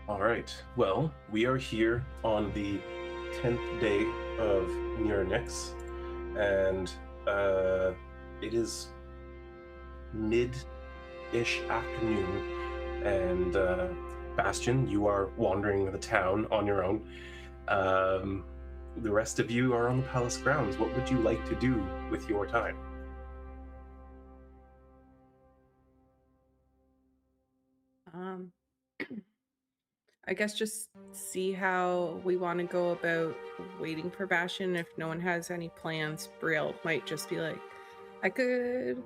All right. Well, we are here on the 10th day of Nearnix, and it is mid-ish afternoon, and Bastion, you are wandering the town on your own. The rest of you are on the palace grounds. What would you like to do with your time? Um, I guess just see how we want to go about waiting for Bastion. If no one has any plans, Brielle might just be like, I could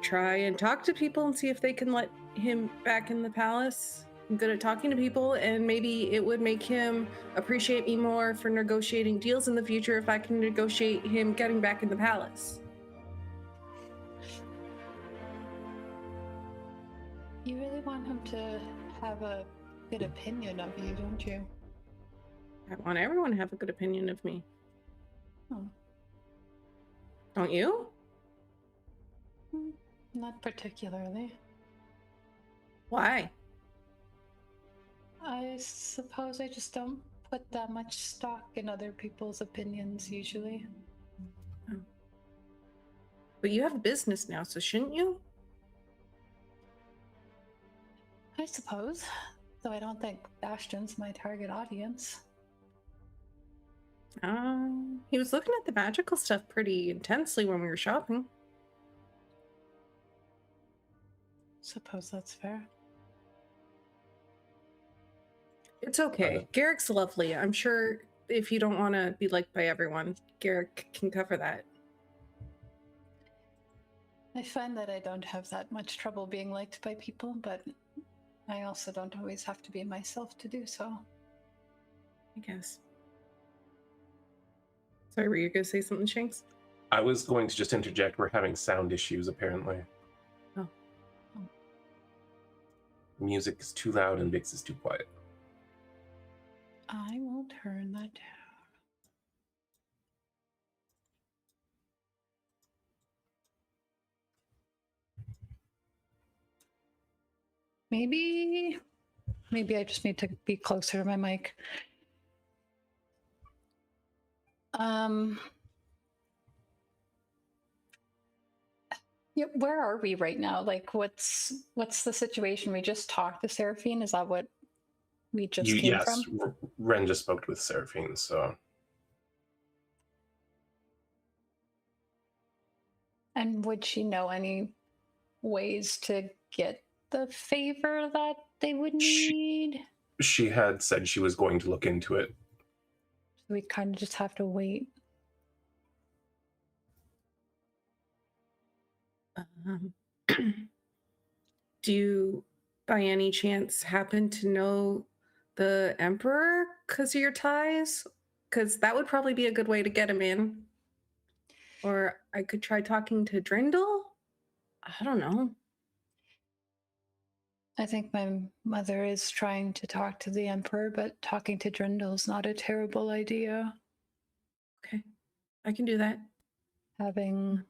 try and talk to people and see if they can let him back in the palace. I'm good at talking to people, and maybe it would make him appreciate me more for negotiating deals in the future if I can negotiate him getting back in the palace. You really want him to have a good opinion of you, don't you? I want everyone to have a good opinion of me. Oh. Don't you? Not particularly. Why? I suppose I just don't put that much stock in other people's opinions usually. Oh. But you have a business now, so shouldn't you? I suppose, though I don't think Bastion's my target audience. He was looking at the magical stuff pretty intensely when we were shopping. Suppose that's fair. It's okay. Garrick's lovely. I'm sure if you don't want to be liked by everyone, Garrick can cover that. I find that I don't have that much trouble being liked by people, but I also don't always have to be myself to do so. I guess. Sorry, were you going to say something, Shanks? I was going to just interject. We're having sound issues, apparently. Oh. Music is too loud and Bix is too quiet. I will turn that down. Maybe I just need to be closer to my mic. Yeah, where are we right now? Like, what's the situation? We just talked to Seraphine. Is that what we just came from? Yes, Wren just spoke with Seraphine, so. And would she know any ways to get the favor that they would need? She had said she was going to look into it. So we kind of just have to wait. Do you, by any chance, happen to know the Emperor because of your ties? Because that would probably be a good way to get him in. Or I could try talking to Drindle? I don't know. I think my mother is trying to talk to the Emperor, but talking to Drindle's not a terrible idea. Okay, I can do that. Having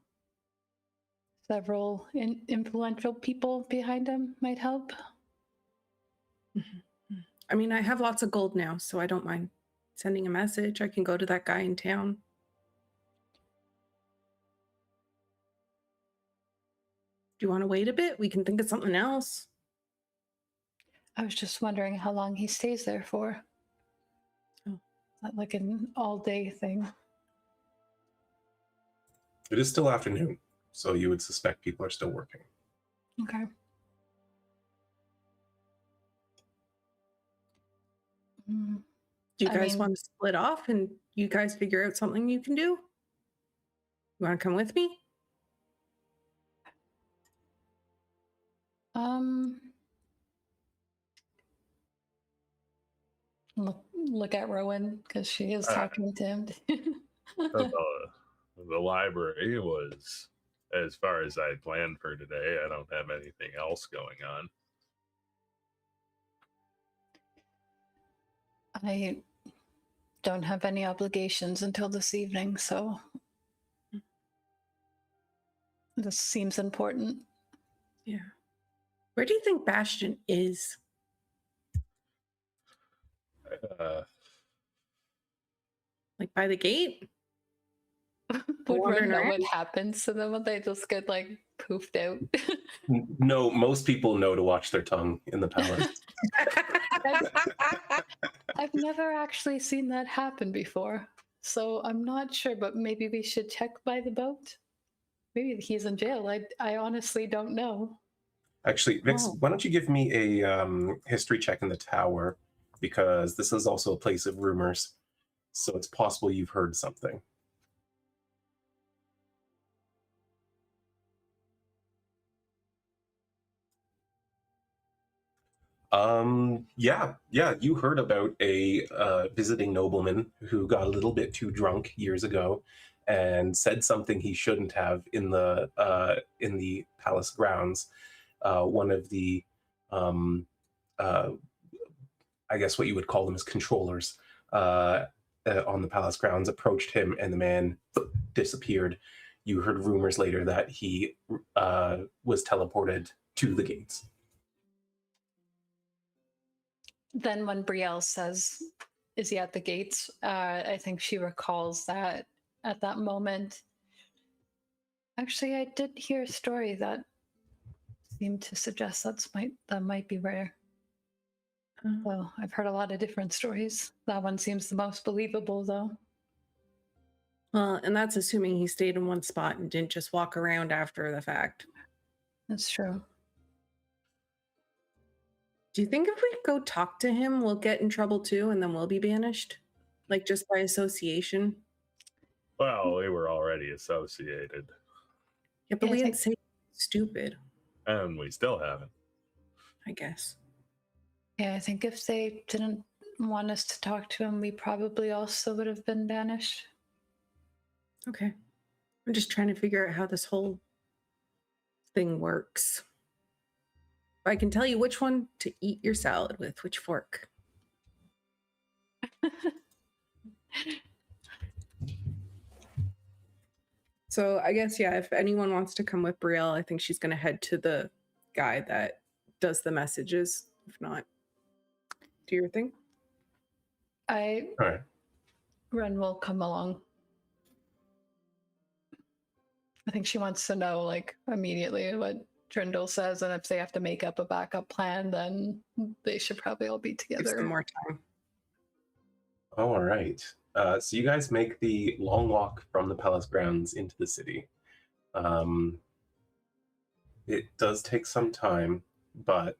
several influential people behind him might help. I mean, I have lots of gold now, so I don't mind sending a message. I can go to that guy in town. Do you want to wait a bit? We can think of something else. I was just wondering how long he stays there for. Oh. Not like an all-day thing. It is still afternoon, so you would suspect people are still working. Okay. Do you guys want to split off and you guys figure out something you can do? You want to come with me? Look at Rhowan, because she is talking to him. The library was as far as I planned for today. I don't have anything else going on. I don't have any obligations until this evening, so this seems important. Yeah. Where do you think Bastion is? Like by the gate? Would Wandering Ren know around? what happens to them when they just get like poofed out? No, most people know to watch their tongue in the palace. I've never actually seen that happen before, so I'm not sure, but maybe we should check by the boat. Maybe he's in jail. I honestly don't know. Actually, Vix, Oh. why don't you give me a history check in the tower? Because this is also a place of rumors. So it's possible you've heard something. Yeah, you heard about a visiting nobleman who got a little bit too drunk years ago and said something he shouldn't have in the palace grounds. One of the I guess what you would call them as controllers on the palace grounds approached him, and the man disappeared. You heard rumors later that he was teleported to the gates. Then when Brielle says, "Is he at the gates?" I think she recalls that at that moment. Actually, I did hear a story that seemed to suggest that might be rare. Well, I've heard a lot of different stories. That one seems the most believable, though. Well, and that's assuming he stayed in one spot and didn't just walk around after the fact. That's true. Do you think if we go talk to him, we'll get in trouble too, and then we'll be banished? Like just by association? Well, we were already associated, Yeah, but Yeah, I we didn't think- say stupid, and we still haven't. I guess. Yeah, I think if they didn't want us to talk to him, we probably also would have been banished. Okay. I'm just trying to figure out how this whole thing works. I can tell you which one to eat your salad with, which fork. So I guess, yeah, if anyone wants to come with Brielle, I think she's going to head to the guy that does the messages. If not, do your thing. All right. Ren will come along. I think she wants to know, like, immediately what Trindle says, and if they have to make up a backup plan, then they should probably all be Give some together. more time. All right. So you guys make the long walk from the palace grounds into the city. It does take some time, but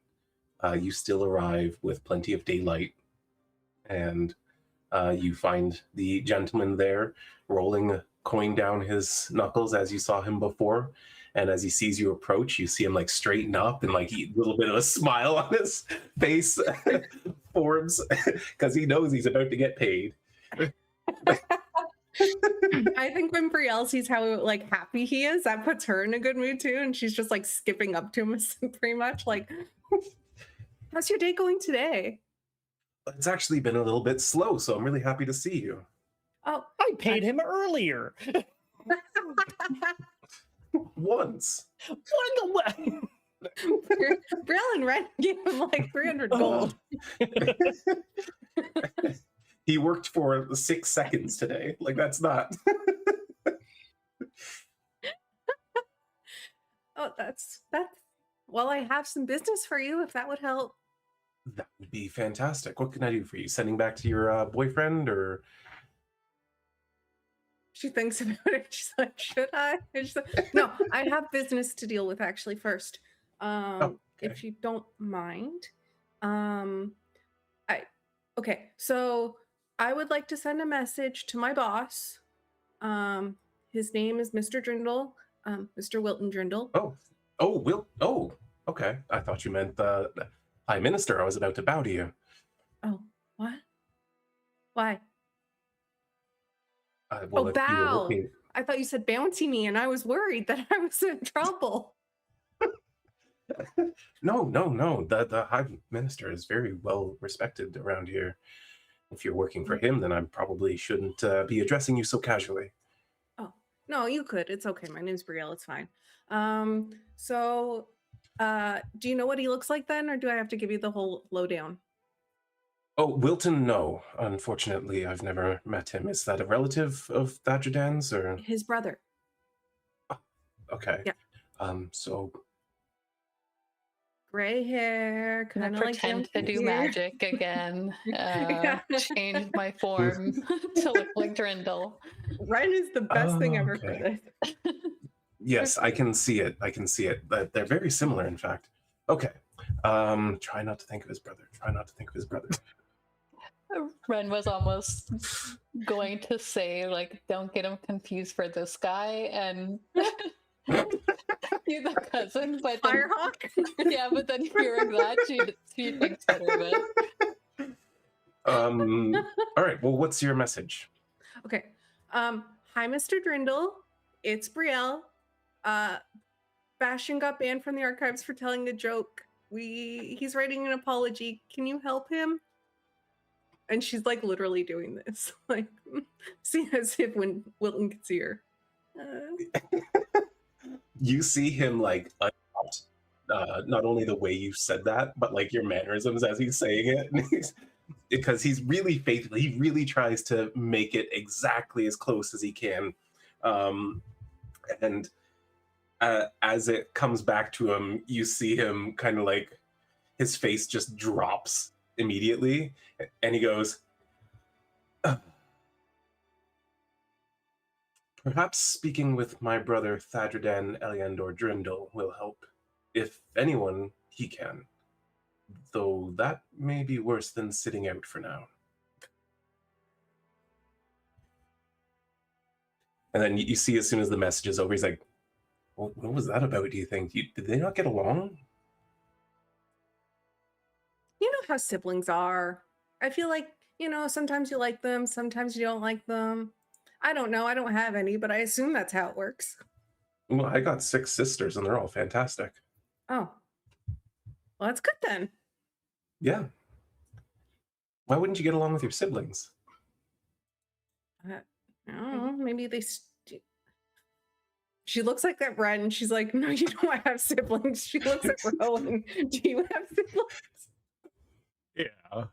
you still arrive with plenty of daylight, and you find the gentleman there rolling a coin down his knuckles as you saw him before. And as he sees you approach, you see him like straighten up and like a little bit of a smile on his face forms because he knows he's about to get paid. I think when Brielle sees how like happy he is, that puts her in a good mood too, and she's just like skipping up to him pretty much like, how's your day going today? It's actually been a little bit slow, so I'm really happy to see you. Oh, I paid him earlier. Once. What in the Brielle and Wren gave him like 300 gold. He worked for 6 seconds today. Like, that's not. Oh, that's. Well, I have some business for you if that would help. That would be fantastic. What can I do for you? Sending back to your boyfriend, or? She thinks about it. She's like, should I? And she's like, no, I have business to deal with actually first. If you don't mind. Okay, so I would like to send a message to my boss. His name is Mr. Drindle, Mr. Wilton Drindle. Oh, okay. I thought you meant the Prime Minister. I was about to bow to you. Oh, what? Why? Well, if you were bow. looking- I thought you said bounty me, and I was worried that I was in trouble. No. The High Minister is very well respected around here. If you're working for him, then I probably shouldn't be addressing you so casually. Oh, no, you could. It's okay. My name's Brielle. It's fine. Do you know what he looks like then, or do I have to give you the whole lowdown? Oh, Wilton, no. Unfortunately, I've never met him. Is that a relative of Thadridan's, or? His brother. Okay. Yeah. So Gray hair, Can I kind of like pretend to do hair. magic again? Yeah. Change my form to look like Drindle. Wren is the best thing ever for okay. this. Yes, I can see it. I can see it. They're very similar, in fact. Okay. Try not to think of his brother. Try not to think of his brother. Ren was almost going to say, like, don't get him confused for this guy and he's a cousin, but then, Firehawk? yeah, but then hearing that, she thinks better of it. All right. Well, what's your message? Okay. Hi, Mr. Drindle. It's Brielle. Bastion got banned from the archives for telling a joke. He's writing an apology. Can you help him? And she's like literally doing this, like, see, as if when Wilton could see her. You see him like adopt, not only the way you said that, but like your mannerisms as he's saying it. Because he's really faithful. He really tries to make it exactly as close as he can. And as it comes back to him, you see him kind of like his face just drops immediately, and he goes, perhaps speaking with my brother Thadridan Eliandor Drindle will help. If anyone, he can. Though that may be worse than sitting out for now. And then you see as soon as the message is over, he's like, well, what was that about, do you think? Did they not get along? You know how siblings are. I feel like, sometimes you like them, sometimes you don't like them. I don't know. I don't have any, but I assume that's how it works. Well, I got 6 sisters, and they're all fantastic. Oh. Well, that's good then. Yeah. Why wouldn't you get along with your siblings? I don't know. Maybe they... She looks like that Wren. She's like, no, you don't have siblings. She looks at Rhowan. Do you have siblings? Yeah.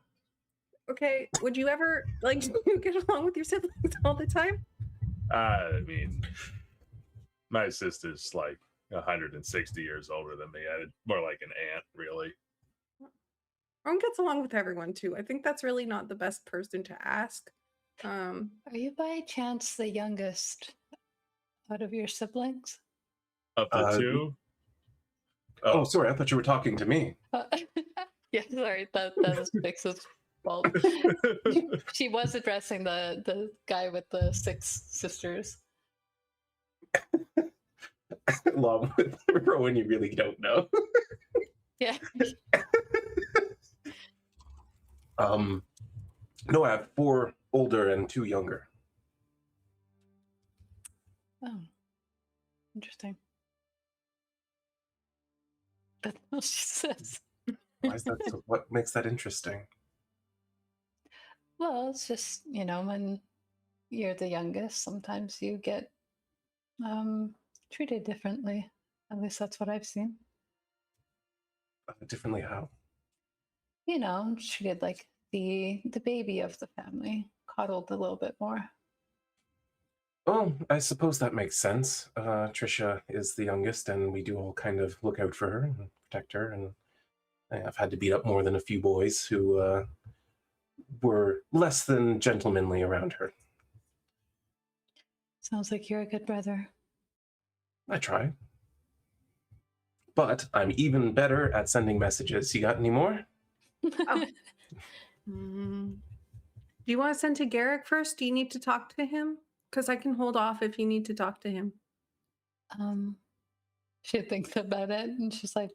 Okay. Would you ever, like, do you get along with your siblings all the time? I mean, my sister's like 160 years older than me. I'm more like an aunt, really. Ron gets along with everyone, too. I think that's really not the best person to ask. Are you by chance the youngest out of your siblings? Of the two? Oh, sorry. I thought you were talking to me. Yeah, sorry. That was Vix's fault. She was addressing the guy with the 6 sisters. Along with Rhowan, you really don't know. Yeah. No, I have 4 older and 2 younger. Oh, interesting. That's what she says. Why is that? What makes that interesting? Well, it's just, when you're the youngest, sometimes you get treated differently. At least that's what I've seen. Differently how? Treated like the baby of the family, coddled a little bit more. Well, I suppose that makes sense. Trisha is the youngest, and we do all kind of look out for her and protect her. And I've had to beat up more than a few boys who were less than gentlemanly around her. Sounds like you're a good brother. I try. But I'm even better at sending messages. You got any more? Oh. Do you want to send to Garrick first? Do you need to talk to him? Because I can hold off if you need to talk to him. She thinks about it and she's like,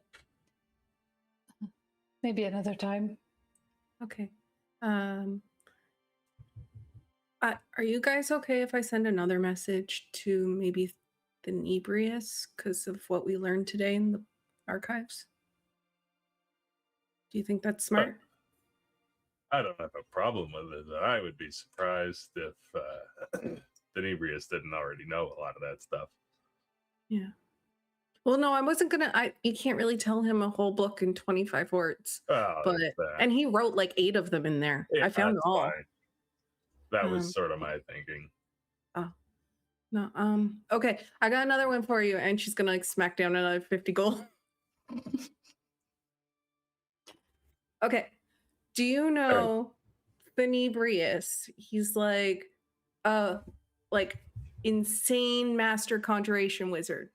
maybe another time. Okay. Are you guys okay if I send another message to maybe Thenibrius because of what we learned today in the archives? Do you think that's smart? I don't have a problem with it. I would be surprised if Thenibrius didn't already know a lot of that stuff. Yeah. Well, no, I wasn't gonna. You can't really tell him a whole book in 25 words, Oh, but that's fair. and he wrote like 8 of them in there. Yeah, I found that's all. fine. That was Um, sort of my thinking. Oh, no. Okay, I got another one for you, and she's gonna like smack down another 50 gold. Okay. Do you know Thenibrius? He's like insane master conjuration wizard.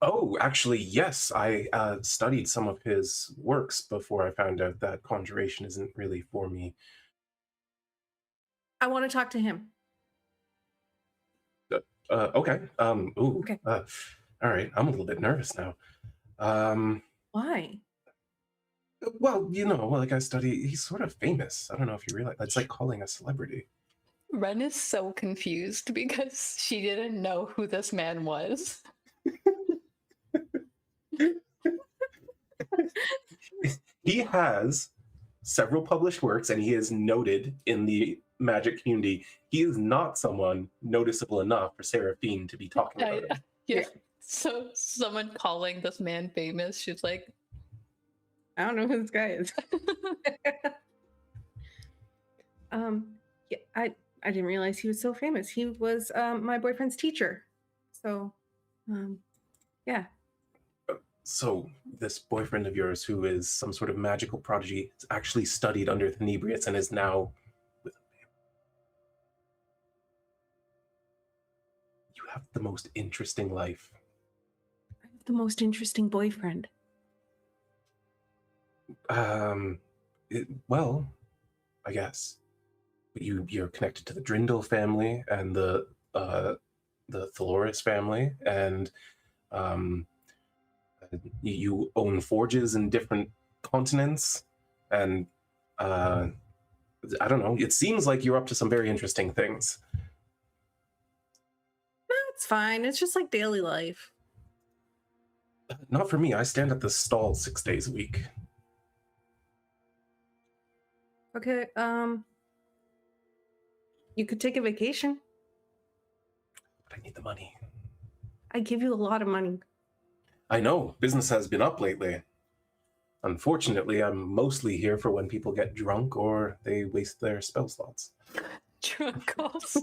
Oh, actually, yes. I studied some of his works before I found out that conjuration isn't really for me. I want to talk to him. Okay. Ooh. Okay. All right. I'm a little bit nervous now. Why? Well, like I study. He's sort of famous. I don't know if you realize. It's like calling a celebrity. Wren is so confused because she didn't know who this man was. He has several published works, and he is noted in the magic community. He is not someone noticeable enough for Seraphine to be talking about him. Yeah. So someone calling this man famous, she's like, I don't know who this guy is. Yeah, I didn't realize he was so famous. He was my boyfriend's teacher. So, yeah. So this boyfriend of yours, who is some sort of magical prodigy, has actually studied under Thenibrius and is now with him. You have the most interesting life. I have the most interesting boyfriend. Well, I guess. But you're connected to the Drindle family and the Thaloris family, and you own forges in different continents, and I don't know. It seems like you're up to some very interesting things. No, it's fine. It's just like daily life. Not for me. I stand at the stall 6 days a week. Okay, you could take a vacation. But I need the money. I give you a lot of money. I know. Business has been up lately. Unfortunately, I'm mostly here for when people get drunk or they waste their spell slots. drunk calls.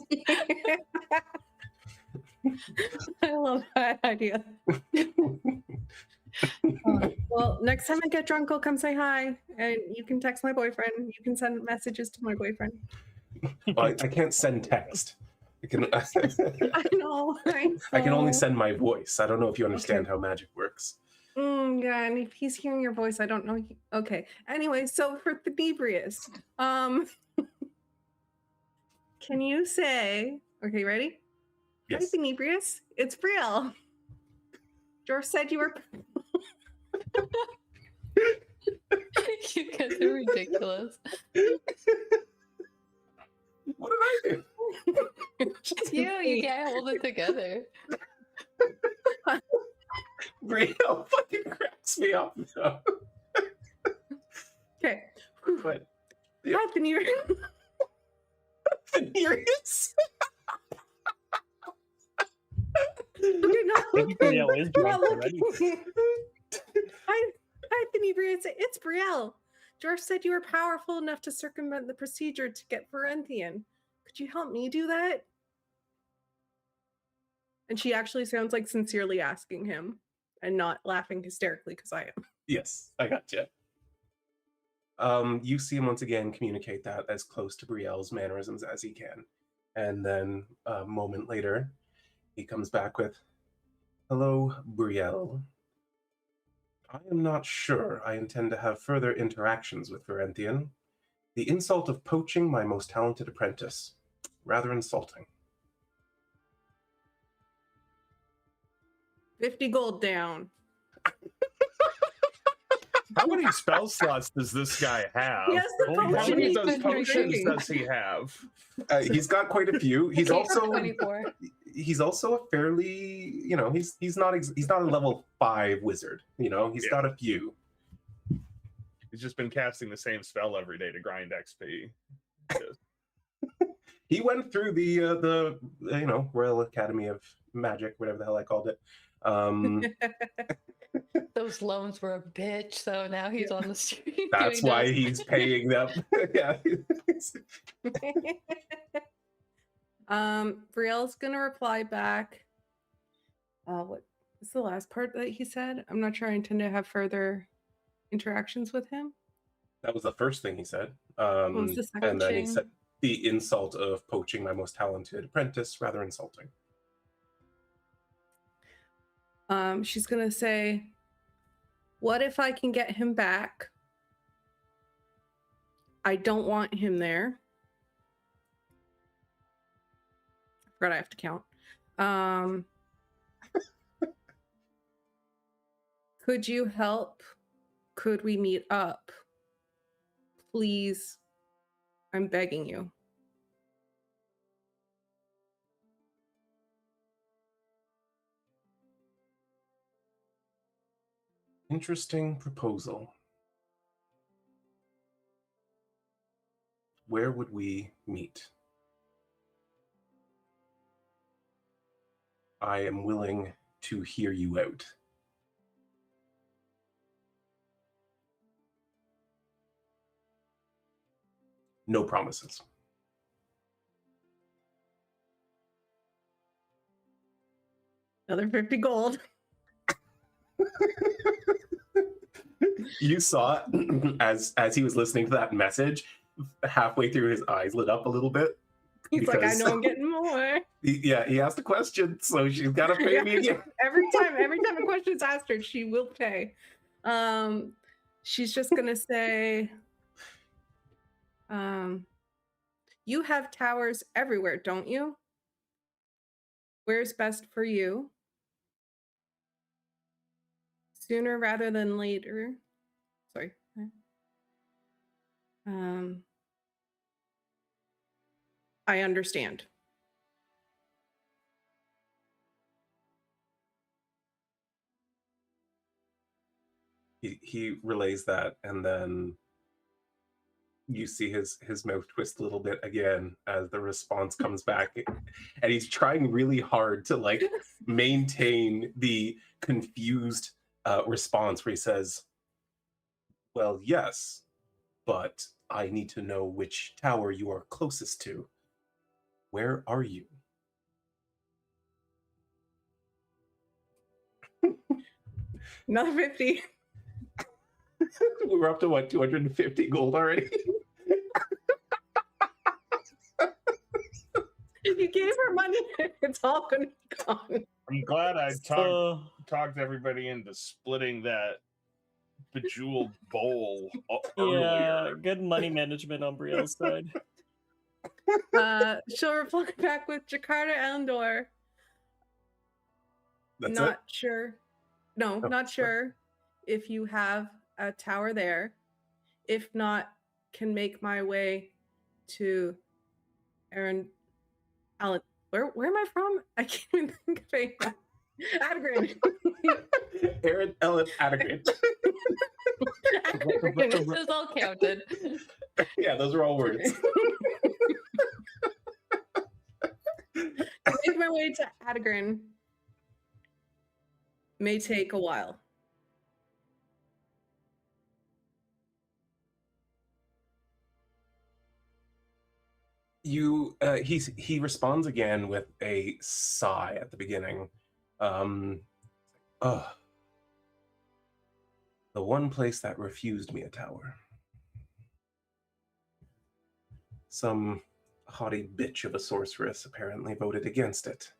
I love that idea. Well, next time I get drunk, I'll come say hi, and you can text my boyfriend. You can send messages to my boyfriend. Well, I can't send text. I can. I know. I can only send my voice. I don't know if you understand how magic works. Yeah, and if he's hearing your voice, I don't know. Okay. Anyway, so for Thenibrius, can you say? Okay, ready? Yes. Hi, Thenibrius. It's Brielle. George said you were. You guys are ridiculous. What did I do? It's you can't hold it together. Brielle fucking cracks me up now. Okay. But Hi, Thenibrius. Thenibrius. Okay, not Brielle is drunk not already. looking. Hi, Thenibrius. It's Brielle. George said you were powerful enough to circumvent the procedure to get Ferenthian. Could you help me do that? And she actually sounds like sincerely asking him and not laughing hysterically because I am. Yes, I gotcha. You see him once again communicate that as close to Brielle's mannerisms as he can. And then a moment later, he comes back with, "Hello, Brielle. I am not sure I intend to have further interactions with Ferenthian. The insult of poaching my most talented apprentice. Rather insulting." 50 gold down. How many spell slots does this guy have? Yes, the How many potion of he's those been potions drinking. does he have? He's got quite a few. He's Okay, also 24. he's also a fairly, he's not a level 5 wizard. He's Yeah. got a few. He's just been casting the same spell every day to grind XP. He went through the Royal Academy of Magic, whatever the hell I called it. Those loans were a bitch, so now he's on the street. That's doing why that. he's paying them. Yeah. Brielle's gonna reply back. What is the last part that he said? I'm not sure I intend to have further interactions with him. That was the first thing he said. What was the second And then he thing? said the insult of poaching my most talented apprentice, rather insulting. She's gonna say, what if I can get him back? I don't want him there. I forgot I have to count. Could you help? Could we meet up? Please, I'm begging you. Interesting proposal. Where would we meet? I am willing to hear you out. No promises. Another 50 gold. You saw it as he was listening to that message. Halfway through, his eyes lit up a little bit. He's like, I know I'm getting more. He asked a question, so she's got to pay me again. Every time a question is asked her, she will pay. She's just gonna say, you have towers everywhere, don't you? Where's best for you? Sooner rather than later. Sorry. I understand. He relays that, and then you see his mouth twist a little bit again as the response comes back, and he's trying really hard to like maintain the confused response where he says, well, yes, but I need to know which tower you are closest to. Where are you? Another 50. We're up to what, 250 gold already? You gave her money, it's all gonna be gone. I'm glad I talked everybody into splitting that bejeweled bowl earlier. Yeah, good money management on Brielle's side. She'll reply back with Jakarta Elendor. That's Not it? sure. No, Oh, not sure if you have a tower there. If not, can make my way to Aaron Allen. Where am I from? I can't even think of it. Adgrin. Aaron Ellen Atticus. This is all counted. Yeah, those are all words. Make my way to Adgrin. May take a while. He responds again with a sigh at the beginning. The one place that refused me a tower. Some haughty bitch of a sorceress apparently voted against it.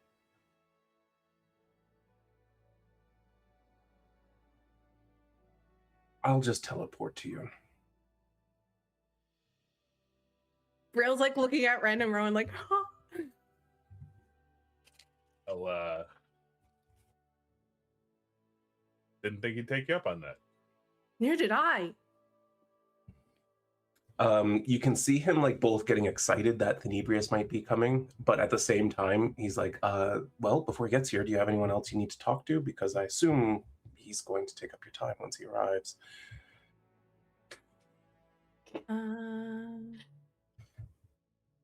I'll just teleport to you. Brielle's like looking at Wren and Rhowan like, huh? Didn't think he'd take you up on that. Neither did I. You can see him like both getting excited that Thenibrius might be coming, but at the same time, he's like, well, before he gets here, do you have anyone else you need to talk to? Because I assume he's going to take up your time once he arrives.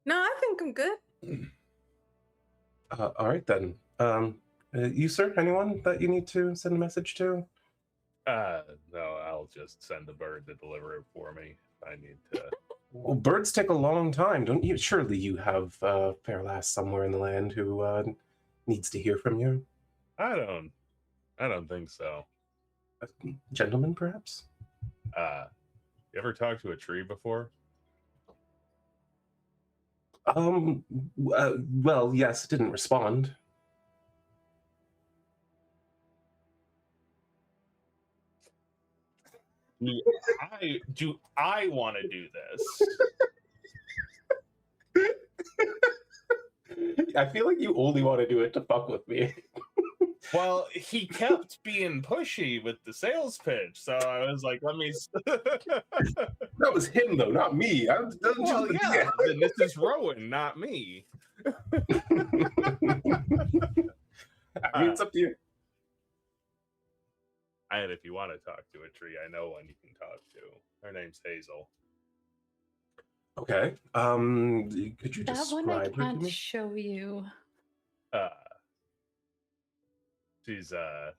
No, I think I'm good. All right then. You, sir? Anyone that you need to send a message to? No, I'll just send a bird to deliver it for me. I need to. Well, birds take a long time, don't you? Surely you have fair lass somewhere in the land who needs to hear from you. I don't think so. A gentleman, perhaps? You ever talked to a tree before? Well, yes, it didn't respond. Do I want to do this? I feel like you only want to do it to fuck with me. Well, he kept being pushy with the sales pitch, so I was like, "Let me." That was him, though, not me. Well, yeah. Then this is Rhowan, not me. I mean, it's up to you. And if you want to talk to a tree, I know one you can talk to. Her name's Hazel. Okay. Could you That describe one I her to can't me? show you. She's a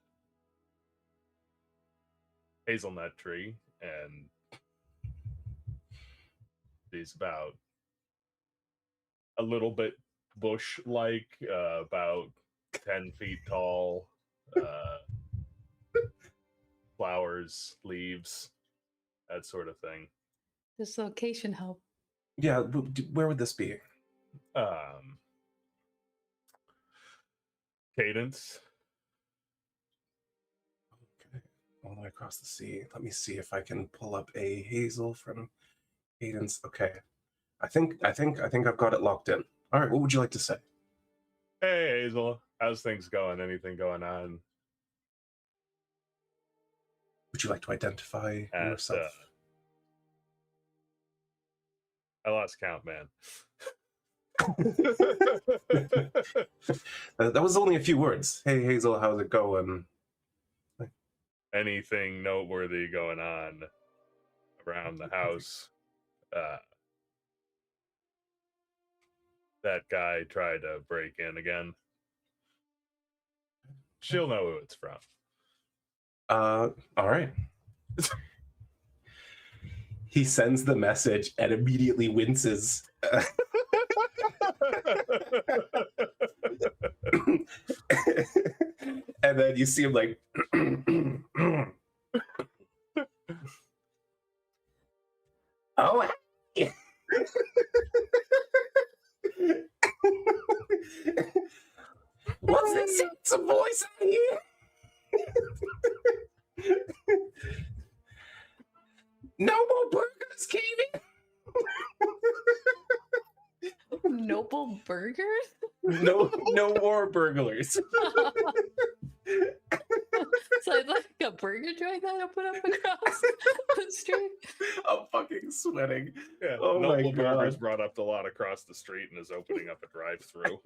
hazelnut tree, and she's about a little bit bush-like, about 10 feet tall. Flowers, leaves, that sort of thing. Does location help? Yeah, where would this be? Cadence. Okay, all the way across the sea. Let me see if I can pull up a Hazel from Cadence. Okay, I think I've got it locked in. All right, what would you like to say? Hey, Hazel, how's things going? Anything going on? Would you like to identify yourself? I lost count, man. That was only a few words. Hey, Hazel, how's it going? Anything noteworthy going on around the house? That guy tried to break in again. She'll know who it's from. All right. He sends the message and immediately winces. And then you see him like, oh, hey. What's this handsome voice in here? No more burgers, Katie. Noble burgers? No more burglars. So it's like a burger joint that opened up across the street. I'm fucking sweating. Yeah, Oh my Noble Burgers God. brought up the lot across the street and is opening up a drive-through.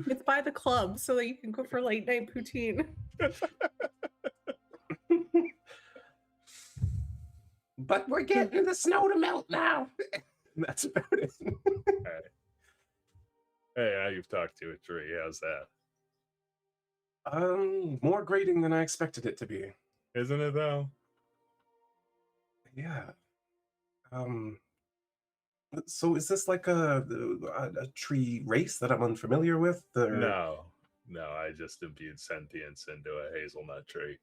It's by the club so that you can go for late night poutine. But we're getting the snow to melt now. That's about it. Hey, now you've talked to a tree. How's that? More grating than I expected it to be. Isn't it though? Yeah. So is this like a tree race that I'm unfamiliar with? Or... No, I just imbued sentience into a hazelnut tree.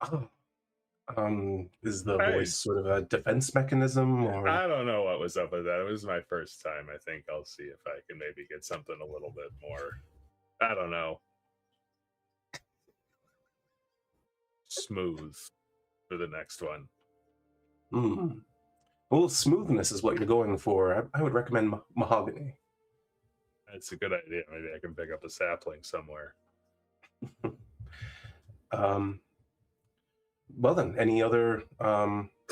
Oh. Is the Hey. voice sort of a defense mechanism, or I don't know what was up with that. It was my first time. I think I'll see if I can maybe get something a little bit more, I don't know, smooth for the next one. Well, smoothness is what you're going for. I would recommend mahogany. That's a good idea. Maybe I can pick up a sapling somewhere. Well then, any other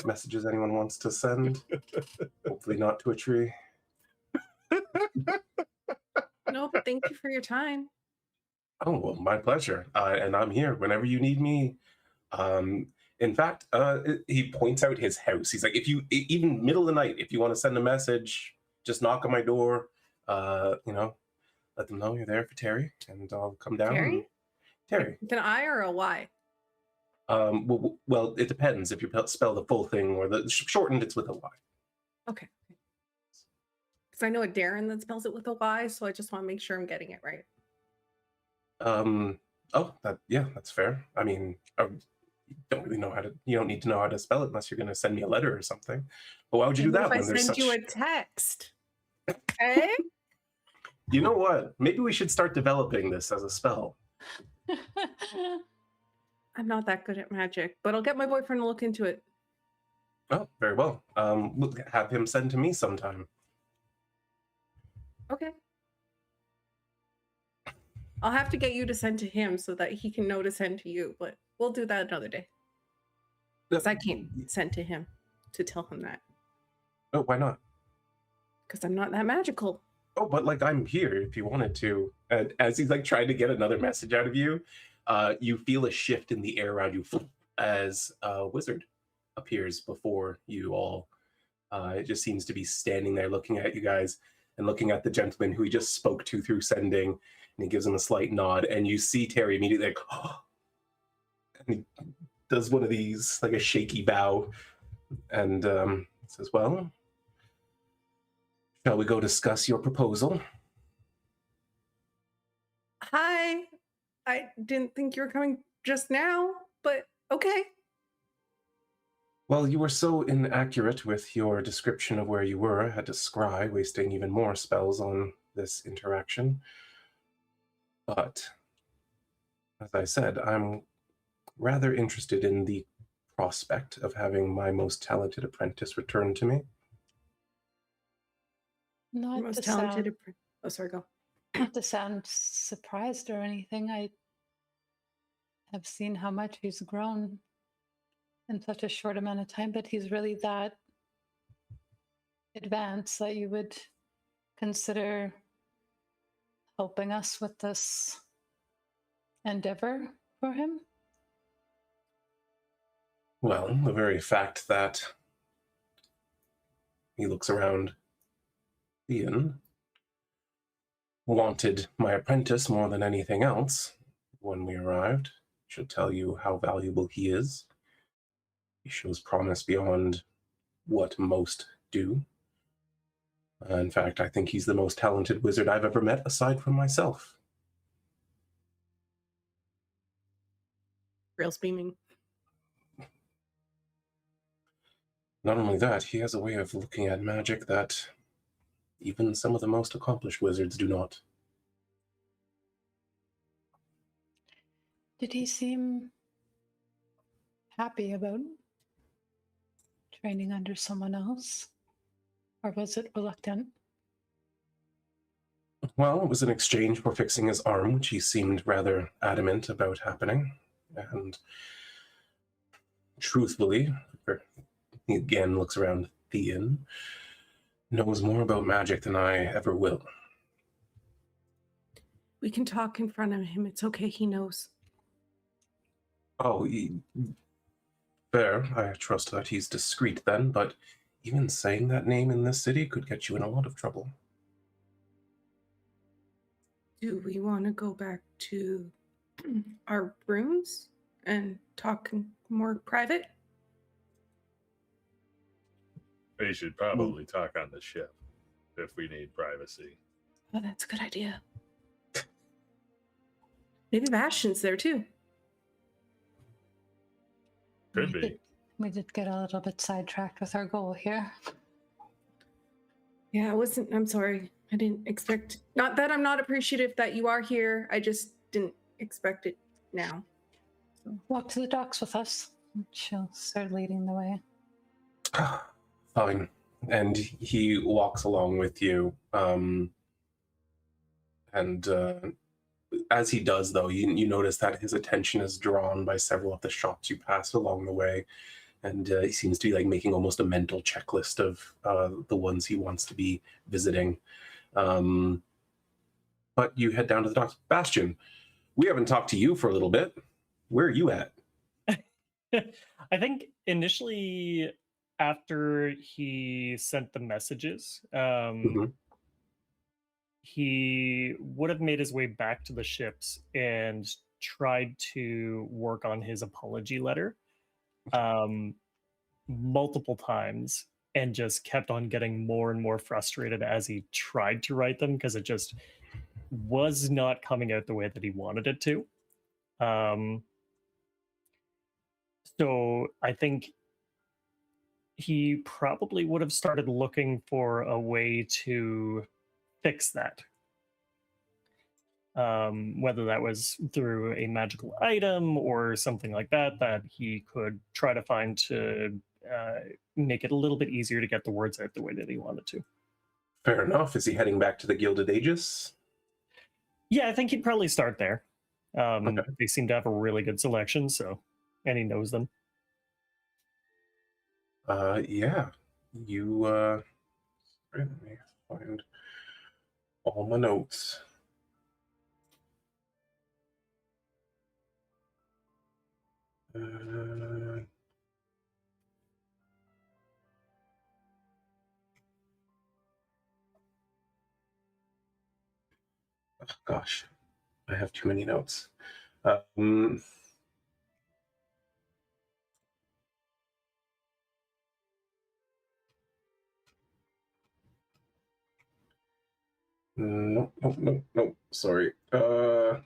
messages anyone wants to send? Hopefully not to a tree. No, but thank you for your time. Oh, well, my pleasure. And I'm here whenever you need me. In fact, he points out his house. He's like, if you, even middle of the night, if you want to send a message, just knock on my door. Let them know you're there for Terry, and I'll come down. Terry? Terry. With an I or a Y? Well, it depends if you spell the full thing or the shortened. It's with a Y. Okay. Because I know a Darren that spells it with a Y, so I just want to make sure I'm getting it right. Oh, that's fair. I mean, I don't really know how to. You don't need to know how to spell it unless you're going to send me a letter or something. But why would you do What that if I when there's send such? you a text? Okay. You know what? Maybe we should start developing this as a spell. I'm not that good at magic, but I'll get my boyfriend to look into it. Oh, very well. Have him send to me sometime. Okay. I'll have to get you to send to him so that he can know to send to you, but we'll do that another day. Because I can't send to him to tell him that. Oh, why not? Because I'm not that magical. Oh, but like I'm here if you wanted to. And as he's like trying to get another message out of you, you feel a shift in the air around you as a wizard appears before you all. It just seems to be standing there looking at you guys and looking at the gentleman who he just spoke to through sending, and he gives him a slight nod, and you see Terry immediately like, oh, and he does one of these, like a shaky bow, and says, well, shall we go discuss your proposal? Hi. I didn't think you were coming just now, but okay. Well, you were so inaccurate with your description of where you were, I had to scry, wasting even more spells on this interaction. But, as I said, I'm rather interested in the prospect of having my most talented apprentice return to me. Not Most to talented. sound, Oh, sorry, go. not to sound surprised or anything. I have seen how much he's grown in such a short amount of time, but he's really that advanced that you would consider helping us with this endeavor for him? Well, the very fact that he looks around the inn, wanted my apprentice more than anything else when we arrived, should tell you how valuable he is. He shows promise beyond what most do. In fact, I think he's the most talented wizard I've ever met aside from myself. Rail's beaming. Not only that, he has a way of looking at magic that even some of the most accomplished wizards do not. Did he seem happy about training under someone else? Or was it reluctant? Well, it was an exchange for fixing his arm, which he seemed rather adamant about happening. And truthfully, he again looks around the inn, knows more about magic than I ever will. We can talk in front of him. It's okay. He knows. Oh, fair. I trust that he's discreet then, but even saying that name in this city could get you in a lot of trouble. Do we want to go back to our rooms and talk more private? We should probably talk on the ship if we need privacy. Oh, that's a good idea. Maybe Bastion's there too. Could be. We did get a little bit sidetracked with our goal here. Yeah, I'm sorry. I didn't expect, not that I'm not appreciative that you are here. I just didn't expect it now. Walk to the docks with us. She'll start leading the way. Fine. And he walks along with you. As he does, though, you notice that his attention is drawn by several of the shops you pass along the way. And he seems to be like making almost a mental checklist of the ones he wants to be visiting. But you head down to the docks. Bastion, we haven't talked to you for a little bit. Where are you at? I think initially, after he sent the messages, he would have made his way back to the ships and tried to work on his apology letter multiple times and just kept on getting more and more frustrated as he tried to write them because it just was not coming out the way that he wanted it to. So I think he probably would have started looking for a way to fix that. Whether that was through a magical item or something like that, that he could try to find to make it a little bit easier to get the words out the way that he wanted to. Fair enough. Is he heading back to the Gilded Aegis? Yeah, I think he'd probably start there. Okay. They seem to have a really good selection, so, and he knows them. Yeah. You, let me find all my notes. Oh, gosh, I have too many notes. Nope. Sorry. I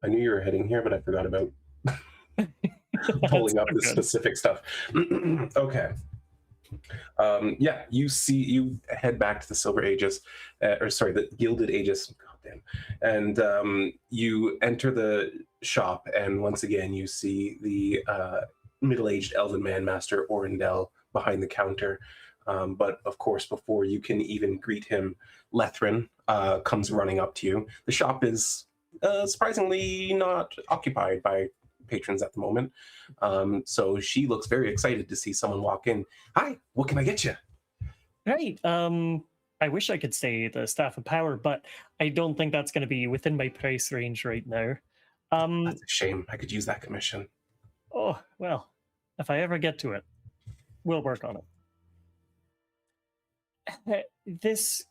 knew you were heading here, but I forgot about pulling up the specific stuff. Okay. Yeah, you head back to the Silver Aegis, the Gilded Aegis. Goddamn. And you enter the shop, and once again you see the middle-aged elven man, Master Orendel, behind the counter. But of course, before you can even greet him, Lethrin comes running up to you. The shop is surprisingly not occupied by patrons at the moment. So she looks very excited to see someone walk in. Hi, what can I get you? Right. I wish I could say the Staff of Power, but I don't think that's going to be within my price range right now. That's a shame. I could use that commission. Oh, well, if I ever get to it, we'll work on it. This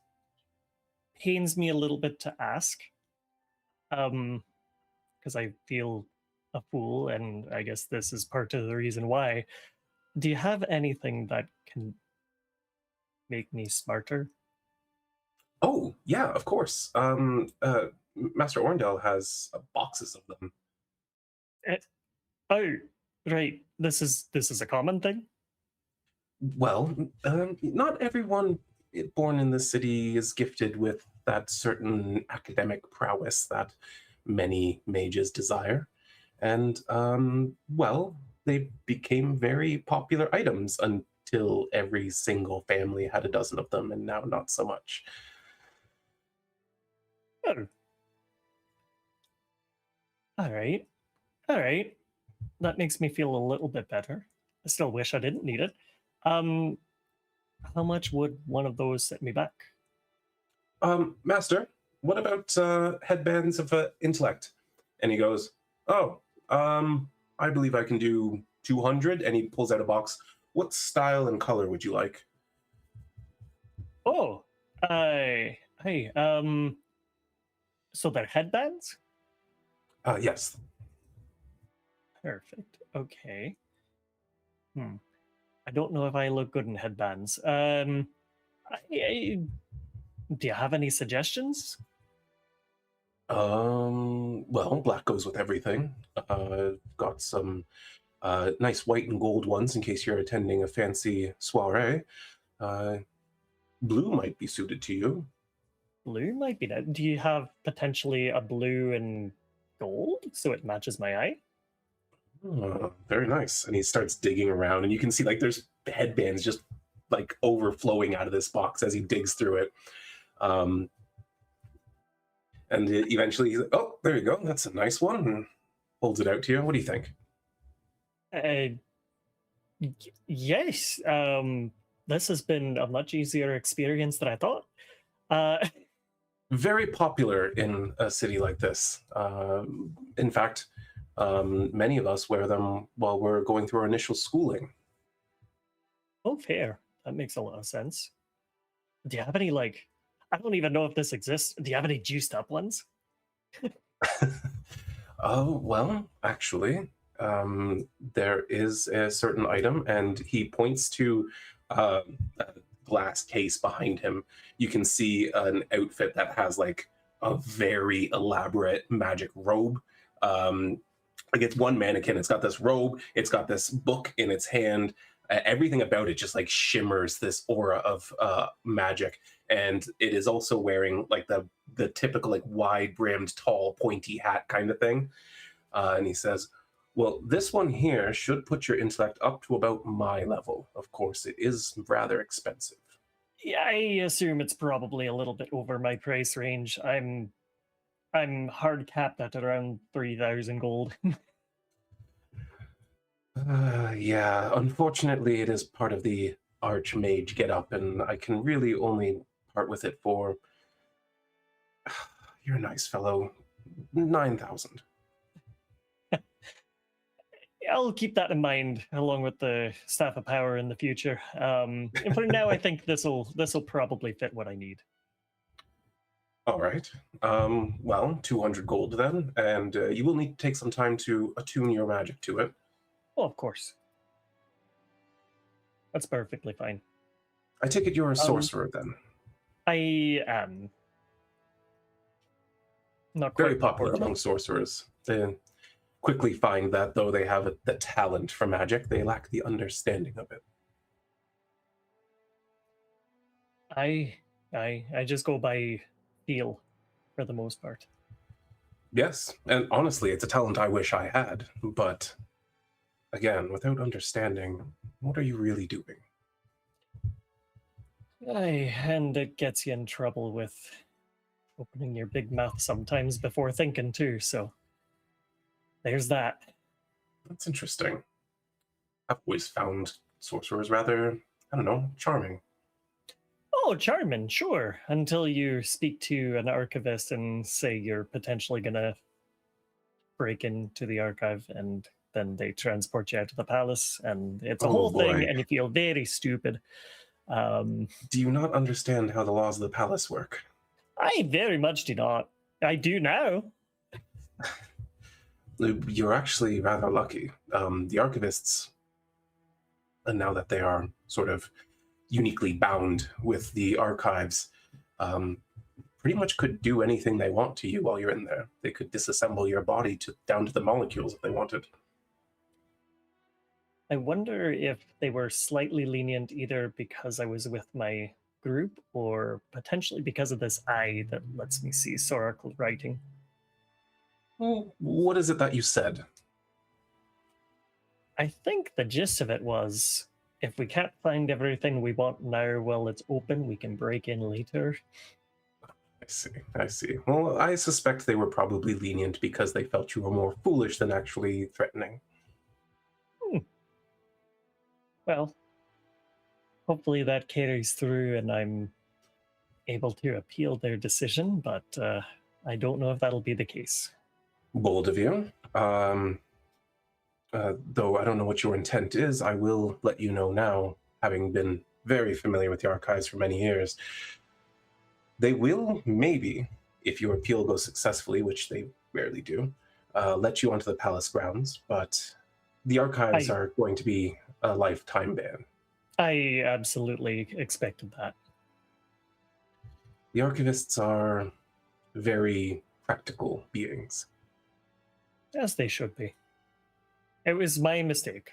pains me a little bit to ask, because I feel a fool, and I guess this is part of the reason why. Do you have anything that can make me smarter? Oh, yeah, of course. Master Orendel has boxes of them. Oh, right. This is a common thing? Well, not everyone born in the city is gifted with that certain academic prowess that many mages desire. And, well, they became very popular items until every single family had a dozen of them, and now not so much. Oh. All right. That makes me feel a little bit better. I still wish I didn't need it. How much would one of those set me back? Master, what about headbands of intellect? And he goes, oh, I believe I can do 200, and he pulls out a box. What style and color would you like? Oh, hey, so they're headbands? Yes. Perfect. Okay. I don't know if I look good in headbands. Do you have any suggestions? Well, black goes with everything. Got some nice white and gold ones in case you're attending a fancy soiree. Blue might be suited to you. Blue might be that. Do you have potentially a blue and gold so it matches my eye? Oh, very nice. And he starts digging around, and you can see like there's headbands just like overflowing out of this box as he digs through it. And eventually he's like, oh, there you go. That's a nice one. And holds it out to you. What do you think? Yes. This has been a much easier experience than I thought. Very popular in a city like this. In fact, many of us wear them while we're going through our initial schooling. Oh, fair. That makes a lot of sense. Do you have any, like, I don't even know if this exists. Do you have any juiced up ones? Oh, well, actually, there is a certain item, and he points to a glass case behind him. You can see an outfit that has like a very elaborate magic robe. Like it's one mannequin, it's got this robe, it's got this book in its hand. Everything about it just like shimmers this aura of magic, and it is also wearing like the typical like wide brimmed, tall, pointy hat kind of thing. And he says, "Well, this one here should put your intellect up to about my level. Of course, it is rather expensive." Yeah, I assume it's probably a little bit over my price range. I'm hard capped at around 3,000 gold. Yeah, unfortunately, it is part of the Archmage get up, and I can really only part with it for. You're a nice fellow. 9,000. I'll keep that in mind along with the staff of power in the future. And for now, I think this'll probably fit what I need. All right. Well, 200 gold then, and you will need to take some time to attune your magic to it. Oh, of course. That's perfectly fine. I take it you're a sorcerer then. I am. Not quite Very popular important. among sorcerers. They quickly find that though they have the talent for magic, they lack the understanding of it. I just go by feel for the most part. Yes, and honestly, it's a talent I wish I had, but again, without understanding, what are you really doing? And it gets you in trouble with opening your big mouth sometimes before thinking too, so there's that. That's interesting. I've always found sorcerers rather, I don't know, charming. Oh, charming, sure. Until you speak to an archivist and say you're potentially gonna break into the archive, and then they transport you out to the palace, and it's a Oh, whole thing, boy. and you feel very stupid. Do you not understand how the laws of the palace work? I very much do not. I do now. You're actually rather lucky. The archivists, and now that they are sort of uniquely bound with the archives, pretty much could do anything they want to you while you're in there. They could disassemble your body down to the molecules if they wanted. I wonder if they were slightly lenient either because I was with my group or potentially because of this eye that lets me see Soracle writing. Well, what is it that you said? I think the gist of it was if we can't find everything we want now while it's open, we can break in later. I see. Well, I suspect they were probably lenient because they felt you were more foolish than actually threatening. Well, hopefully that carries through and I'm able to appeal their decision, but I don't know if that'll be the case. Bold of you. Though I don't know what your intent is, I will let you know now, having been very familiar with the archives for many years. They will, maybe, if your appeal goes successfully, which they rarely do, let you onto the palace grounds, but the archives are going to be a lifetime ban. I absolutely expected that. The archivists are very practical beings. As they should be. It was my mistake.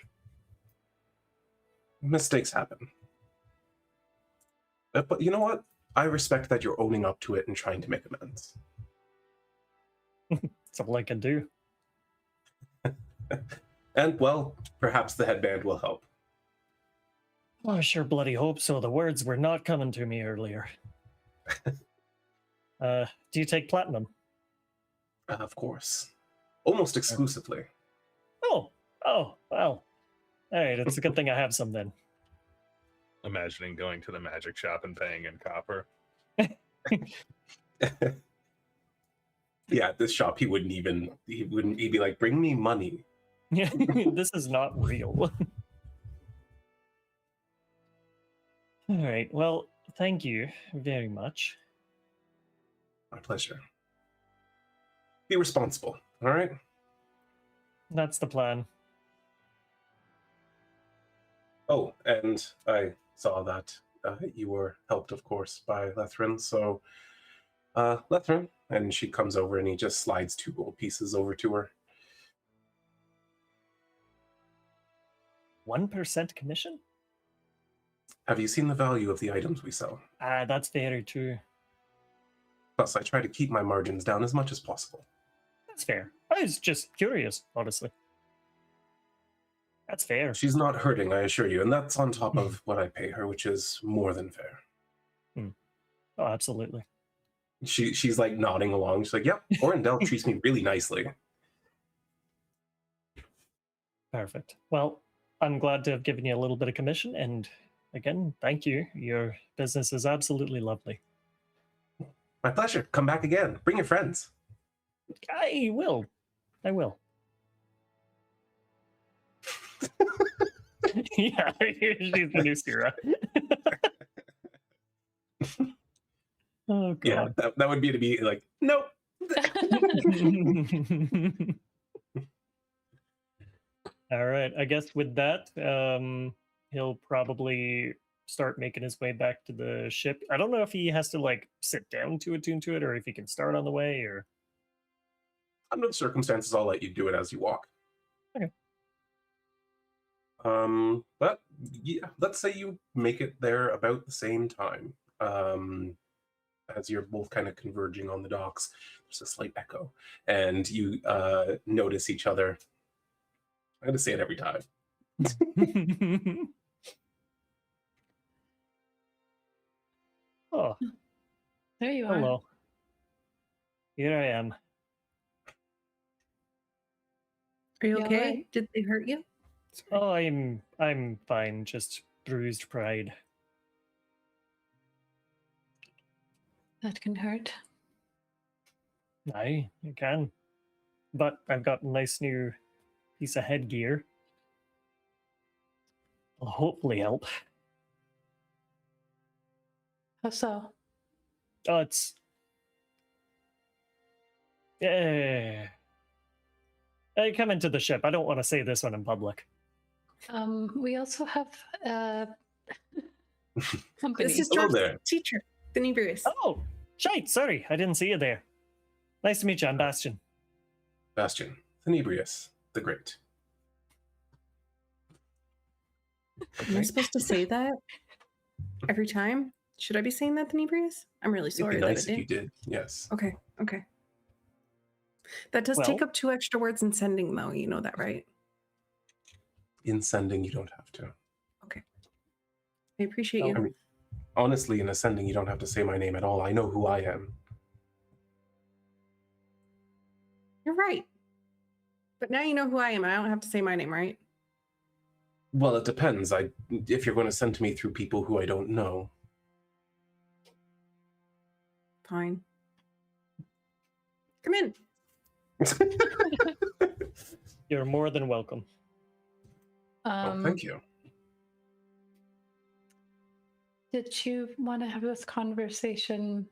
Mistakes happen. But you know what? I respect that you're owning up to it and trying to make amends. That's all I can do. And, well, perhaps the headband will help. Oh, I sure bloody hope so. The words were not coming to me earlier. Do you take platinum? Of course. Almost exclusively. Oh, well. All right, it's a good thing I have some then. Imagining going to the magic shop and paying in copper. Yeah, at this shop, he'd be like, bring me money. Yeah, this is not real. All right, well, thank you very much. My pleasure. Be responsible, all right? That's the plan. Oh, and I saw that you were helped, of course, by Lethrin. So, Lethrin, and she comes over and he just slides 2 gold pieces over to her. 1% commission? Have you seen the value of the items we sell? That's very true. Plus, I try to keep my margins down as much as possible. That's fair. I was just curious, honestly. That's fair. She's not hurting, I assure you, and that's on top of what I pay her, which is more than fair. Oh, absolutely. She's like nodding along. She's like, "Yep, Orendel treats me really nicely." Perfect. Well, I'm glad to have given you a little bit of commission, and again, thank you. Your business is absolutely lovely. My pleasure. Come back again. Bring your friends. I will. I will. Yeah, she's the new Sira. Oh, God. Yeah, that would be to be like, nope. All right. I guess with that, he'll probably start making his way back to the ship. I don't know if he has to like sit down to attune to it, or if he can start on the way, or Under the circumstances, I'll let you do it as you walk. Okay. But yeah, let's say you make it there about the same time. As you're both kind of converging on the docks, there's a slight echo, and you notice each other. I'm going to say it every time. Oh, There you are. hello. Here I am. Are you You okay? alright? Did they hurt you? Sorry. Oh, I'm fine. Just bruised pride. That can hurt. Aye, you can. But I've got a nice new piece of headgear. Will hopefully help. How so? Oh, it's. I come into the ship. I don't want to say this one in public. We also have company. This is Hello George's there. teacher, Thenibrius. Oh, shite. Sorry, I didn't see you there. Nice to meet you. I'm Bastion. Bastion, Thenibrius, the Great. Am I supposed to say that every time? Should I be saying that, Thenibrius? I'm really It'd sorry be that nice I if you did. did. Yes. Okay. That does take Well- up 2 extra words in sending, though. You know that, right? In sending, you don't have to. I appreciate Oh. you. I mean, honestly, in ascending, you don't have to say my name at all. I know who I am. You're right. But now you know who I am, and I don't have to say my name, right? Well, it depends. If you're going to send to me through people who I don't know. Fine. Come in. You're more than welcome. Oh, thank you. Did you want to have this conversation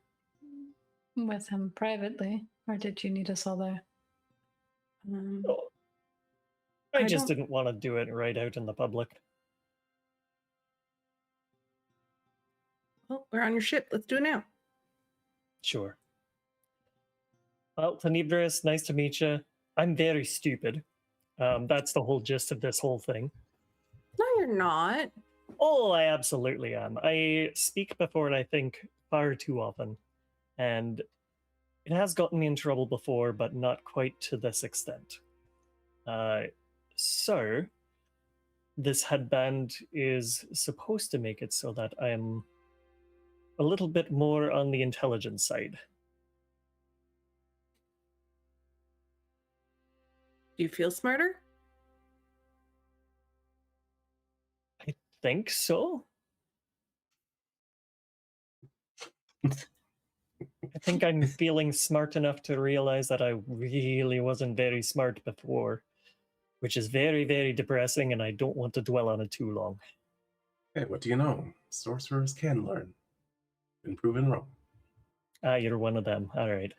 with him privately, or did you need us all there? Oh, I I just don't- didn't want to do it right out in the public. Well, we're on your ship. Let's do it now. Sure. Well, Thenibrius, nice to meet you. I'm very stupid. That's the whole gist of this whole thing. No, you're not. Oh, I absolutely am. I speak before I think far too often, and it has gotten me in trouble before, but not quite to this extent. So, this headband is supposed to make it so that I am a little bit more on the intelligence side. Do you feel smarter? I think so. I think I'm feeling smart enough to realize that I really wasn't very smart before, which is very, very depressing, and I don't want to dwell on it too long. Hey, what do you know? Sorcerers can learn. Been proven wrong. Ah, you're one of them. All right.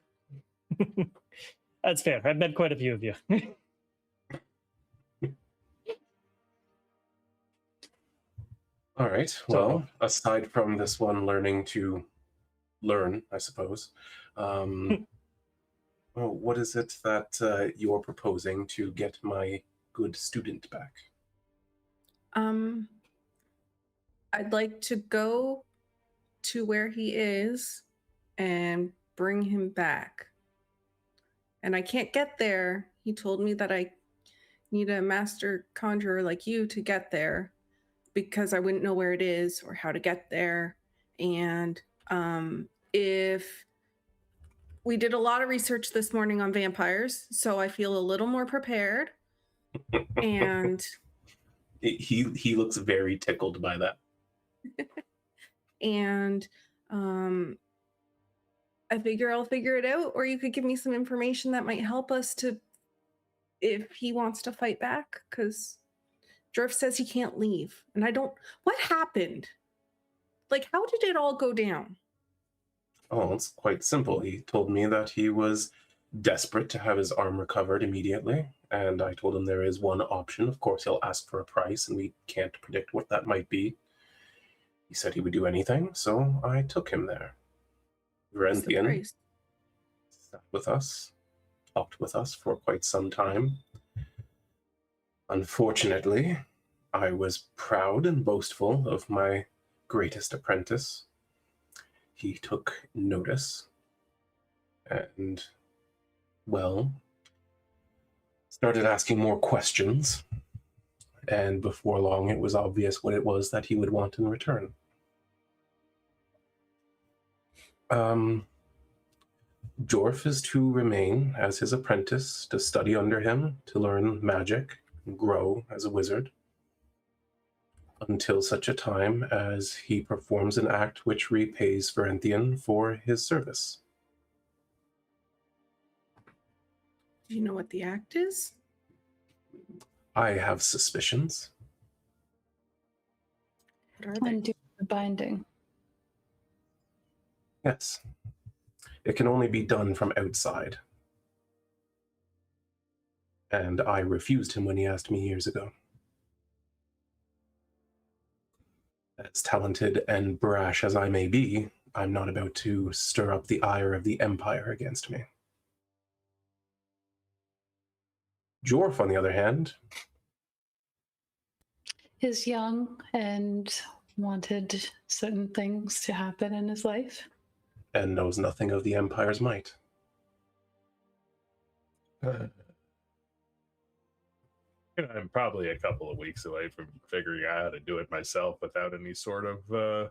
That's fair. I've met quite a few of you. All right. So- Well, aside from this one learning to learn, I suppose, well, what is it that you're proposing to get my good student back? I'd like to go to where he is and bring him back. And I can't get there. He told me that I need a master conjurer like you to get there because I wouldn't know where it is or how to get there. And if we did a lot of research this morning on vampires, so I feel a little more prepared. And He looks very tickled by that. and I figure I'll figure it out, or you could give me some information that might help us to, if he wants to fight back, because Jorf says he can't leave. And I don't, what happened? Like, how did it all go down? Oh, it's quite simple. He told me that he was desperate to have his arm recovered immediately, and I told him there is one option. Of course, he'll ask for a price, and we can't predict what that might be. He said he would do anything, so I took him there. What's the Renthian price? sat with us, talked with us for quite some time. Unfortunately, I was proud and boastful of my greatest apprentice. He took notice and, well, started asking more questions. And before long, it was obvious what it was that he would want in return. Jorf is to remain as his apprentice, to study under him, to learn magic, and grow as a wizard, until such a time as he performs an act which repays Varenthian for his service. Do you know what the act is? I have suspicions. What are they? Undo the binding. Yes. It can only be done from outside. And I refused him when he asked me years ago. As talented and brash as I may be, I'm not about to stir up the ire of the Empire against me. Jorf, on the other hand, Is young and wanted certain things to happen in his life. and knows nothing of the Empire's might. I'm probably a couple of weeks away from figuring out how to do it myself without any sort of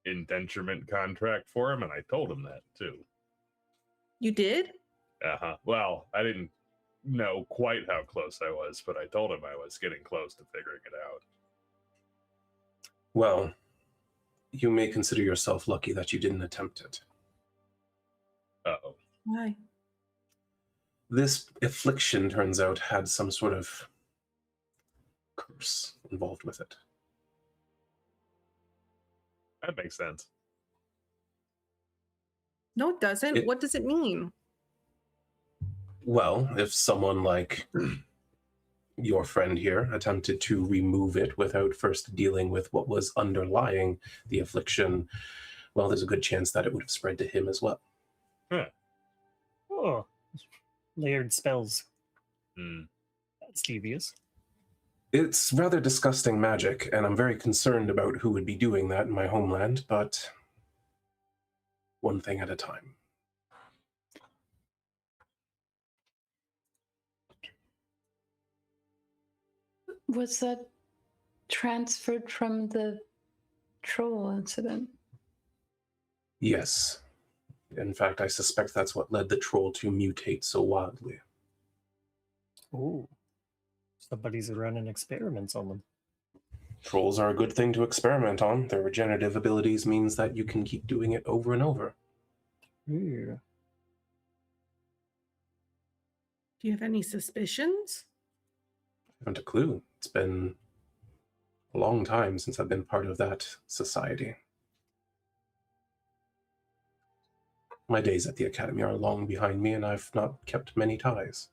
indenturement contract for him, and I told him that too. You did? Well, I didn't know quite how close I was, but I told him I was getting close to figuring it out. Well, you may consider yourself lucky that you didn't attempt it. Uh-oh. Why? This affliction, turns out, had some sort of curse involved with it. That makes sense. No, it doesn't. It- What does it mean? Well, if someone like your friend here attempted to remove it without first dealing with what was underlying the affliction, well, there's a good chance that it would have spread to him as well. Oh, layered spells. Hmm. That's devious. It's rather disgusting magic, and I'm very concerned about who would be doing that in my homeland, but one thing at a time. Was that transferred from the troll incident? Yes. In fact, I suspect that's what led the troll to mutate so wildly. Ooh. Somebody's running experiments on them. Trolls are a good thing to experiment on. Their regenerative abilities means that you can keep doing it over and over. Ooh. Do you have any suspicions? I haven't a clue. It's been a long time since I've been part of that society. My days at the academy are long behind me, and I've not kept many ties.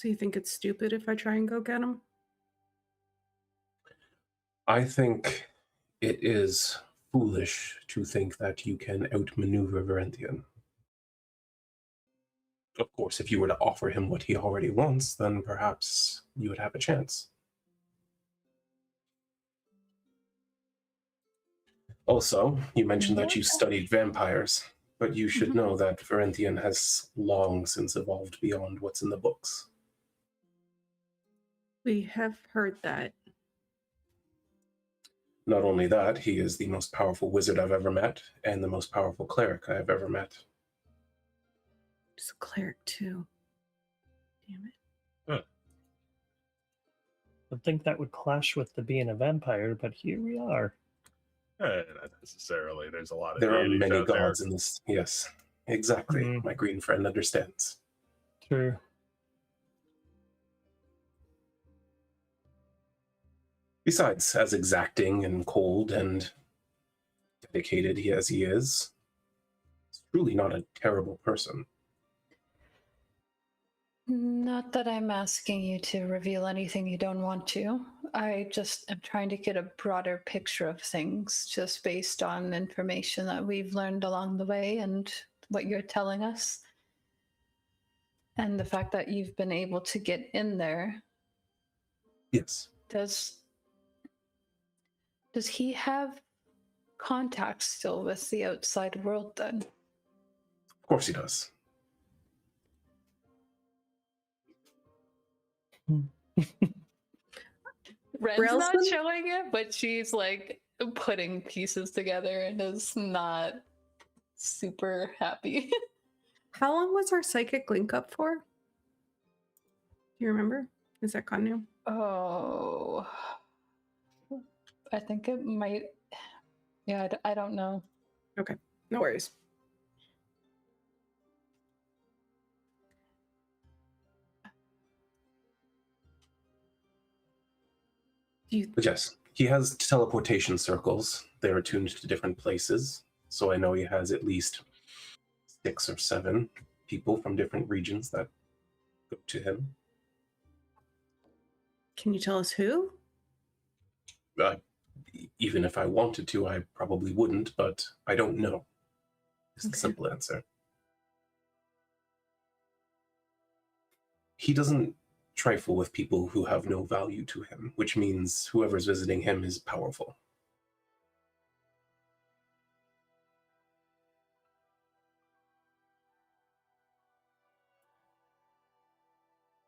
So you think it's stupid if I try and go get him? I think it is foolish to think that you can outmaneuver Verentian. Of course, if you were to offer him what he already wants, then perhaps you would have a chance. Also, you mentioned that you studied vampires, but you should know that Verentian has long since evolved beyond what's in the books. We have heard that. Not only that, he is the most powerful wizard I've ever met, and the most powerful cleric I have ever met. He's a cleric too. Damn it. I'd think that would clash with the being a vampire, but here we are. Not necessarily. There's a lot of There are deities many out there. gods in this. Yes, exactly. My green friend understands. True. Besides, as exacting and cold and dedicated as he is, he's truly not a terrible person. Not that I'm asking you to reveal anything you don't want to. I just am trying to get a broader picture of things just based on information that we've learned along the way and what you're telling us. And the fact that you've been able to get in there. Yes. Does he have contact still with the outside world then? Of course he does. Wren's Brielle's not been- showing it, but she's like putting pieces together and is not super happy. How long was our psychic link up for? Do you remember? Is that gone now? Oh, I think it might. Yeah, I don't know. Okay, no worries. But yes, he has teleportation circles. They're attuned to different places. So I know he has at least 6 or 7 people from different regions that go to him. Can you tell us who? Even if I wanted to, I probably wouldn't, but I don't know. Is the Okay. simple answer. He doesn't trifle with people who have no value to him, which means whoever's visiting him is powerful.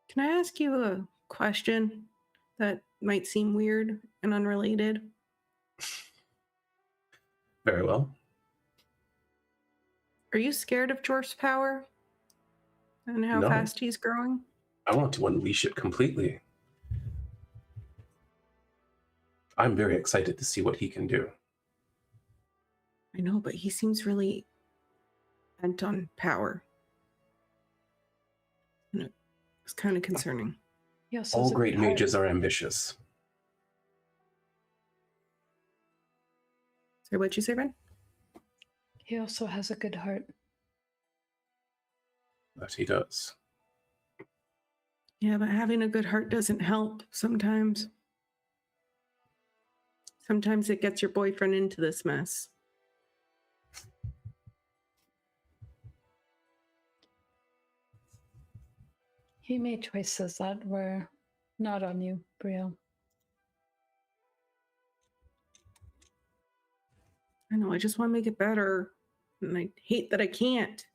Can I ask you a question that might seem weird and unrelated? Very well. Are you scared of Jorf's power and how No. fast he's growing? I want to unleash it completely. I'm very excited to see what he can do. I know, but he seems really bent on power. And it's kind of concerning. He also All has a great good heart. mages are ambitious. Sorry, what'd you say, Ben? He also has a good heart. That he does. Yeah, but having a good heart doesn't help sometimes. Sometimes it gets your boyfriend into this mess. He made choices that were not on you, Brielle. I know, I just want to make it better. And I hate that I can't.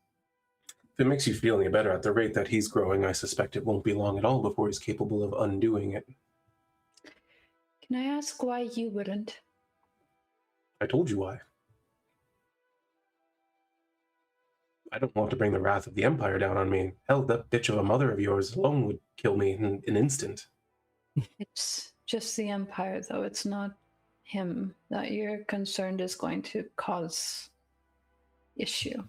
If it makes you feel any better, at the rate that he's growing, I suspect it won't be long at all before he's capable of undoing it. Can I ask why you wouldn't? I told you why. I don't want to bring the wrath of the Empire down on me. Hell, that bitch of a mother of yours alone would kill me in an instant. It's just the Empire, though. It's not him that you're concerned is going to cause issue.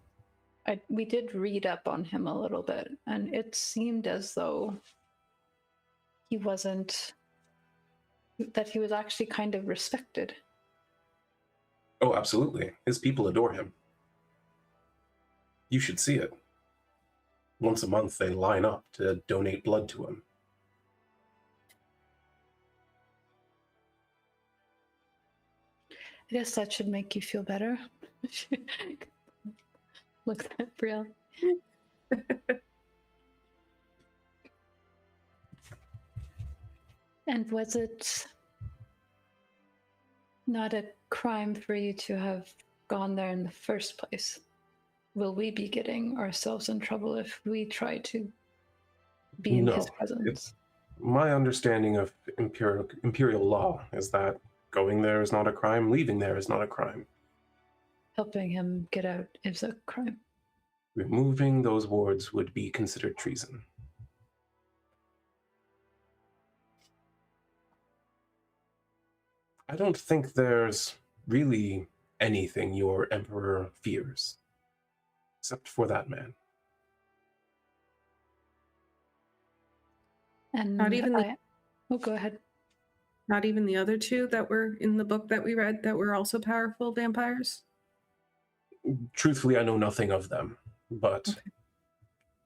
We did read up on him a little bit, and it seemed as though he wasn't, that he was actually kind of respected. Oh, absolutely. His people adore him. You should see it. once a month they line up to donate blood to him. I guess that should make you feel better. Look at Brielle. And was it not a crime for you to have gone there in the first place? Will we be getting ourselves in trouble if we try to be in his presence? My understanding of imperial law is that going there is not a crime, leaving there is not a crime. Helping him get out is a crime. Removing those wards would be considered treason. I don't think there's really anything your emperor fears, except for that man. And Not even Oh, go ahead. Not even the other two that were in the book that we read that were also powerful vampires? Truthfully, I know nothing of them, but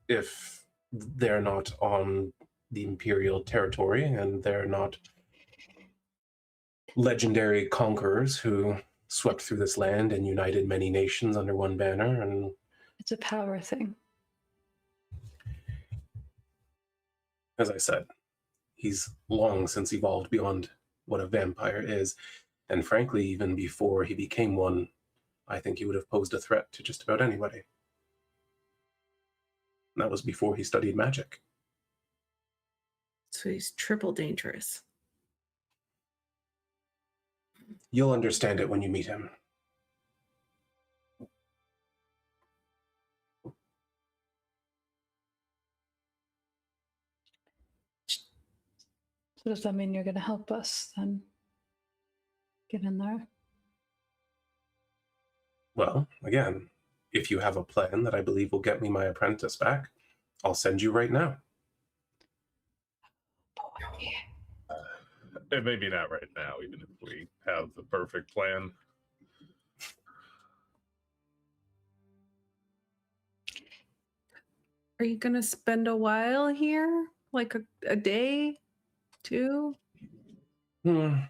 if they're not on the imperial territory and they're not legendary conquerors who swept through this land and united many nations under one banner, and it's a power thing. As I said, he's long since evolved beyond what a vampire is, and frankly, even before he became one, I think he would have posed a threat to just about anybody. And that was before he studied magic. So he's triple dangerous. You'll understand it when you meet him. So does that mean you're going to help us then get in there? Well, again, if you have a plan that I believe will get me my apprentice back, I'll send you right now. And maybe not right now, even if we have the perfect plan. Are you going to spend a while here? Like a day? Two? I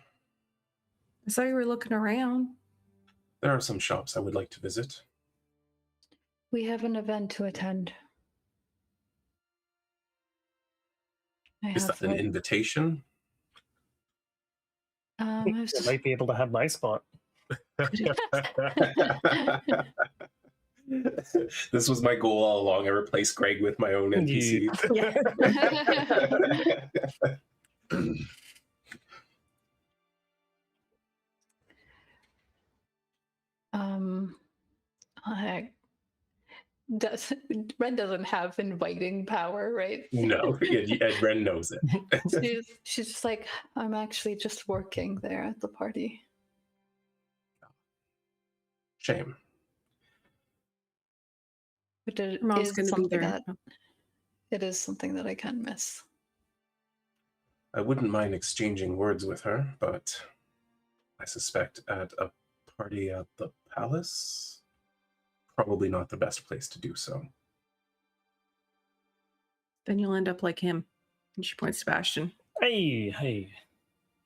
saw you were looking around. There are some shops I would like to visit. We have an event to attend. Is that an invitation? I might be able to have my spot. This was my goal all along. I replaced Greg with my own NPC. Wren doesn't have inviting power, right? No, Wren knows it. she's just like, I'm actually just working there at the party. Shame. But it Mom's is going to be something there. it is something that I can't miss. I wouldn't mind exchanging words with her, but I suspect at a party at the palace, probably not the best place to do so. Then you'll end up like him. And she points to Bastion. Hey.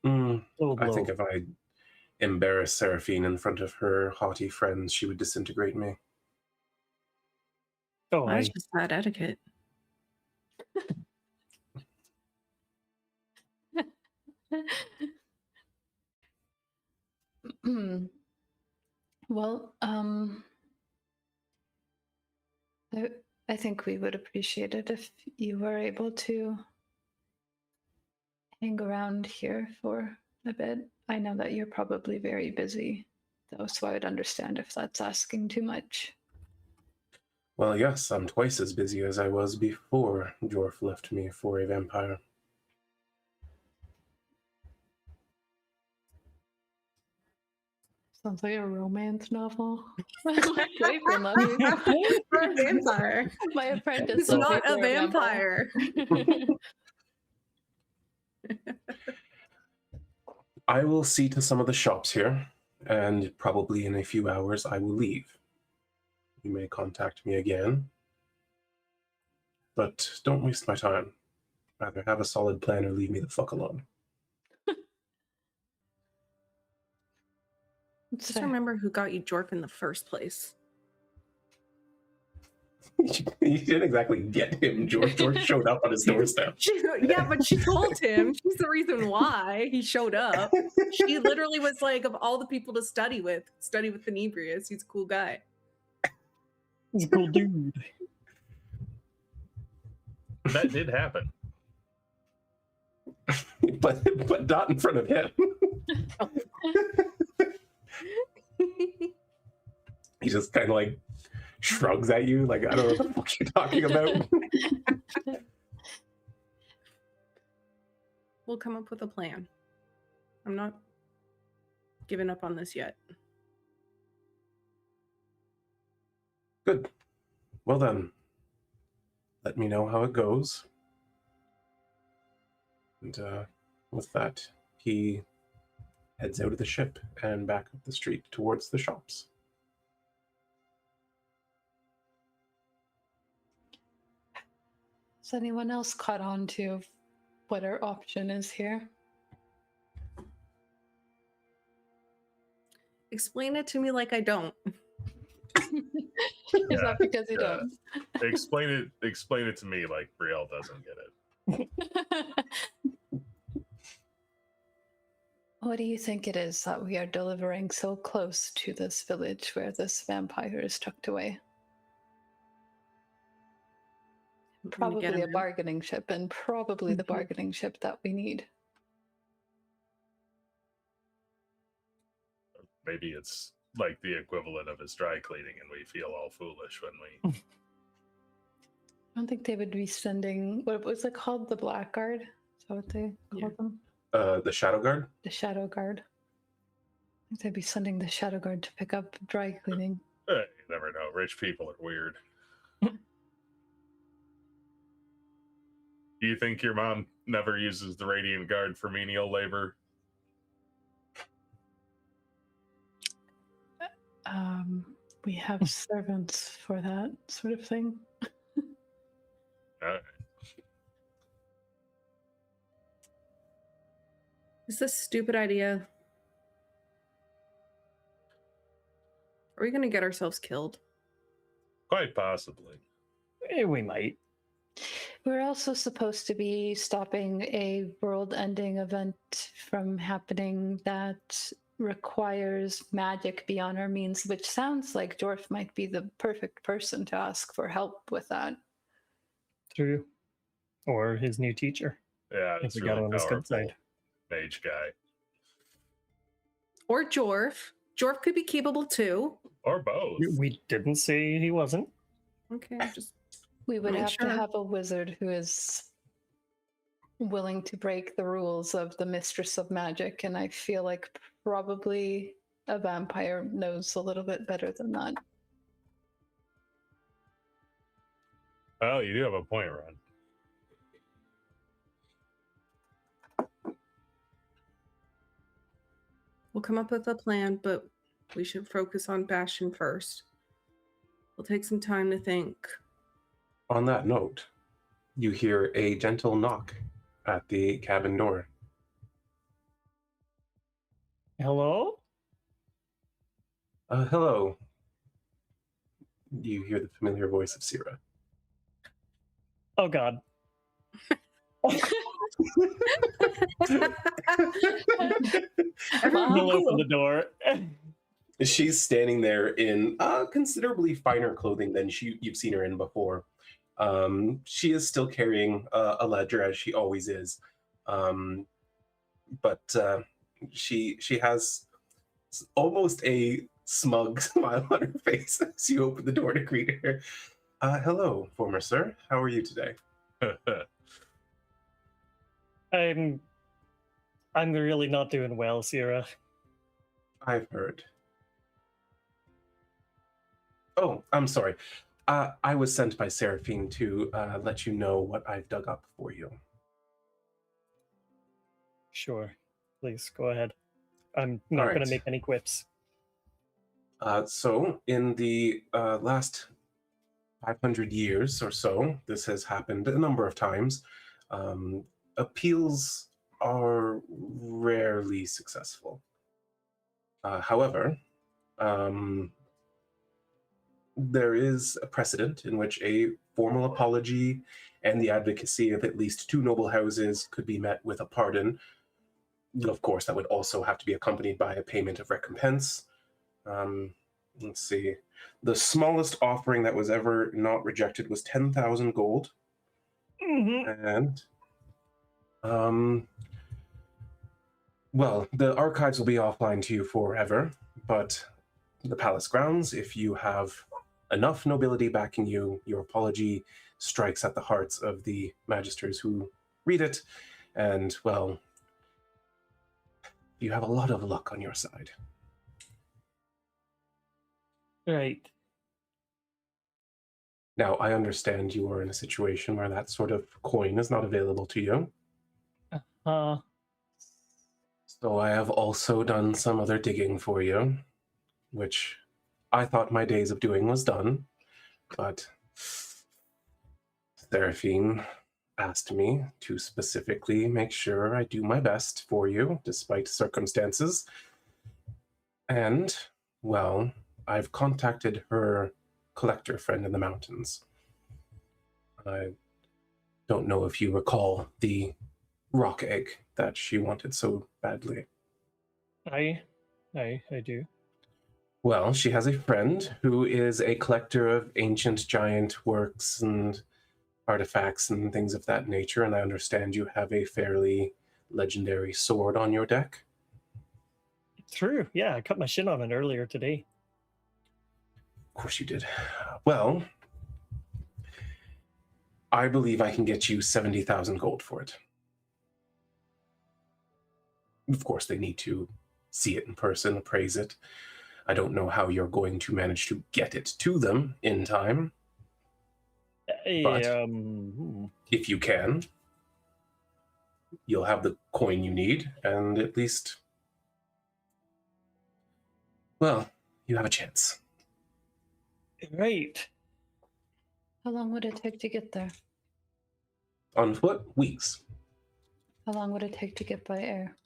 I think if I embarrass Seraphine in front of her haughty friends, she would disintegrate me. Oh, That's just bad etiquette. Well, I think we would appreciate it if you were able to hang around here for a bit. I know that you're probably very busy, though, so I would understand if that's asking too much. Well, yes, I'm twice as busy as I was before Dwarf left me for a vampire. Sounds like a romance novel. My boyfriend loved me. For a vampire. My apprentice It's loved me not a for vampire. I will see to some of the shops here, and probably in a few hours I will leave. You may contact me again. but don't waste my time. Either have a solid plan or leave me the fuck alone. Just remember who got you Jorf in the first place. You didn't exactly get him. George showed up on his doorstep. Yeah, but she told him. She's the reason why he showed up. She literally was like, of all the people to study with Thenibrius. He's a cool guy. He's a cool dude. That did happen. but not in front of him. He just kind of like shrugs at you, like, I don't know what the fuck you're talking about. We'll come up with a plan. I'm not giving up on this yet. Good. Well then, let me know how it goes. And with that, he heads out of the ship and back up the street towards the shops. Has anyone else caught on to what our option is here? Explain it to me like I don't. Is that because you don't? Explain it to me like Brielle doesn't get it. What do you think it is that we are delivering so close to this village where this vampire is tucked away? Probably a bargaining chip, and probably the bargaining chip that we need. Maybe it's like the equivalent of his dry cleaning, and we feel all foolish when we. I don't think they would be sending. What was it called? The Blackguard? Is that what they called them? The Shadow Guard? The Shadow Guard. I think they'd be sending the Shadow Guard to pick up dry cleaning. You never know. Rich people are weird. Do you think your mom never uses the Radiant Guard for menial labor? We have servants for that sort of thing. Is this a stupid idea? Are we going to get ourselves killed? Quite possibly. We might. We're also supposed to be stopping a world-ending event from happening that requires magic beyond our means, which sounds like Jorf might be the perfect person to ask for help with that. True. Or his new teacher. Yeah, If it's we really got on his good powerful side. mage guy. Or Jorf. Jorf could be capable too. Or both. We didn't say he wasn't. Okay, just We would Make have sure. to have a wizard who is willing to break the rules of the Mistress of Magic, and I feel like probably a vampire knows a little bit better than that. Oh, you do have a point, Ron. we'll come up with a plan, but we should focus on Bastion first. We'll take some time to think. On that note, you hear a gentle knock at the cabin door. Hello? Hello. You hear the familiar voice of Sira. Oh, God. He'll open the door. She's standing there in considerably finer clothing than you've seen her in before. She is still carrying a ledger, as she always is, but she has almost a smug smile on her face as you open the door to greet her. Hello, former sir. How are you today? I'm really not doing well, Sierra. I've heard. Oh, I'm sorry. I was sent by Seraphine to let you know what I've dug up for you. Sure. Please, go ahead. I'm not All going right. to make any quips. So, in the last 500 years or so, this has happened a number of times. Appeals are rarely successful. However, there is a precedent in which a formal apology and the advocacy of at least 2 noble houses could be met with a pardon. Of course, that would also have to be accompanied by a payment of recompense. Let's see. The smallest offering that was ever not rejected was 10,000 gold. And, well, the archives will be offline to you forever, but the palace grounds, if you have enough nobility backing you, your apology strikes at the hearts of the magisters who read it, and, well, you have a lot of luck on your side. Right. Now, I understand you are in a situation where that sort of coin is not available to you. So I have also done some other digging for you, which I thought my days of doing was done, but Seraphine asked me to specifically make sure I do my best for you, despite circumstances. And, well, I've contacted her collector friend in the mountains. I don't know if you recall the rock egg that she wanted so badly. I do. Well, she has a friend who is a collector of ancient giant works and artifacts and things of that nature, and I understand you have a fairly legendary sword on your deck. True. Yeah, I cut my shin on it earlier today. Of course you did. Well, I believe I can get you 70,000 gold for it. Of course, they need to see it in person, appraise it. I don't know how you're going to manage to get it to them in time. But if you can, you'll have the coin you need, and at least, well, you have a chance. Right. How long would it take to get there? On foot, weeks. How long would it take to get by air?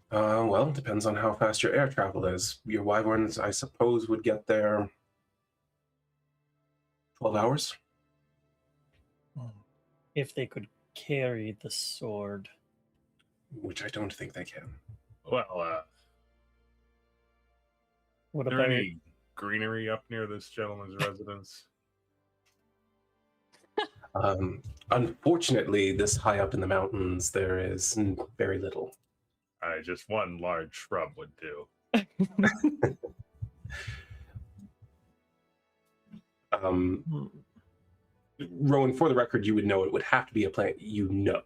Well, it depends on how fast your air travel is. Your wyverns, I suppose, would get there 12 hours. If they could carry the sword. Which I don't think they can. Well, What is there about any greenery up near this gentleman's residence? Unfortunately, this high up in the mountains, there is very little. Just one large shrub would do. Rhowan, for the record, you would know it would have to be a plant you know.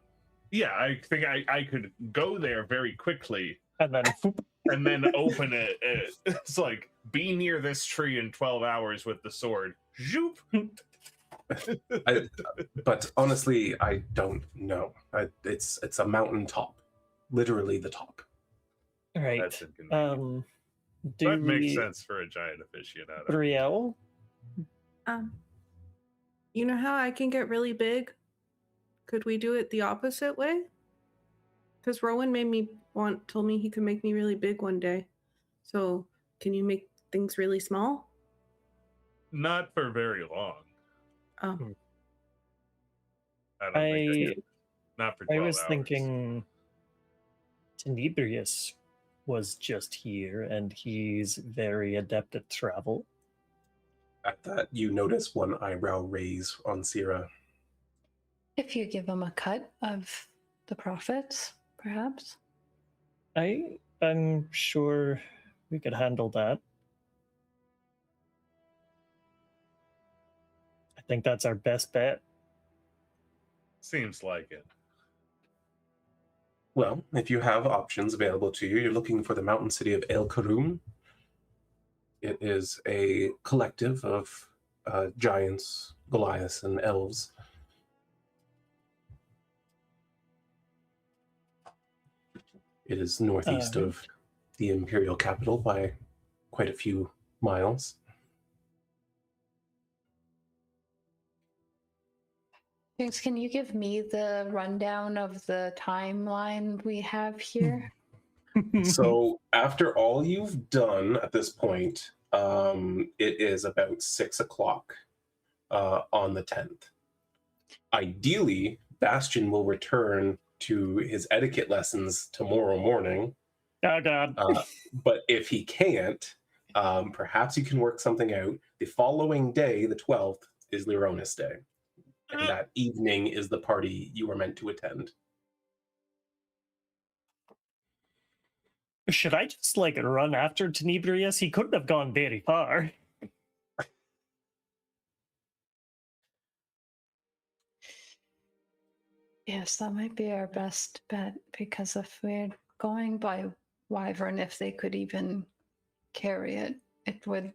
Yeah, I think I could go there very quickly and then open it. It's like, be near this tree in 12 hours with the sword. Zoop! But honestly, I don't know. It's a mountain top. Literally the top. Right. That's inconvenient. That makes sense for a giant aficionado. Brielle? You know how I can get really big? Could we do it the opposite way? Because Rhowan told me he could make me really big one day. So can you make things really small? Not for very long. Oh. I don't think not for 12 I was hours. thinking Thenibrius was just here and he's very adept at travel. At that, you notice one eyebrow raise on Sierra. If you give him a cut of the profits, perhaps. I'm sure we could handle that. I think that's our best bet. Seems like it. Well, if you have options available to you, you're looking for the mountain city of Aethurim. It is a collective of giants, Goliaths, and elves. It is northeast of the Imperial capital by quite a few miles. Shanks, can you give me the rundown of the timeline we have here? So after all you've done at this point, it is about 6 o'clock on the 10th. Ideally, Bastion will return to his etiquette lessons tomorrow morning. Oh God. But if he can't, perhaps you can work something out. The following day, the 12th, is Lironis Day. And that evening is the party you were meant to attend. Should I just like run after Thenibrius? He couldn't have gone very far. Yes, that might be our best bet, because if we're going by Wyvern, if they could even carry it, it would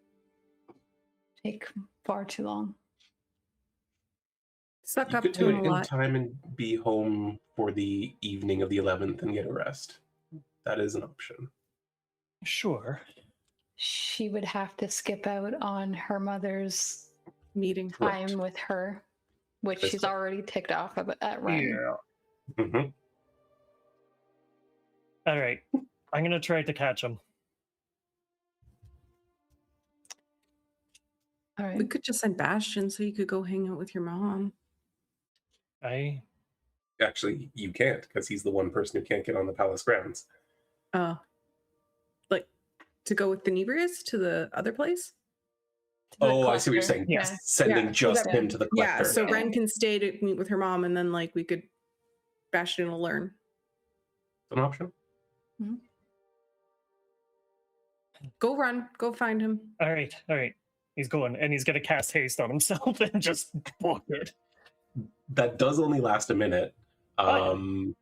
take far too long. Suck You up could to do him it a in lot. time and be home for the evening of the 11th and get a rest. That is an option. Sure. She would have to skip out on her mother's Meeting. Correct. time with her, which That's she's correct. already ticked off at Wren. Yeah. Mhm. All right. I'm gonna try to catch him. All right. We could just send Bastion so you could go hang out with your mom. Actually, you can't, because he's the one person who can't get on the palace grounds. Like to go with Thenibrius to the other place? The Oh, I see what you're collector. saying. Yeah. Sending Yeah, just so him to the Yeah, collector. so Yeah. Wren can stay to meet with her mom, and then like we could Bastion will learn. An option? Go run, go find him. All right. He's going, and he's gonna cast haste on himself and just book it. That does only last a minute. Oh,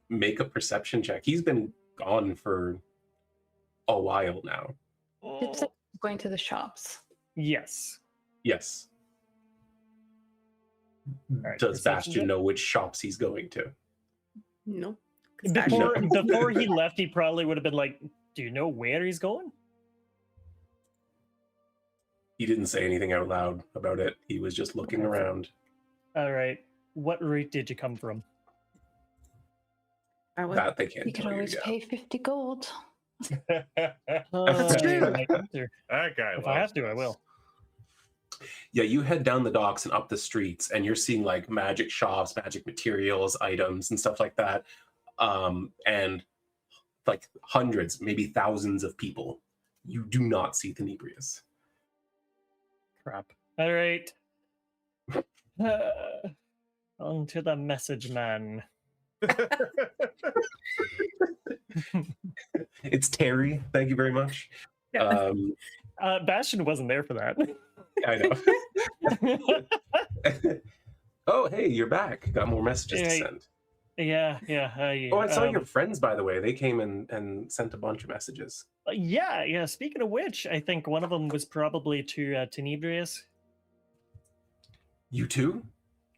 Make a perception check. He's been gone for a while now. It's like going to the shops. Yes. Yes. right, Does perception Bastion check? know which shops he's going to? No. 'Cause Bastion- Before he left, he probably would have been like, "Do you know where he's going?" He didn't say anything out loud about it. He was just looking around. All right. What route did you come from? I would- That they can't You could tell you always yet. pay 50 gold. That's true. I have to. That guy. If I have to, I will. Yeah, you head down the docks and up the streets, and you're seeing like magic shops, magic materials, items, and stuff like that. And like hundreds, maybe thousands of people. You do not see Thenibrius. Crap. All right. On to the message man. It's Terry. Thank you very much. Yeah. Bastion wasn't there for that. I know. Oh, hey, you're back. Got more messages to Yeah, send. yeah. Oh, I saw your friends, by the way. They came and sent a bunch of messages. Yeah. Speaking of which, I think one of them was probably to Thenibrius. You too?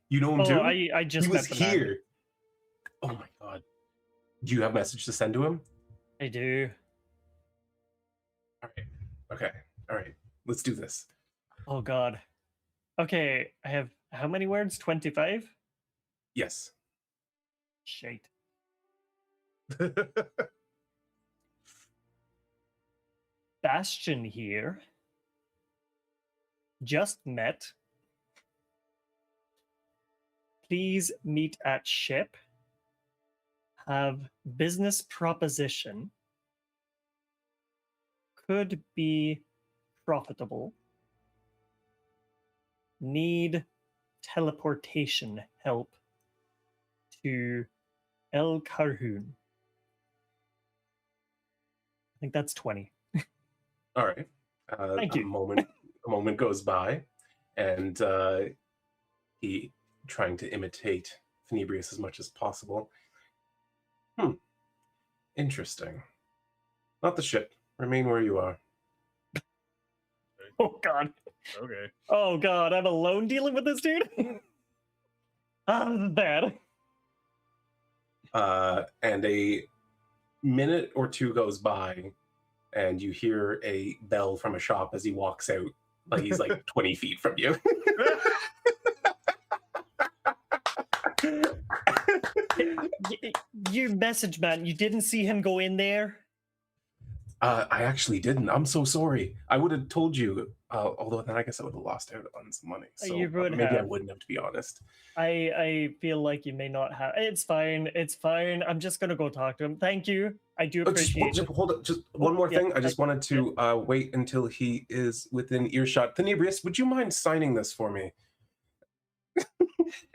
You know him too? I just he was met the man. here. Oh my god. Do you have a message to send to him? I do. All right. Okay. All right. Let's do this. Oh god. Okay, I have how many words? 25? Yes. Shite. Bastion here. Just met. Please meet at ship. Have business proposition. Could be profitable. Need teleportation help to El Carhoon. I think that's 20. All right. Thank you. A moment goes by, and he trying to imitate Thenibrius as much as possible. Interesting. Not the ship. Remain where you are. Oh god. Okay. Oh god, I'm alone dealing with this dude? Ah, this is bad. And a minute or two goes by, and you hear a bell from a shop as he walks out. Like he's like 20 feet from you. Your message, man. You didn't see him go in there? I actually didn't. I'm so sorry. I would have told you, although then I guess I would have lost out on some money. So You would maybe I have. wouldn't have, to be honest. I feel like you may not have. It's fine. It's fine. I'm just gonna go talk to him. Thank you. I do appreciate it. Hold on, just one more yeah, thing. I just wanted to wait until he is within earshot. Thenibrius, would you mind signing this for me?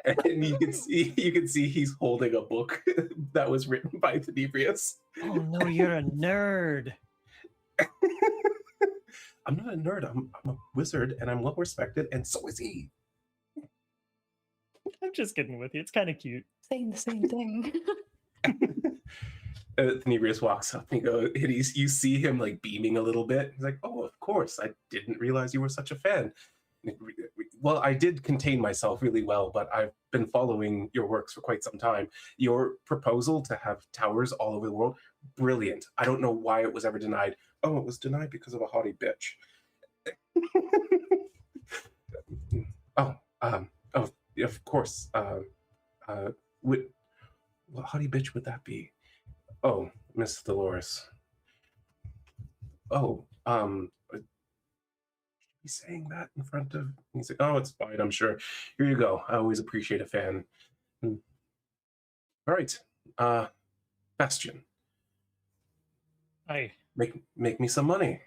And you can see he's holding a book that was written by Thenibrius. Oh no, you're a nerd. I'm not a nerd. I'm a wizard, and I'm well respected, and so is he. I'm just kidding with you. It's kind of cute. Saying the same thing. Thenibrius walks up and you see him like beaming a little bit. He's like, "Oh, of course. I didn't realize you were such a fan." Well, I did contain myself really well, but I've been following your works for quite some time. Your proposal to have towers all over the world, brilliant. I don't know why it was ever denied. Oh, it was denied because of a haughty bitch. Oh, of course. What haughty bitch would that be? Oh, Miss Dolores. Oh, he's saying that in front of. He's like, oh, it's fine. I'm sure. Here you go. I always appreciate a fan. All right, Bastion. Hi. Make me some money.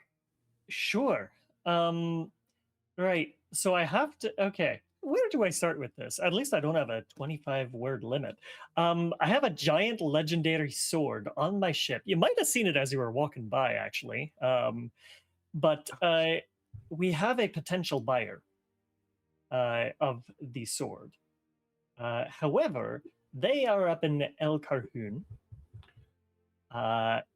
Sure. Right. So I have to. Okay. Where do I start with this? At least I don't have a 25-word limit. I have a giant legendary sword on my ship. You might have seen it as you were walking by, actually. But we have a potential buyer of the sword. However, they are up in El Carhoon.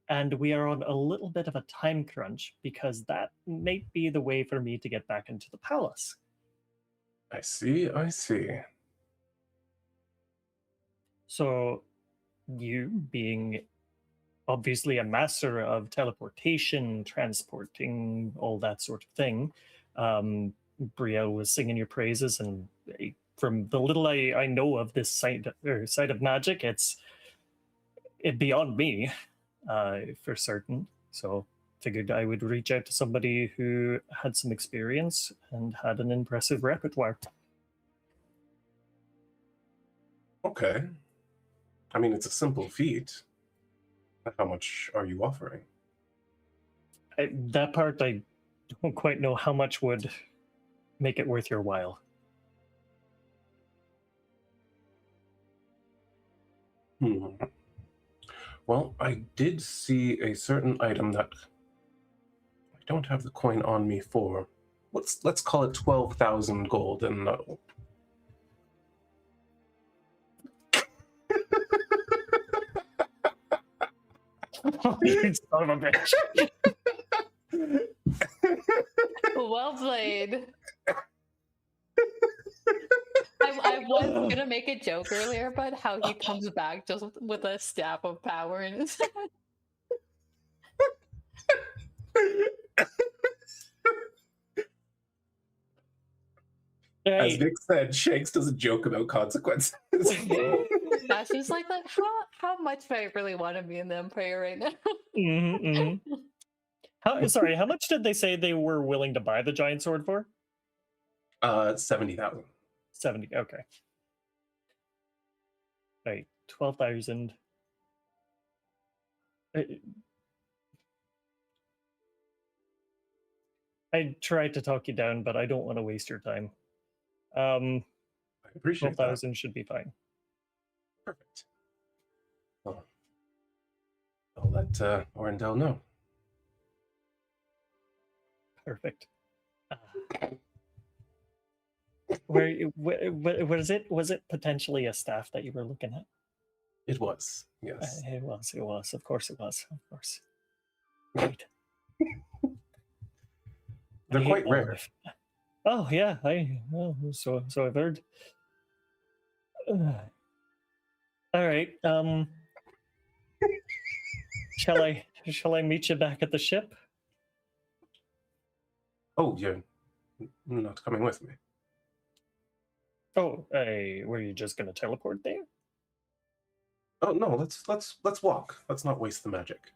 And we are on a little bit of a time crunch because that might be the way for me to get back into the palace. I see. So you, being obviously a master of teleportation, transporting, all that sort of thing, Brielle was singing your praises, and from the little I know of this side of magic, it's beyond me, for certain. So figured I would reach out to somebody who had some experience and had an impressive repertoire. Okay. I mean, it's a simple feat. How much are you offering? That part, I don't quite know how much would make it worth your while. Well, I did see a certain item that I don't have the coin on me for. Let's call it 12,000 gold, and You son of a bitch. Well played. I was gonna make a joke earlier about how he comes back just with a staff of power in his hand. As Nick said, Shanks doesn't joke about consequences. That's just like how much do I really want to be in the Empire right now? Mm-hmm. How much did they say they were willing to buy the giant sword for? 70,000. 70, okay. Right, 12,000. I tried to talk you down, but I don't want to waste your time. I appreciate 12,000 should be fine. Perfect. Well, I'll let Orendel know. Perfect. What is it? Was it potentially a staff that you were looking at? It was, yes. It was. Of course it was. Of course. Right. They're quite rare. Oh yeah, so I've heard. All right. Shall I meet you back at the ship? Oh, you're not coming with me. Oh, were you just gonna teleport there? Oh no, let's walk. Let's not waste the magic.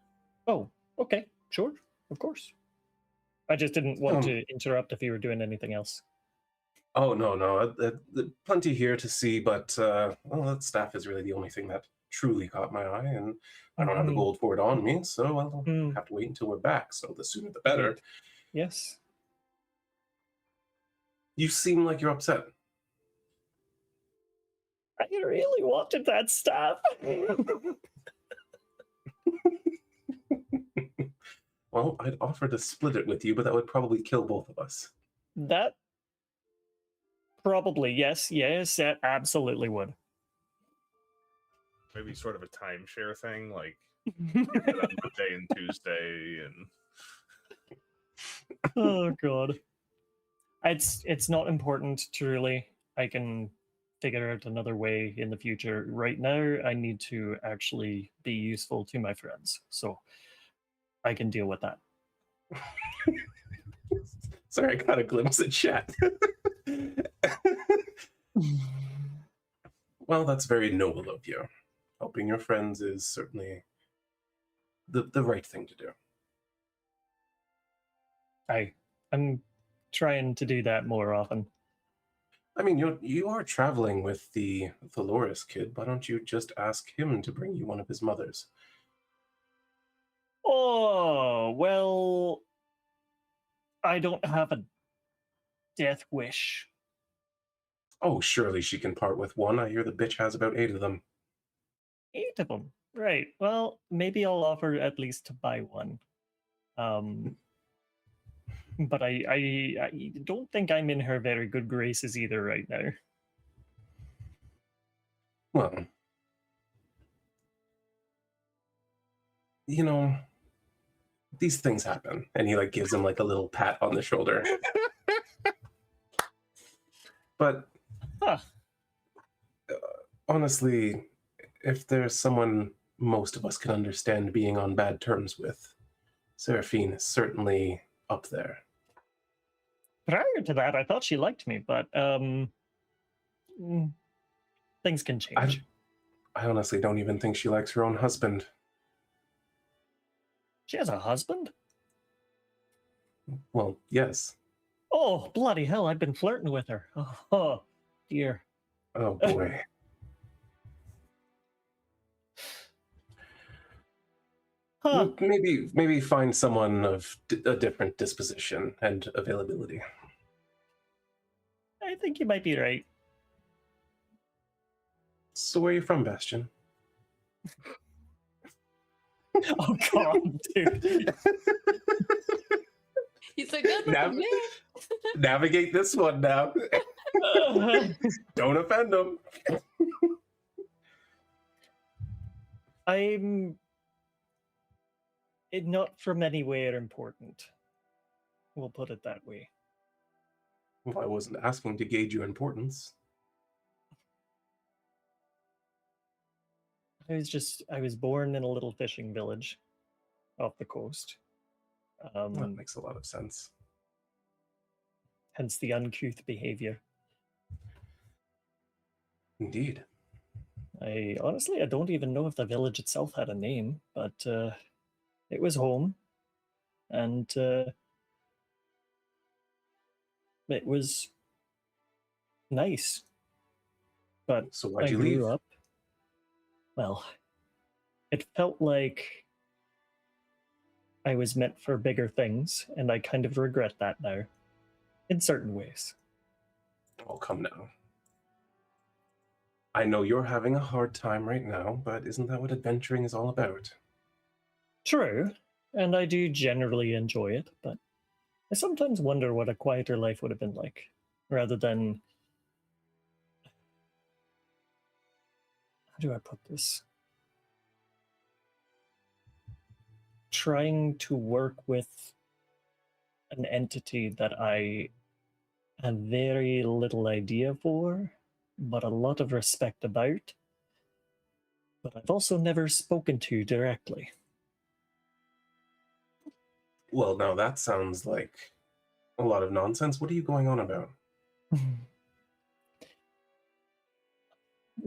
Oh, okay, sure, of course. I just didn't want Um, to interrupt if you were doing anything else. Oh no, plenty here to see, but well, that staff is really the only thing that truly caught my eye, and I don't have the Mhm. gold for it on me, so I'll Mm. have to wait until we're back. So the sooner the better. Right. Yes. You seem like you're upset. I really wanted that staff. Well, I'd offer to split it with you, but that would probably kill both of us. That probably, yes, that absolutely would. Maybe sort of a timeshare thing, like on Monday and Tuesday, and Oh god. It's not important, truly. I can figure out another way in the future. Right now, I need to actually be useful to my friends, so I can deal with that. Sorry, I got a glimpse of chat. Well, that's very noble of you. Helping your friends is certainly the right thing to do. I'm trying to do that more often. I mean, you are traveling with the Dolores kid. Why don't you just ask him to bring you one of his mothers? Oh, well, I don't have a death wish. Oh, surely she can part with one. I hear the bitch has about 8 of them. 8 of them. Right. Well, maybe I'll offer at least to buy one. But I don't think I'm in her very good graces either right now. Well, you know, these things happen. And he like gives him like a little pat on the shoulder. But Huh. Honestly, if there's someone most of us can understand being on bad terms with, Seraphine is certainly up there. Prior to that, I thought she liked me, but things can change. I honestly don't even think she likes her own husband. She has a husband? Well, yes. Oh, bloody hell, I've been flirting with her. Oh dear. Oh boy. Huh. Maybe find someone of a different disposition and availability. I think you might be right. So where are you from, Bastion? Oh god, dude. He's like, "Good look at me." Navigate this one now. Don't offend them. I'm not from anywhere important. We'll put it that way. Well, I wasn't asking to gauge your importance. I was born in a little fishing village off the coast. That makes a lot of sense. Hence the uncouth behavior. Indeed. I don't even know if the village itself had a name, but it was home, and it was nice. But So why'd I you grew leave? up. Well, it felt like I was meant for bigger things, and I kind of regret that now, in certain ways. Oh, come now. I know you're having a hard time right now, but isn't that what adventuring is all about? True, and I do generally enjoy it, but I sometimes wonder what a quieter life would have been like, rather than... How do I put this? Trying to work with an entity that I have very little idea for, but a lot of respect about, but I've also never spoken to directly. Well, now that sounds like a lot of nonsense. What are you going on about?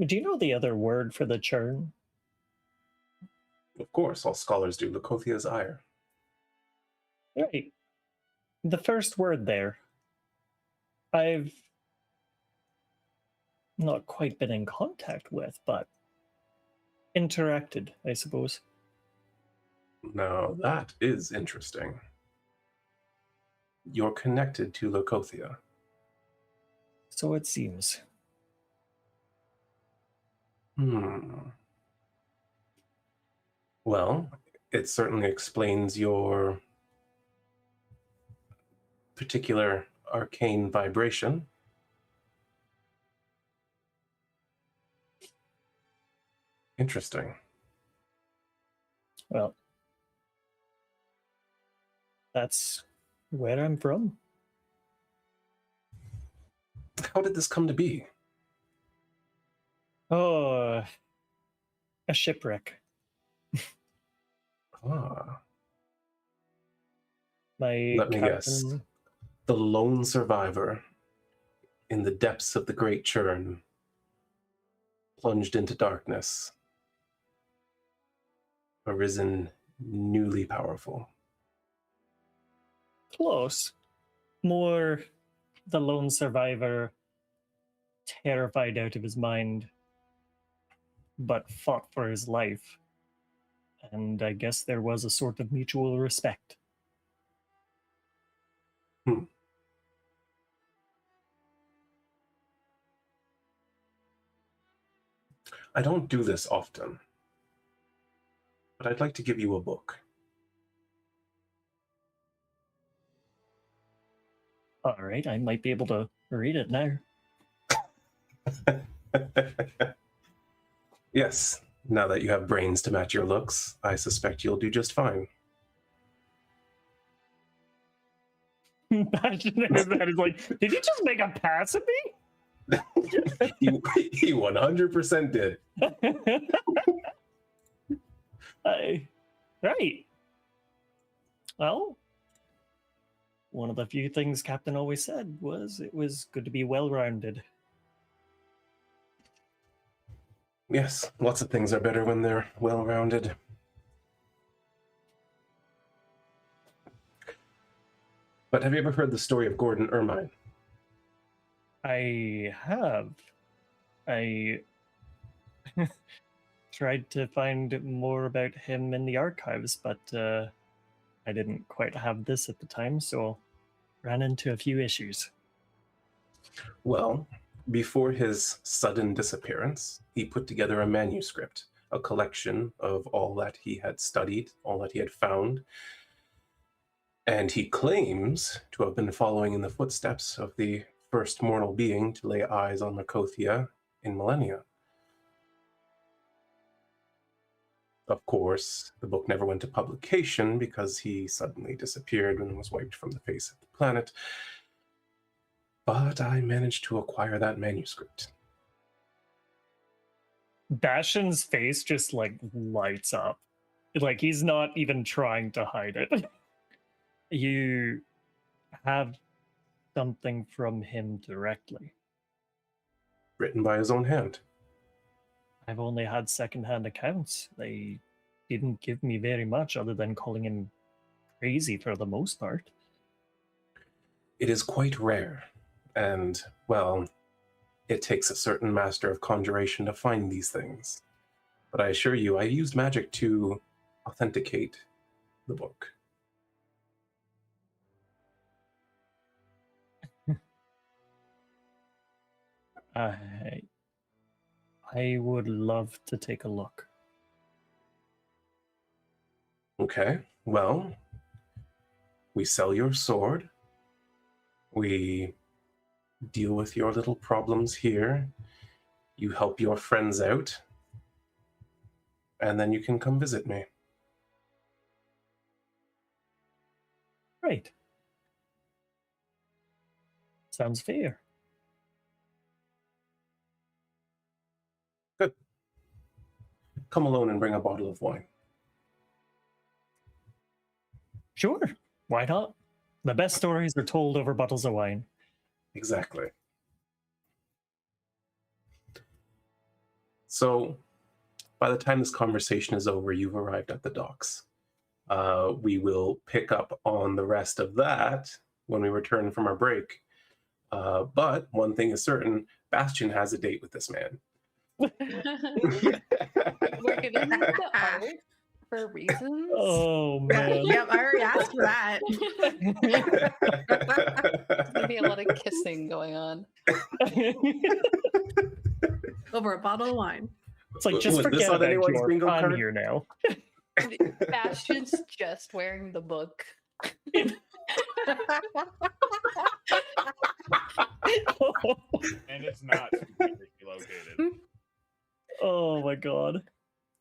Do you know the other word for the churn? Of course, all scholars do. Leucothia's ire. Right. The first word there. I've not quite been in contact with, but interacted, I suppose. Now, that is interesting. You're connected to Leucothia. So it seems. Well, it certainly explains your particular arcane vibration. Interesting. Well, that's where I'm from. How did this come to be? Oh, a shipwreck. Ah, My let me guess. captain. The lone survivor in the depths of the great churn, plunged into darkness, arisen newly powerful. Close. More the lone survivor, terrified out of his mind, but fought for his life. And I guess there was a sort of mutual respect. I don't do this often, but I'd like to give you a book. All right, I might be able to read it now. Yes, now that you have brains to match your looks, I suspect you'll do just fine. Imagine that is like, did you just make a pass at me? He 100% did. Right. Well, one of the few things Captain always said was it was good to be well-rounded. Yes, lots of things are better when they're well-rounded. But have you ever heard the story of Gordon Ermine? I have. I tried to find more about him in the archives, but I didn't quite have this at the time, so ran into a few issues. Well, before his sudden disappearance, he put together a manuscript, a collection of all that he had studied, all that he had found, and he claims to have been following in the footsteps of the first mortal being to lay eyes on Leucothia in millennia. Of course, the book never went to publication because he suddenly disappeared and was wiped from the face of the planet. But I managed to acquire that manuscript. Bastion's face just like lights up. Like he's not even trying to hide it. You have something from him directly. Written by his own hand. I've only had secondhand accounts. They didn't give me very much other than calling him crazy for the most part. It is quite rare, and, well, it takes a certain master of conjuration to find these things. But I assure you, I used magic to authenticate the book. I would love to take a look. Okay, well, we sell your sword. We deal with your little problems here. You help your friends out. And then you can come visit me. Right. Sounds fair. Good. Come alone and bring a bottle of wine. Sure. Why not? The best stories are told over bottles of wine. Exactly. So, by the time this conversation is over, you've arrived at the docks. We will pick up on the rest of that when we return from our break. But one thing is certain, Bastion has a date with this man. We're gonna need the art for reasons. Oh man. Yep, I already asked for that. There's gonna be a lot of kissing going on. Over a bottle of wine. It's like, just Was this forget on about anyone's your bingo I'm card? here now. Bastion's just wearing the book. And it's not strategically located. Oh my god.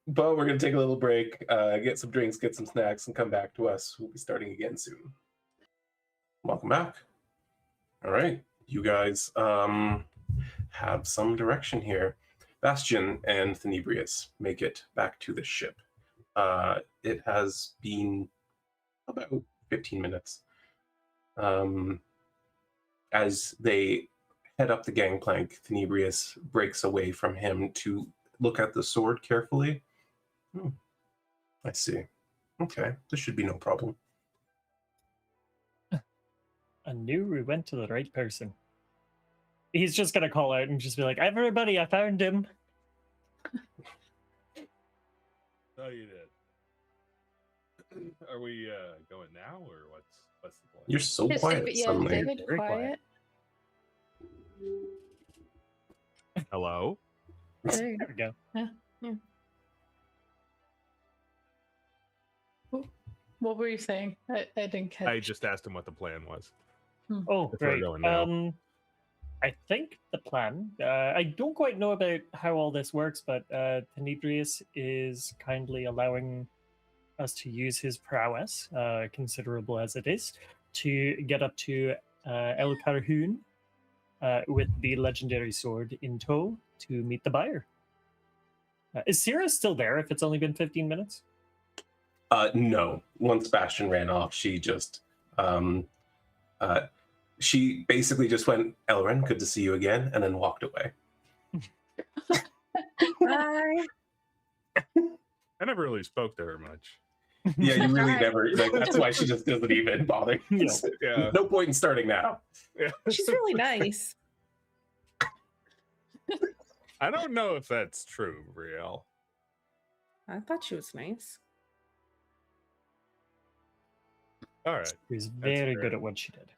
But we're going to take a little break, get some drinks, get some snacks, and come back to us. We'll be starting again soon. Welcome back. All right. You guys have some direction here. Bastion and Thenibrius make it back to the ship. It has been about 15 minutes. As they head up the gangplank, Thenibrius breaks away from him to look at the sword carefully. I see. Okay, this should be no problem. I knew we went to the right person. He's just gonna call out and just be like, everybody, I found him. Oh, you did. Are we going now, or what's the plan? You're so Is quiet David, yeah, suddenly. David Very quiet. Hello? There you There we go. go. What were you saying? I didn't catch. I just asked him what the plan was. Oh, If we're great. going now. I think the plan, I don't quite know about how all this works, but Thenibrius is kindly allowing us to use his prowess, considerable as it is, to get up to El Carhoon with the legendary sword in tow to meet the buyer. Is Sierra still there if it's only been 15 minutes? No. Once Bastion ran off, she just she basically just went, Elren, good to see you again, and then walked away. Bye. I never really spoke to her much. Yeah, you really Right. never. Like, that's why she just doesn't even bother. Yeah. Yeah. No point in starting now. Yeah. She's really nice. I don't know if that's true, Brielle. I thought she was nice. All right. She's very fair. good at what she did.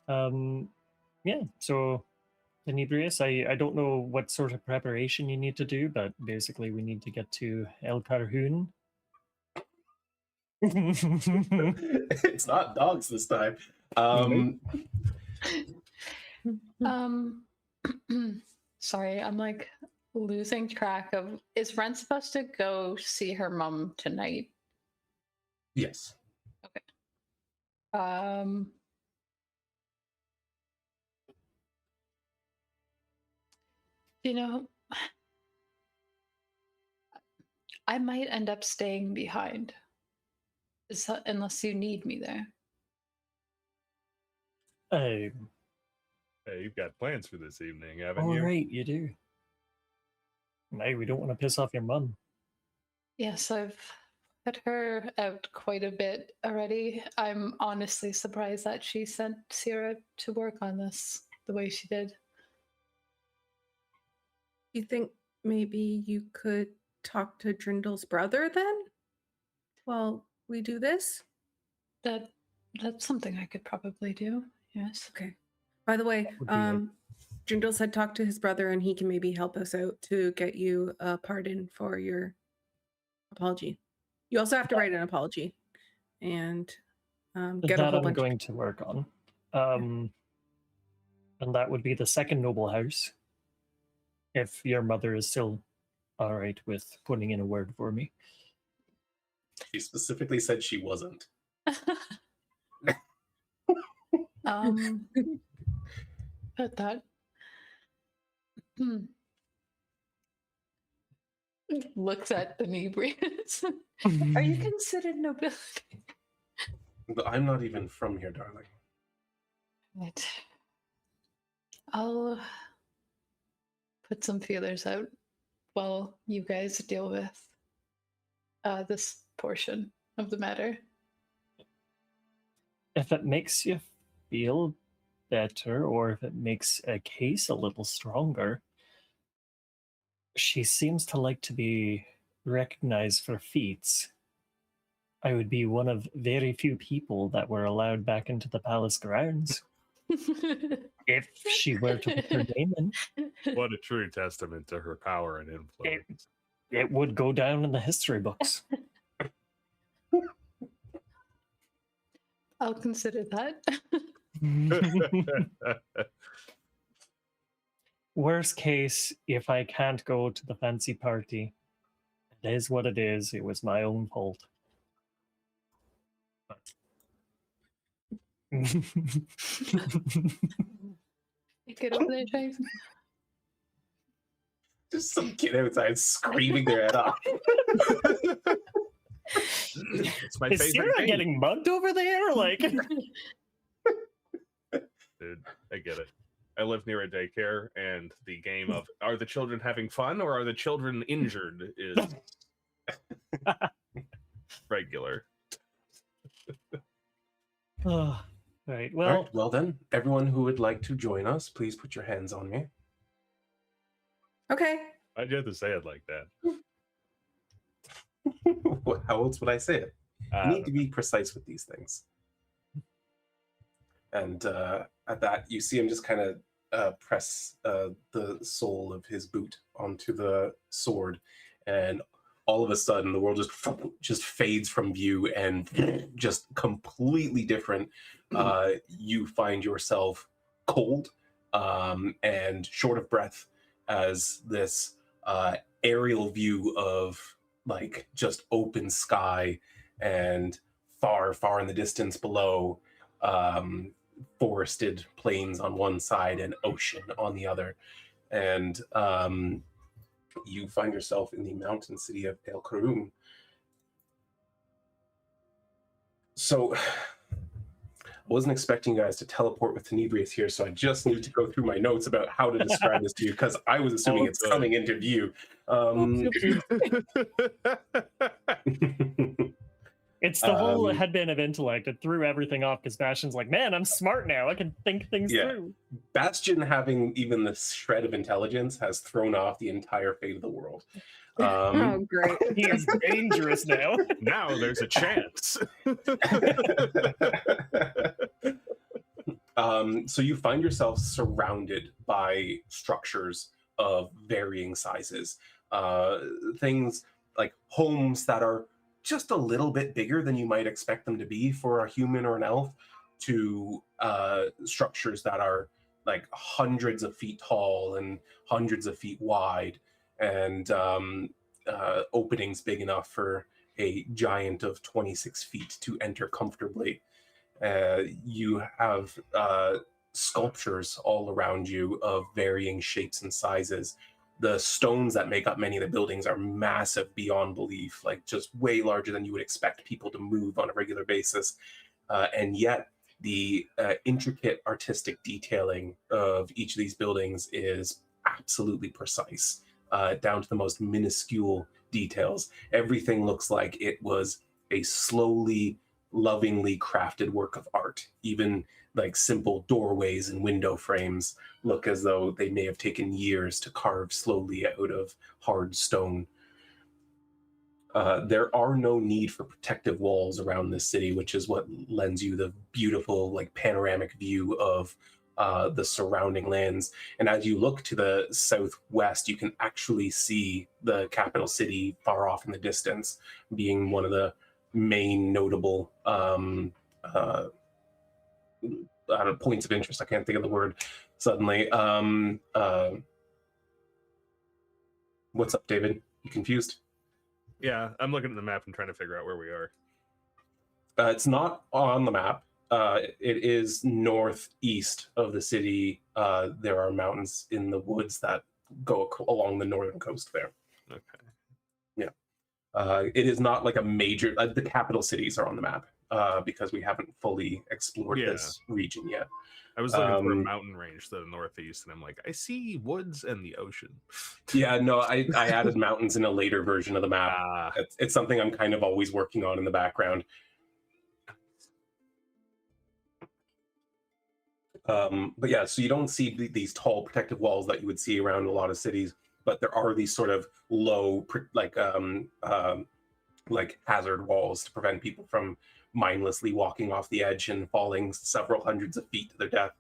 Yeah, so Thenibrius, I don't know what sort of preparation you need to do, but basically we need to get to El Carhoon. It's not dogs this time. Sorry, I'm like losing track of. Is Wren supposed to go see her mom tonight? Yes. You know, I might end up staying behind, unless you need me there. Hey, you've got plans for this evening, haven't All you? right, you do. No, we don't want to piss off your mum. Yes, I've put her out quite a bit already. I'm honestly surprised that she sent Sierra to work on this the way she did. You think maybe you could talk to Drindle's brother then? While we do this? That's something I could probably do. Yes. Okay. By the way, would be it. Drindle said talk to his brother and he can maybe help us out to get you a pardon for your apology. You also have to write an apology and get a That whole I'm bunch. going to work on. And that would be the second noble house. If your mother is still all right with putting in a word for me. She specifically said she wasn't. But that. Looks at the Thenibrius. Are you considered nobility? But I'm not even from here, darling. Right. I'll put some feelers out while you guys deal with this portion of the matter. If it makes you feel better, or if it makes a case a little stronger, she seems to like to be recognized for feats. I would be one of very few people that were allowed back into the palace grounds if she were to put her name in. What a true testament to her power and influence. It would go down in the history books. I'll consider that. Worst case, if I can't go to the fancy party, it is what it is. It was my own fault. Get over there, Shanks. Just some kid outside screaming their head off. It's my Is favorite Sarah game. getting mugged over there? Like, Dude, I get it. I live near a daycare, and the game of are the children having fun or are the children injured is regular. oh, right. All Well, right, well then, everyone who would like to join us, please put your hands on me. Okay. Why'd you have to say it like that? How else would I say it? You need to be precise with these things. And at that, you see him just kind of press the sole of his boot onto the sword, and all of a sudden, the world just fades from view and just completely different. You find yourself cold and short of breath as this aerial view of like just open sky and far in the distance below, forested plains on one side and ocean on the other. And you find yourself in the mountain city of Aethurim. So I wasn't expecting you guys to teleport with Thenibrius here, so I just need to go through my notes about how to describe this to you, because I was assuming it's coming into view. it's the whole headband of intellect. It threw everything off because Bastion's like, man, I'm smart now. I can think things through. Bastion, having even the shred of intelligence, has thrown off the entire fate of the world. Oh, great. He is dangerous now. Now there's a chance. So you find yourself surrounded by structures of varying sizes. Things like homes that are just a little bit bigger than you might expect them to be for a human or an elf, to structures that are like hundreds of feet tall and hundreds of feet wide, and openings big enough for a giant of 26 feet to enter comfortably. You have sculptures all around you of varying shapes and sizes. The stones that make up many of the buildings are massive beyond belief, like just way larger than you would expect people to move on a regular basis. And yet the intricate artistic detailing of each of these buildings is absolutely precise, down to the most minuscule details. Everything looks like it was a slowly, lovingly crafted work of art. Even like simple doorways and window frames look as though they may have taken years to carve slowly out of hard stone. There are no need for protective walls around this city, which is what lends you the beautiful like panoramic view of the surrounding lands. And as you look to the southwest, you can actually see the capital city far off in the distance, being one of the main notable points of interest. I can't think of the word suddenly. What's up, David? You confused? Yeah, I'm looking at the map and trying to figure out where we are. It's not on the map. It is northeast of the city. There are mountains in the woods that go along the northern coast there. Okay. Yeah. It is not like a major... the capital cities are on the map. because we haven't fully explored Yeah. this region yet. I was looking for a Um, mountain range to the northeast, and I'm like, I see woods and the ocean. Yeah, no, I added mountains in a later version of the map. Ah, It's something I'm kind of always working on in the background. But yeah, so you don't see these tall protective walls that you would see around a lot of cities, but there are these sort of low, like hazard walls to prevent people from mindlessly walking off the edge and falling several hundreds of feet to their death.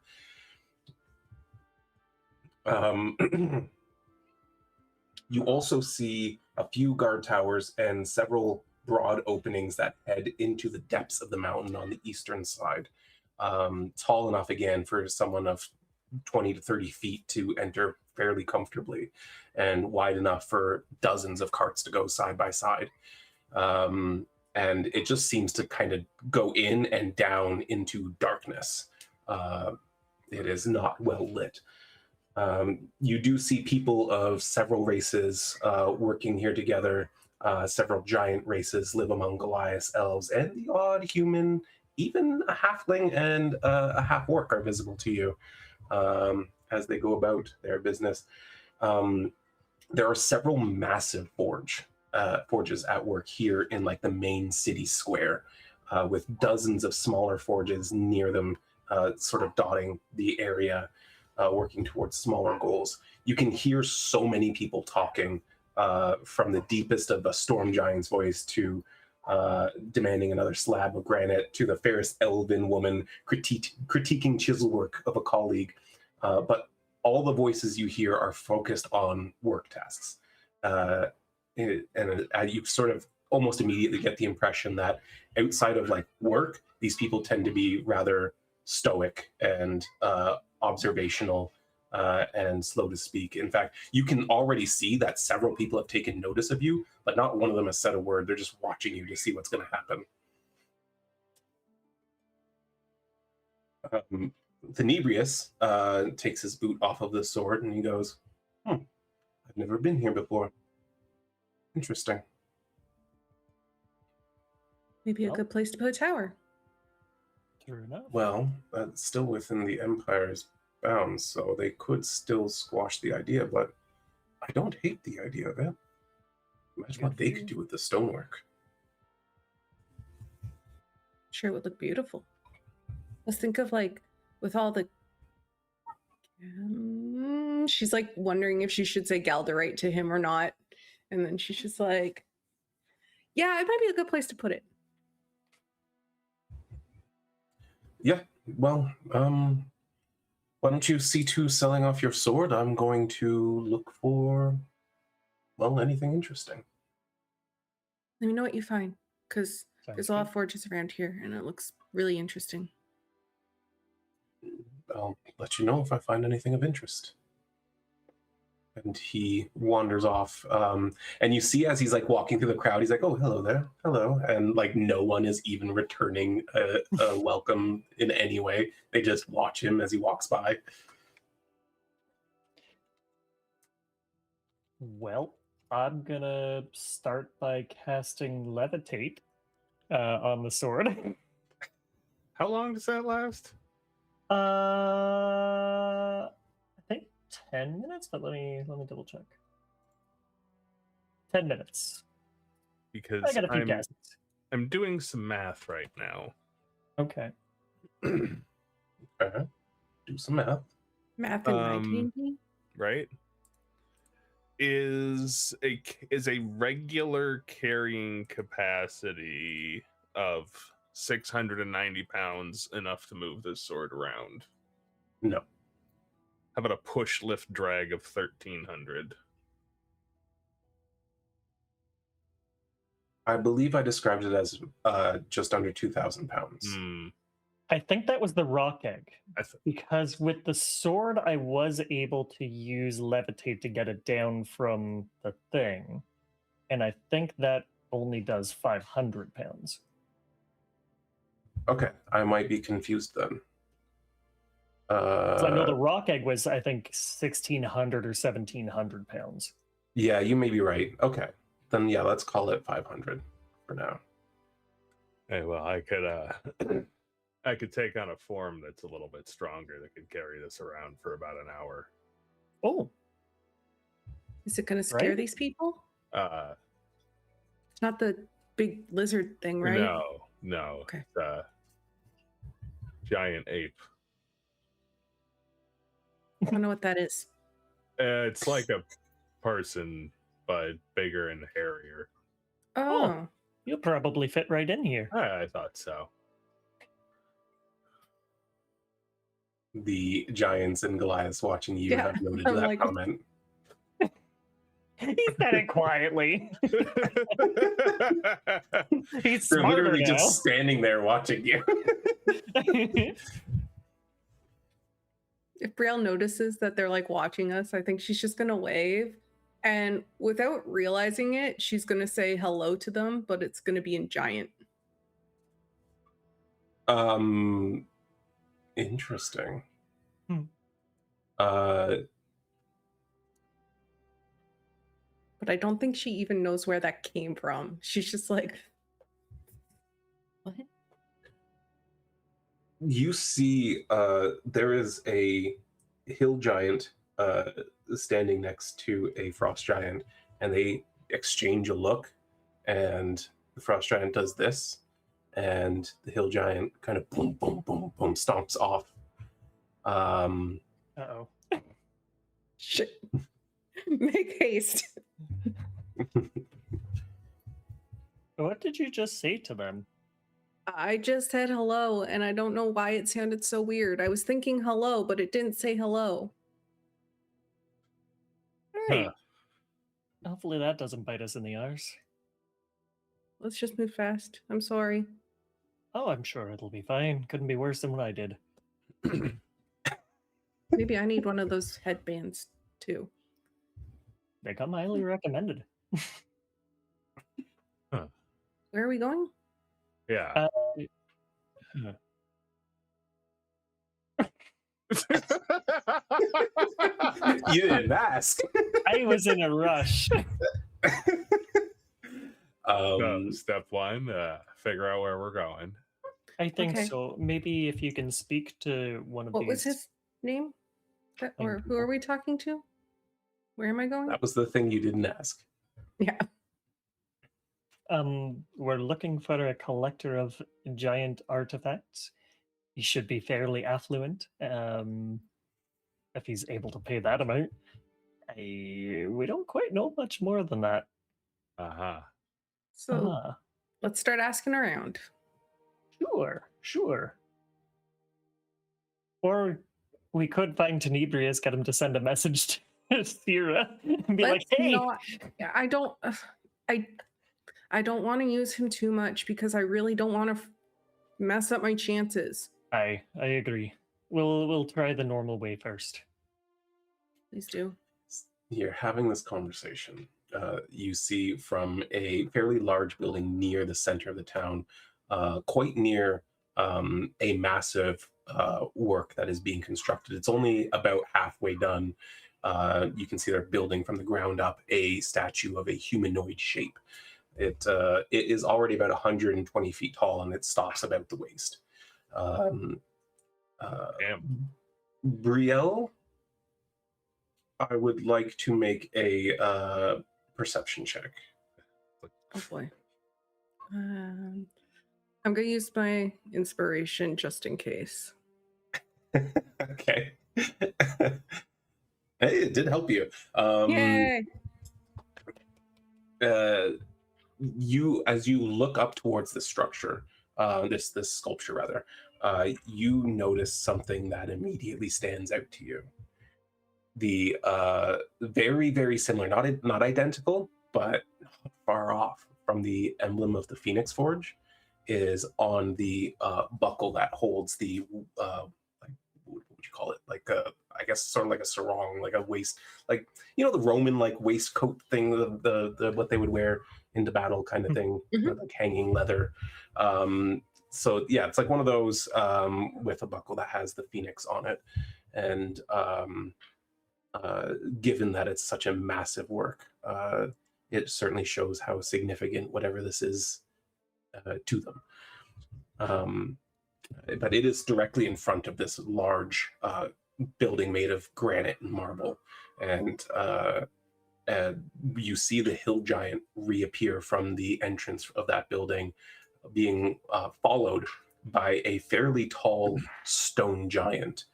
You also see a few guard towers and several broad openings that head into the depths of the mountain on the eastern side. Tall enough, again, for someone of 20 to 30 feet to enter fairly comfortably, and wide enough for dozens of carts to go side by side. And it just seems to kind of go in and down into darkness. It is not well lit. You do see people of several races working here together. Several giant races live among Goliath elves, and the odd human, even a halfling and a half-orc are visible to you as they go about their business. There are several massive forges at work here in like the main city square, with dozens of smaller forges near them, sort of dotting the area, working towards smaller goals. You can hear so many people talking, from the deepest of a storm giant's voice to demanding another slab of granite, to the fairest elven woman critiquing chiselwork of a colleague. But all the voices you hear are focused on work tasks. And you sort of almost immediately get the impression that outside of like work, these people tend to be rather stoic and observational and slow to speak. In fact, you can already see that several people have taken notice of you, but not one of them has said a word. They're just watching you to see what's going to happen. Thenibrius takes his boot off of the sword and he goes, I've never been here before. Interesting. Maybe a Well. good place to put a tower. True enough. Well, that's still within the Empire's bounds, so they could still squash the idea, but I don't hate the idea of it. Imagine what they could do with the stonework. Sure, it would look beautiful. Let's think of like, with all the... she's like wondering if she should say Galderite to him or not. And then she's just like, yeah, it might be a good place to put it. Yeah, well, why don't you see to selling off your sword? I'm going to look for, well, anything interesting. Let me know what you find, because Sounds there's a lot good. of forges around here, and it looks really interesting. I'll let you know if I find anything of interest. And he wanders off. And you see as he's like walking through the crowd, he's like, oh, hello there. Hello. And like no one is even returning a welcome in any way. They just watch him as he walks by. Well, I'm gonna start by casting Levitate on the sword. how long does that last? I think 10 minutes, but let me double check. 10 minutes. Because I got a few guesses. I'm doing some math right now. Okay. Okay. Do some math. Math and my D&D? Right? Is a regular carrying capacity of 690 pounds enough to move this sword around? No. How about a push lift drag of 1300? I believe I described it as just under 2,000 pounds. I think that was the rock egg. Because with the sword, I was able to use Levitate to get it down from the thing. And I think that only does 500 pounds. Okay, I might be confused then. 'Cause I know the rock egg was, I think, 1,600 or 1,700 pounds. Yeah, you may be right. Okay, then yeah, let's call it 500 for now. Hey, well, I could I could take on a form that's a little bit stronger that could carry this around for about an hour. Oh, Is it going to scare Right? these people? Uh, It's not the big lizard thing, right? No. Okay. It's a giant ape. I don't know what that is. It's like a person, but bigger and hairier. Oh. you'll probably fit right in here. I thought so. The giants and Goliaths watching you Yeah, have noted I'm that like- comment. He said it quietly. He's They're smarter literally now. just standing there watching you. If Brielle notices that they're like watching us, I think she's just going to wave. And without realizing it, she's going to say hello to them, but it's going to be in giant. Interesting. Hmm. But I don't think she even knows where that came from. She's just like, what? You see there is a hill giant standing next to a frost giant, and they exchange a look, and the frost giant does this, and the hill giant kind of boom boom boom boom stomps off. Uh-oh. Shit. Make haste. What did you just say to them? I just said hello, and I don't know why it sounded so weird. I was thinking hello, but it didn't say hello. Right. Hopefully that doesn't bite us in the arse. Let's just move fast. I'm sorry. Oh, I'm sure it'll be fine. Couldn't be worse than what I did. Maybe I need one of those headbands too. They come highly recommended. Where are we going? Yeah. You didn't ask. I was in a rush. So, step one, figure out where we're going. I think Okay. so. Maybe if you can speak to one of What these. was his name? Or who are we talking to? Where am I going? That was the thing you didn't ask. Yeah. We're looking for a collector of giant artifacts. He should be fairly affluent. If he's able to pay that amount. We don't quite know much more than that. Uh-huh. So Ah, let's start asking around. sure. Or we could find Thenibrius, get him to send a message to Thera and be like, Let's hey, not. I don't want to use him too much because I really don't want to mess up my chances. I agree. We'll try the normal way first. Please do. You're having this conversation. You see from a fairly large building near the center of the town, quite near a massive work that is being constructed. It's only about halfway done. You can see they're building from the ground up a statue of a humanoid shape. It is already about 120 feet tall, and it stops about the waist. Damn. Brielle, I would like to make a perception check. Oh boy. I'm gonna use my inspiration just in case. Okay. Hey, it did help you. Yay! You, as you look up towards the structure, this sculpture rather, you notice something that immediately stands out to you. The very, very similar, not identical, but not far off from the emblem of the Phoenix Forge, is on the buckle that holds the like, what would you call it? Like I guess sort of like a sarong, like a waist, like the Roman like waistcoat thing, the what they would wear into battle kind of thing, like hanging leather. So yeah, it's like one of those with a buckle that has the phoenix on it, and given that it's such a massive work, it certainly shows how significant whatever this is to them. But it is directly in front of this large building made of granite and marble. And you see the hill giant reappear from the entrance of that building, being followed by a fairly tall stone giant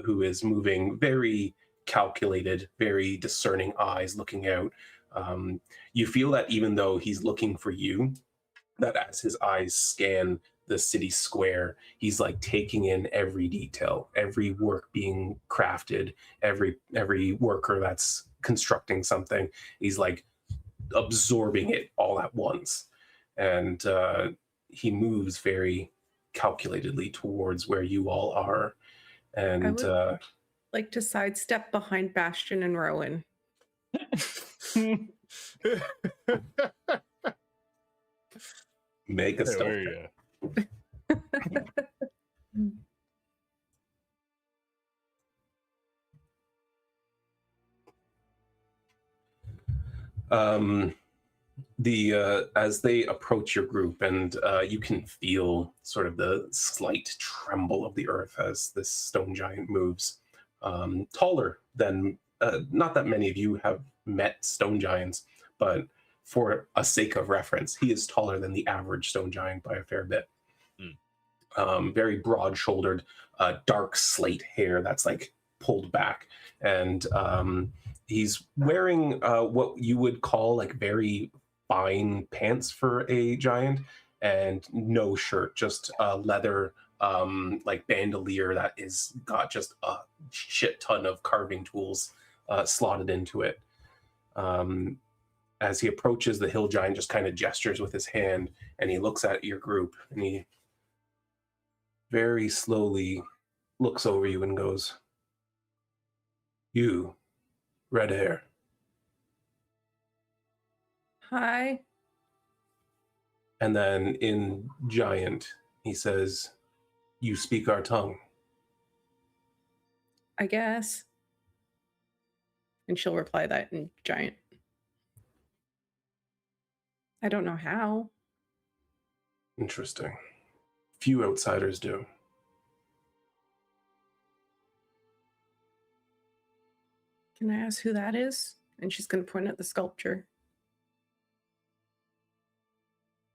who is moving very calculated, very discerning eyes looking out. You feel that even though he's looking for you, that as his eyes scan the city square, he's like taking in every detail, every work being crafted, every worker that's constructing something. He's like absorbing it all at once. And he moves very calculatedly towards where you all are. And I would like to sidestep behind Bastion and Rhowan. Make a stealth There check. As they approach your group, and you can feel sort of the slight tremble of the earth as this stone giant moves. Taller than, not that many of you have met stone giants, but for a sake of reference, he is taller than the average stone giant by a fair bit. Very broad-shouldered, dark slate hair that's like pulled back, and he's wearing what you would call like very fine pants for a giant, and no shirt, just a leather like bandolier that is got just a shit ton of carving tools slotted into it. As he approaches, the hill giant just kind of gestures with his hand, and he looks at your group, and he very slowly looks over you and goes, "You, red hair." Hi. And then in giant, he says, "You speak our tongue." I guess. And she'll reply that in giant. I don't know how. Interesting. Few outsiders do. Can I ask who that is? And she's going to point at the sculpture.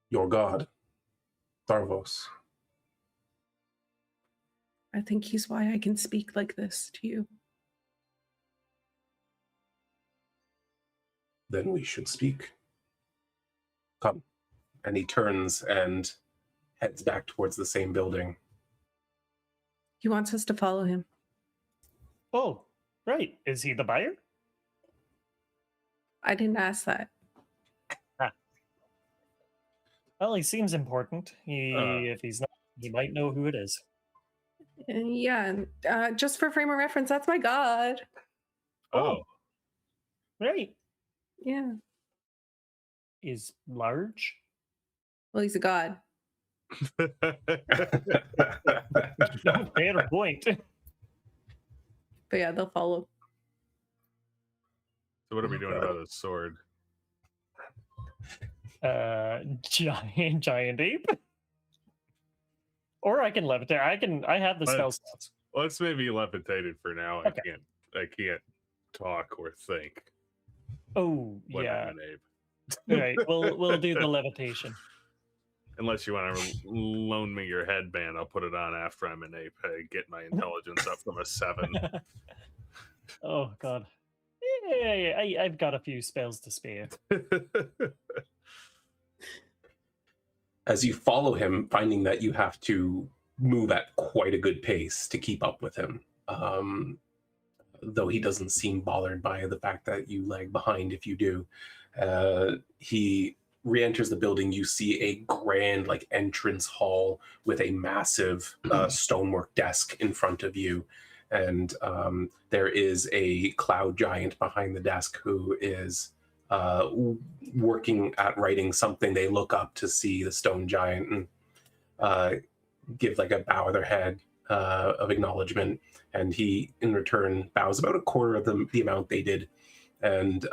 Your god, Tharvos. I think he's why I can speak like this to you. Then we should speak. Come. And he turns and heads back towards the same building. He wants us to follow him. Oh, right. Is he the buyer? I didn't ask that. Well, he seems important. If he's not, he might know who it is. Yeah, just for frame of reference, that's my god. Oh, Right. Yeah. Is large? Well, he's a god. Fair point. But yeah, they'll follow. so what are we doing about his sword? Giant ape. Or I can levitate. I have the spell slots. Let's maybe levitate it for now. Okay. I can't talk or think Oh when yeah. I'm an ape. Right. We'll do the levitation. Unless you want to loan me your headband, I'll put it on after I'm an ape. Get my intelligence up from a 7. Oh god. Yeah, I've got a few spells to spare. As you follow him, finding that you have to move at quite a good pace to keep up with him, though he doesn't seem bothered by the fact that you lag behind if you do. He re-enters the building. You see a grand like entrance hall with a massive stonework desk in front of you, and there is a cloud giant behind the desk who is working at writing something. They look up to see the stone giant and give like a bow of their head of acknowledgement, and he in return bows about a quarter of the amount they did, and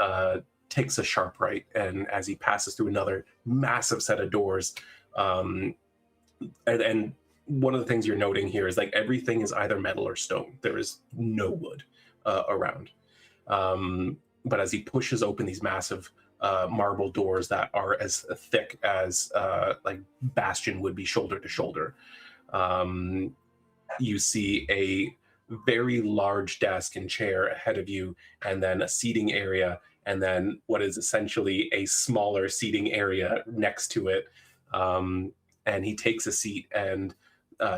takes a sharp right. And as he passes through another massive set of doors, And one of the things you're noting here is like everything is either metal or stone. There is no wood around. But as he pushes open these massive marble doors that are as thick as like Bastion would be shoulder to shoulder, you see a very large desk and chair ahead of you, and then a seating area, and then what is essentially a smaller seating area next to it. And he takes a seat and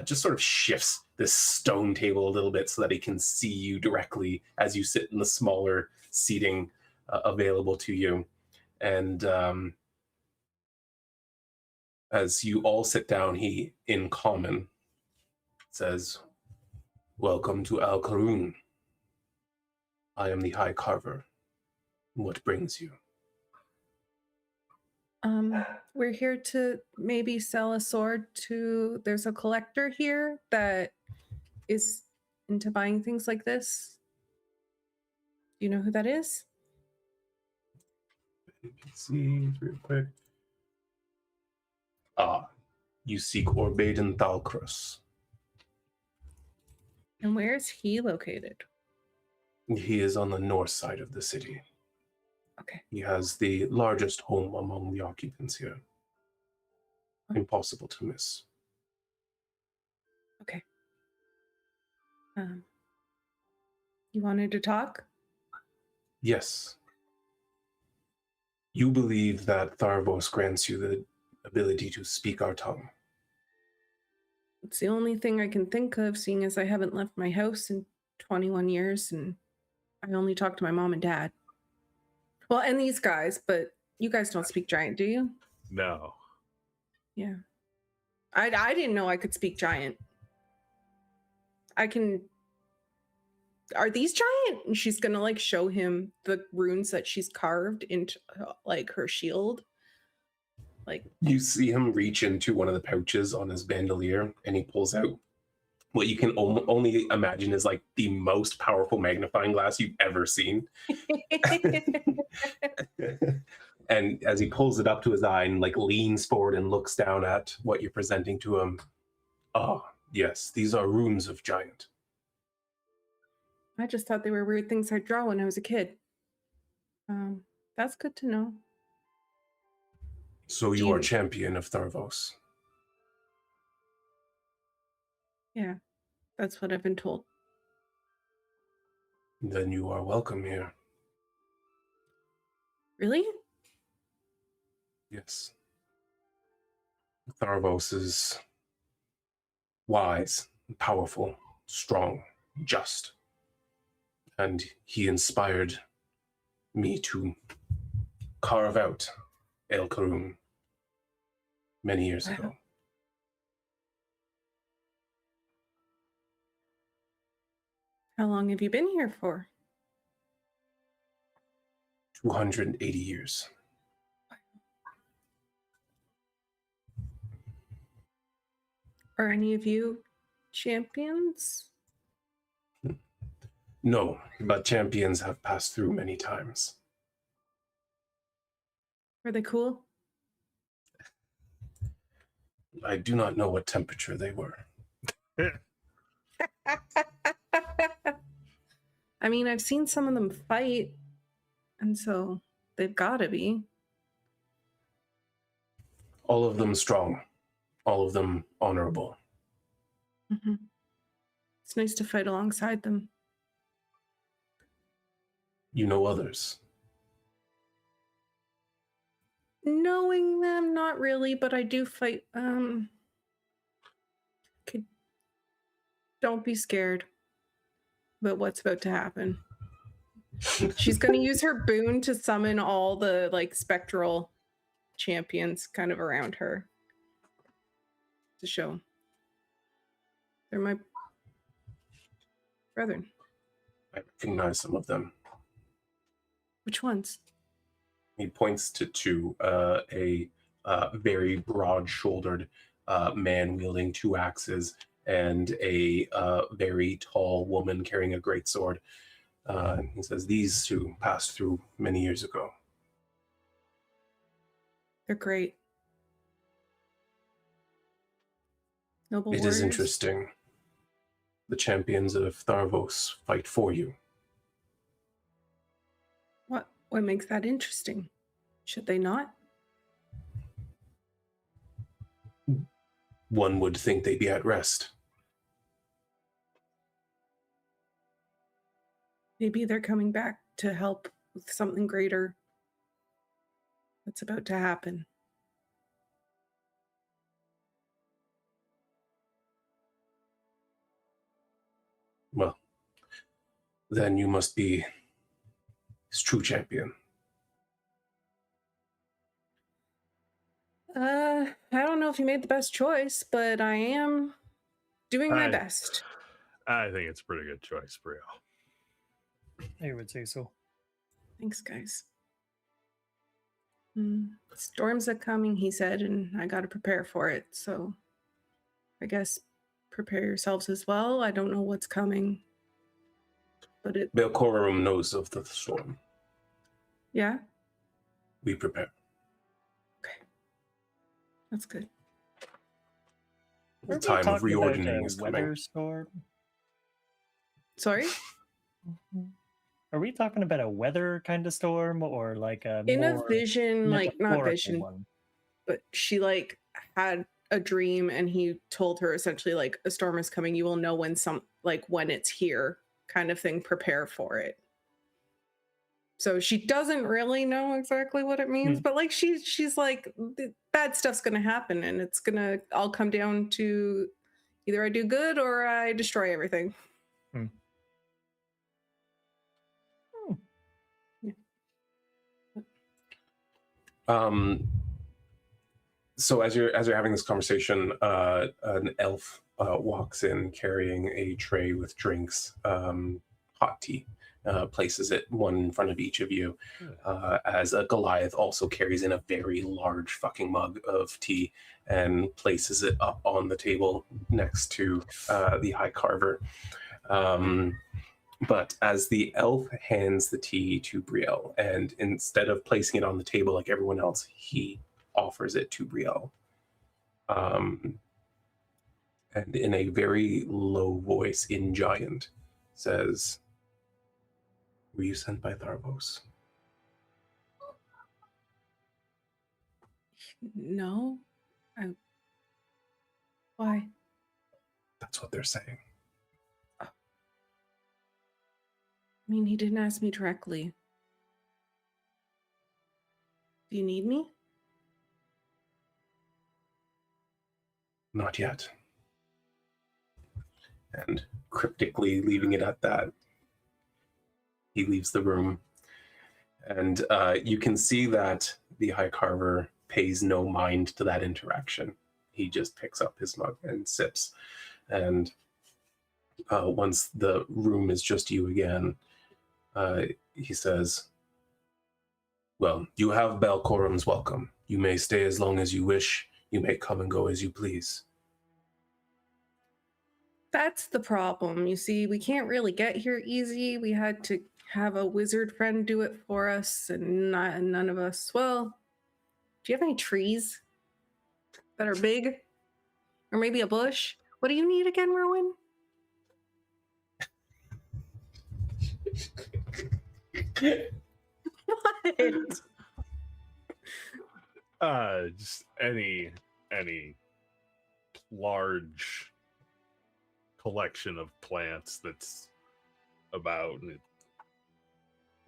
just sort of shifts this stone table a little bit so that he can see you directly as you sit in the smaller seating available to you. And as you all sit down, he, in common, says, "Welcome to Al-Qarun. I am the High Carver. What brings you?" We're here to maybe sell a sword to... There's a collector here that is into buying things like this. Do you know who that is? See real quick. You seek Orbaden Thalcrus. And where is he located? He is on the north side of the city. Okay. He has the largest home among the occupants here. Impossible to miss. Okay. You wanted to talk? Yes. You believe that Tharvos grants you the ability to speak our tongue. It's the only thing I can think of, seeing as I haven't left my house in 21 years, and I only talk to my mom and dad. Well, and these guys, but you guys don't speak giant, do you? No. Yeah. I didn't know I could speak giant. I can... Are these giant? And she's gonna like show him the runes that she's carved into like her shield. Like, you see him reach into one of the pouches on his bandolier, and he pulls out what you can only imagine is like the most powerful magnifying glass you've ever seen. And as he pulls it up to his eye and like leans forward and looks down at what you're presenting to him, yes, these are runes of giant. I just thought they were weird things I'd draw when I was a kid. That's good to know. So you are champion of Tharvos. Yeah, that's what I've been told. Then you are welcome here. Really? Yes. Tharvos is wise, powerful, strong, just. And he inspired me to carve out Al-Qarun many years ago. How long have you been here for? 280 years. Are any of you champions? No, but champions have passed through many times. Are they cool? I do not know what temperature they were. I mean, I've seen some of them fight, and so they've got to be. All of them strong, all of them honorable. Mm-hmm. It's nice to fight alongside them. You know others? Knowing them, not really, but I do fight. Don't be scared about what's about to happen. She's going to use her boon to summon all the like spectral champions kind of around her to show they're my brethren. I recognize some of them. Which ones? He points to two, a very broad-shouldered man wielding two axes and a very tall woman carrying a greatsword. He says, these two passed through many years ago. They're great. Noble It warriors. is interesting. The champions of Tharvos fight for you. What makes that interesting? Should they not? One would think they'd be at rest. Maybe they're coming back to help with something greater that's about to happen. Well, then you must be his true champion. I don't know if you made the best choice, but I am doing my best. I think it's a pretty good choice, Brielle. I would say so. Thanks, guys. Storms are coming, he said, and I got to prepare for it. So I guess prepare yourselves as well. I don't know what's coming, but Belcorum knows of the storm. Yeah, We prepare. that's good. The Are we time of talking about reordering a is weather coming. storm? Sorry? Are we talking about a weather kind of storm or like a In a more vision, like not metaphorical vision, one? but she like had a dream and he told her essentially like a storm is coming. You will know when when it's here kind of thing. Prepare for it. So she doesn't really know exactly what it means, but like she's like bad stuff's gonna happen and it's gonna all come down to either I do good or I destroy everything. So as you're having this conversation, an elf walks in carrying a tray with drinks, hot tea, places it one in front of each of you, as a Goliath also carries in a very large fucking mug of tea and places it up on the table next to the High Carver. But as the elf hands the tea to Brielle, and instead of placing it on the table like everyone else, he offers it to Brielle. And in a very low voice, in Giant, says, "Were you sent by Tharvos?" No. Why? That's what they're saying. I mean, he didn't ask me directly. Do you need me? Not yet. And cryptically leaving it at that, he leaves the room. And you can see that the High Carver pays no mind to that interaction. He just picks up his mug and sips. And once the room is just you again, he says, "Well, you have Belcorum's welcome. You may stay as long as you wish. You may come and go as you please." That's the problem. You see, we can't really get here easy. We had to have a wizard friend do it for us, and none of us. Well, do you have any trees that are big? Or maybe a bush? What do you need again, Rhowan? What? Just any large collection of plants that's about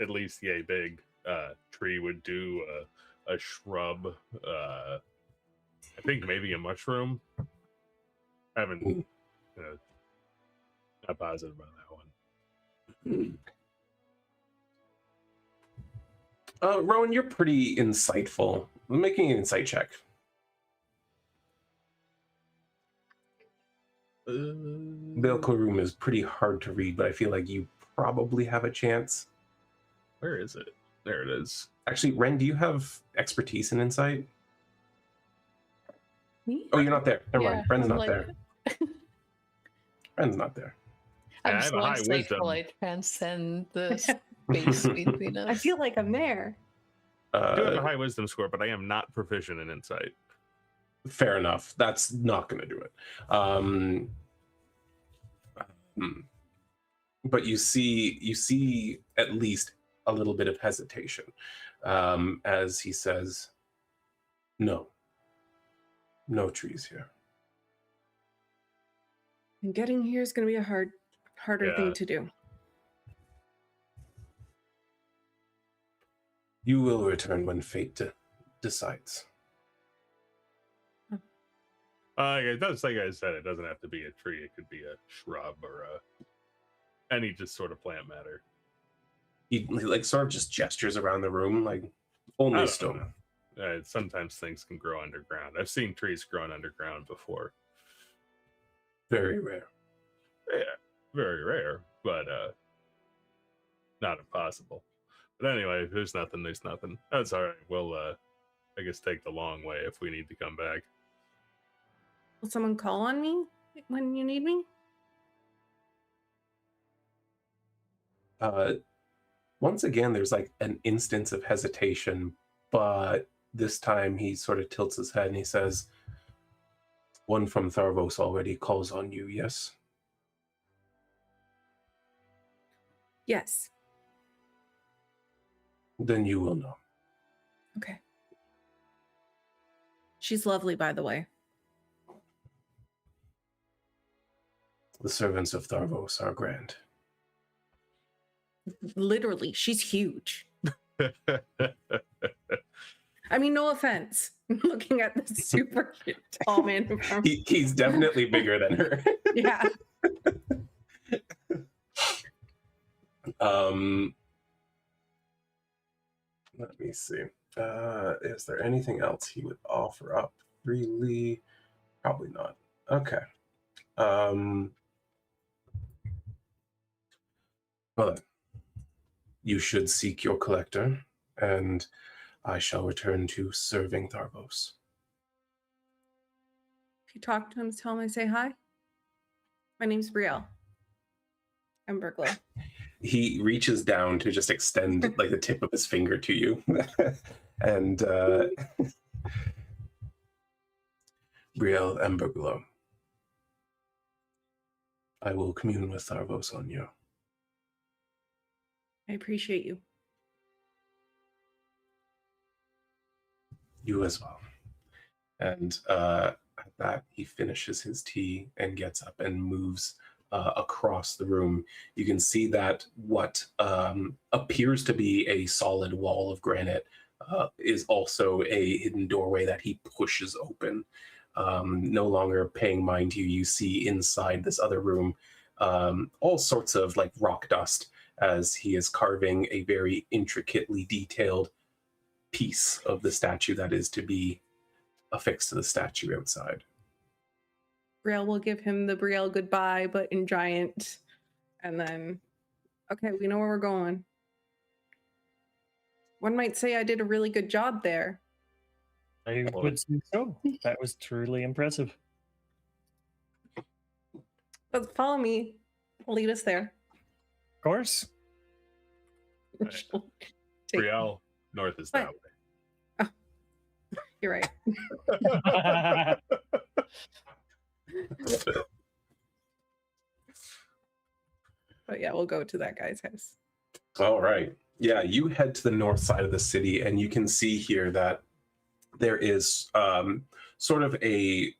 at least yay big. Tree would do, a shrub, I think maybe a mushroom. I haven't, not positive about that one. Rowan, you're pretty insightful. I'm making an insight check. Belcorum is pretty hard to read, but I feel like you probably have a chance. Where is it? There it is. Actually, Wren, do you have expertise in insight? Me? Oh, you're not there. Never mind. Wren's I'm not like- there. Wren's not there. I I'm have so a high wisdom. insightful, I transcend the space between us. I feel like I'm there. I do have a high wisdom score, but I am not proficient in insight. Fair enough. That's not going to do it. But you see at least a little bit of hesitation as he says, no trees here. And getting here is going to be a harder thing to do. You will return when fate decides. It does, like I said, it doesn't have to be a tree. It could be a shrub or any just sort of plant matter. He like sort of just gestures around the room, like only stone. Sometimes things can grow underground. I've seen trees growing underground before. Very rare. Yeah, very rare, but not impossible. But anyway, if there's nothing, there's nothing. That's all right. We'll, I guess, take the long way if we need to come back. Will someone call on me when you need me? Once again, there's like an instance of hesitation, but this time he sort of tilts his head and he says, one from Tharvos already calls on you, yes? Yes. Then you will know. Okay. She's lovely, by the way. The servants of Tharvos are grand. Literally, she's huge. I mean, no offense. Looking at this super tall man in front. He's definitely bigger than her. Yeah. Let me see. Is there anything else he would offer up freely? Probably not. Okay. Well, you should seek your collector, and I shall return to serving Tharvos. If you talk to him, tell him I say hi. My name's Brielle. I'm Brielle. He reaches down to just extend like the tip of his finger to you. And Brielle Emberglow, I will commune with Tharvos on you. I appreciate you. You as well. And at that, he finishes his tea and gets up and moves across the room. You can see that what appears to be a solid wall of granite is also a hidden doorway that he pushes open. No longer paying mind to you, you see inside this other room all sorts of like rock dust as he is carving a very intricately detailed piece of the statue that is to be affixed to the statue outside. Brielle will give him the Brielle goodbye, but in giant. And then, okay, we know where we're going. One might say I did a really good job there. I would say so. That was truly impressive. But follow me. I'll lead us there. Of course. Right. Take- Brielle, north is that way. You're right. But yeah, we'll go to that guy's house. All right. Yeah, you head to the north side of the city, and you can see here that there is sort of a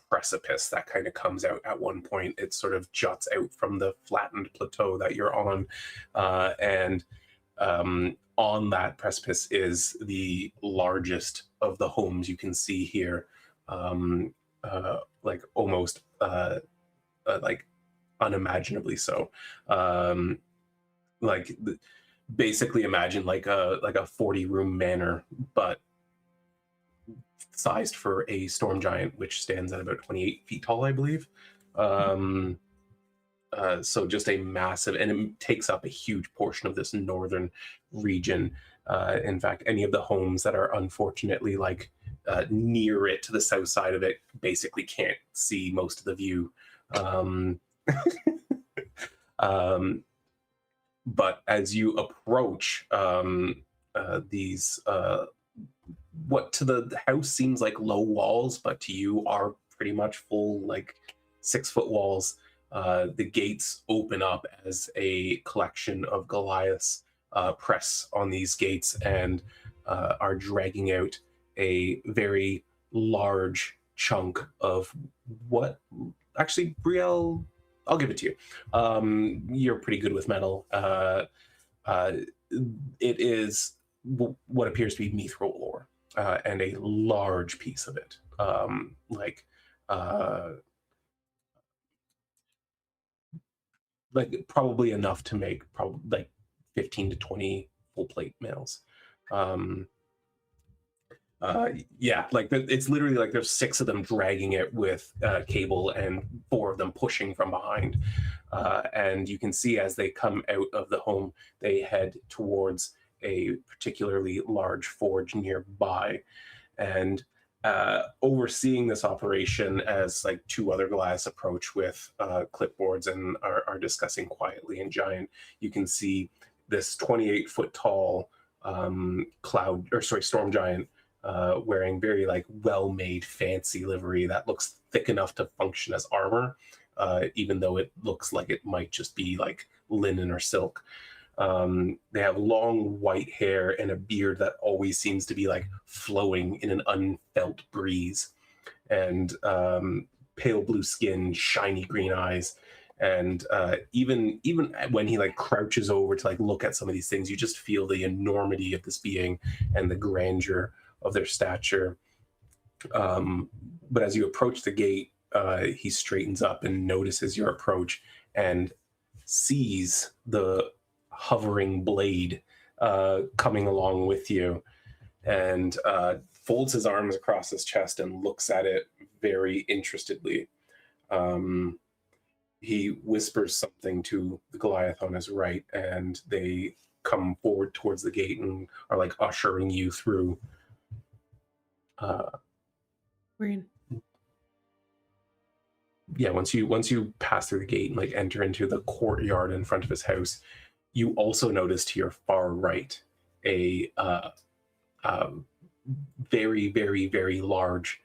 precipice that kind of comes out at one point. It sort of juts out from the flattened plateau that you're on. And on that precipice is the largest of the homes you can see here. Like almost like unimaginably so. Basically imagine like a 40-room manor, but sized for a storm giant, which stands at about 28 feet tall, I believe. So just a massive, and it takes up a huge portion of this northern region. In fact, any of the homes that are unfortunately like near it to the south side of it basically can't see most of the view. But as you approach these what to the house seems like low walls, but to you are pretty much full, like 6-foot walls. The gates open up as a collection of Goliaths press on these gates and are dragging out a very large chunk of what, actually, Brielle, I'll give it to you. You're pretty good with metal. It is what appears to be mithril ore, and a large piece of it, like probably enough to make probably like 15 to 20 full plate mails. Yeah, like it's literally like there's 6 of them dragging it with cable and 4 of them pushing from behind. And you can see as they come out of the home, they head towards a particularly large forge nearby. And overseeing this operation as like 2 other Goliaths approach with clipboards and are discussing quietly in Giant, you can see this 28-foot tall storm giant wearing very like well-made fancy livery that looks thick enough to function as armor, even though it looks like it might just be like linen or silk. They have long white hair and a beard that always seems to be like flowing in an unfelt breeze, and pale blue skin, shiny green eyes. And even when he like crouches over to like look at some of these things, you just feel the enormity of this being and the grandeur of their stature. But as you approach the gate, he straightens up and notices your approach and sees the hovering blade coming along with you, and folds his arms across his chest and looks at it very interestedly. He whispers something to the Goliath on his right, and they come forward towards the gate and are like ushering you through. Wren. Yeah, once you pass through the gate and like enter into the courtyard in front of his house, you also notice to your far right a very, very, very large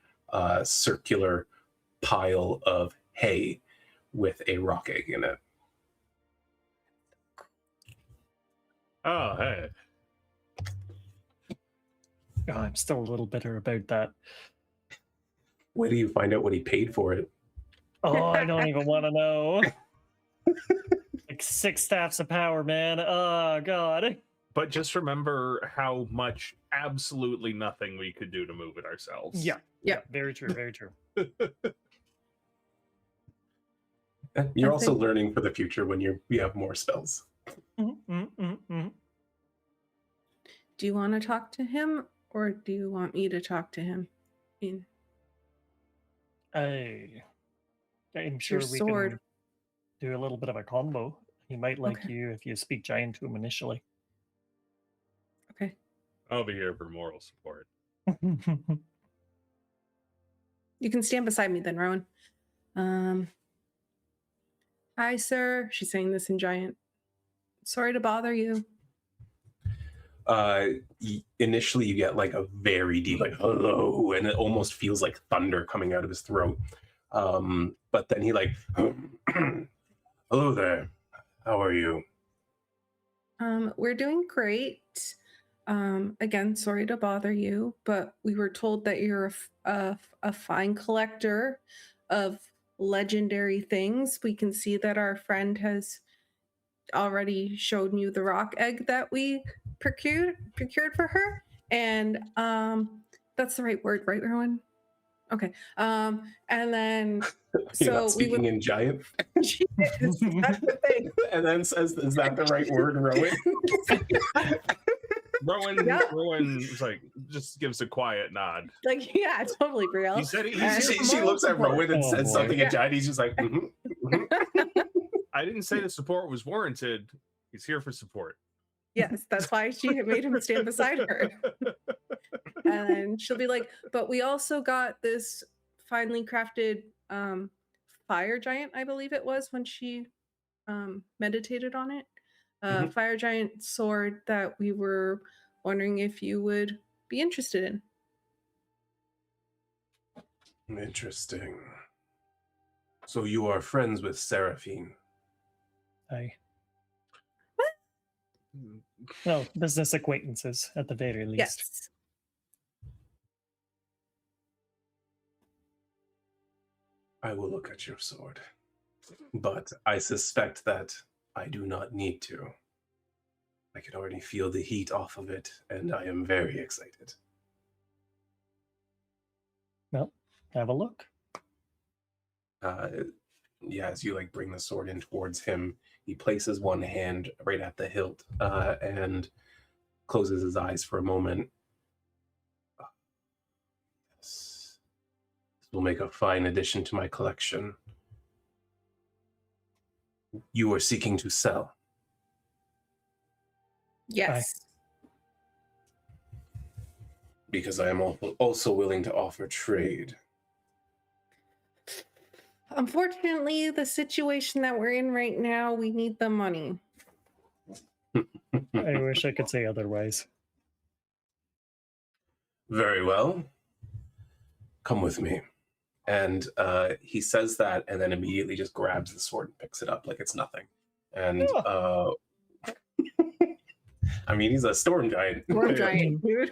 circular pile of hay with a rock egg in it. Oh, hey. Oh, I'm still a little bitter about that. Wait till you find out what he paid for it. Oh, I don't even want to know. Like 6 staffs of power, man. Oh, God. But just remember how much absolutely nothing we could do to move it ourselves. Yeah. Yeah. Very true. Very true. You're I also think- learning for the future when you have more spells. Mm-hmm. Do you want to talk to him, or do you want me to talk to him? I'm sure we sword. can do a little bit of a combo. He might like Okay. you if you speak Giant to him initially. Okay. I'll be here for moral support. You can stand beside me then, Rhowan. Hi, sir. She's saying this in Giant. Sorry to bother you. Initially you get like a very deep like hello, and it almost feels like thunder coming out of his throat. But then he like hello there, how are you? We're doing great. Again, sorry to bother you, but we were told that you're a fine collector of legendary things. We can see that our friend has already shown you the rock egg that we procured for her, and that's the right word, right, Rhowan? Okay. And then You're so not speaking in Giant. She is. That's the thing. And then says, is that the right word, Rhowan? Rhowan was like, just gives a quiet nod. Like, yeah, totally, Brielle. He said She looks at Rhowan and says something in Yeah. Giant. He's just like, I didn't say the support was warranted. He's here for support. Yes, that's why she had made him stand beside her. And she'll be like, but we also got this finely crafted fire giant, I believe it was when she meditated on it. Mhm. Fire giant sword that we were wondering if you would be interested in. Interesting. So you are friends with Seraphine? I well, business acquaintances at the very least. Yes. I will look at your sword, but I suspect that I do not need to. I can already feel the heat off of it, and I am very excited. Well, have a look. Yeah, as you like bring the sword in towards him, he places one hand right at the hilt and closes his eyes for a moment. This will make a fine addition to my collection. You are seeking to sell. Yes. Because I am also willing to offer trade. Unfortunately, the situation that we're in right now, we need the money. I wish I could say otherwise. Very well. Come with me. And he says that and then immediately just grabs the sword and picks it up like it's nothing. And I mean, he's a storm giant. Storm giant, dude.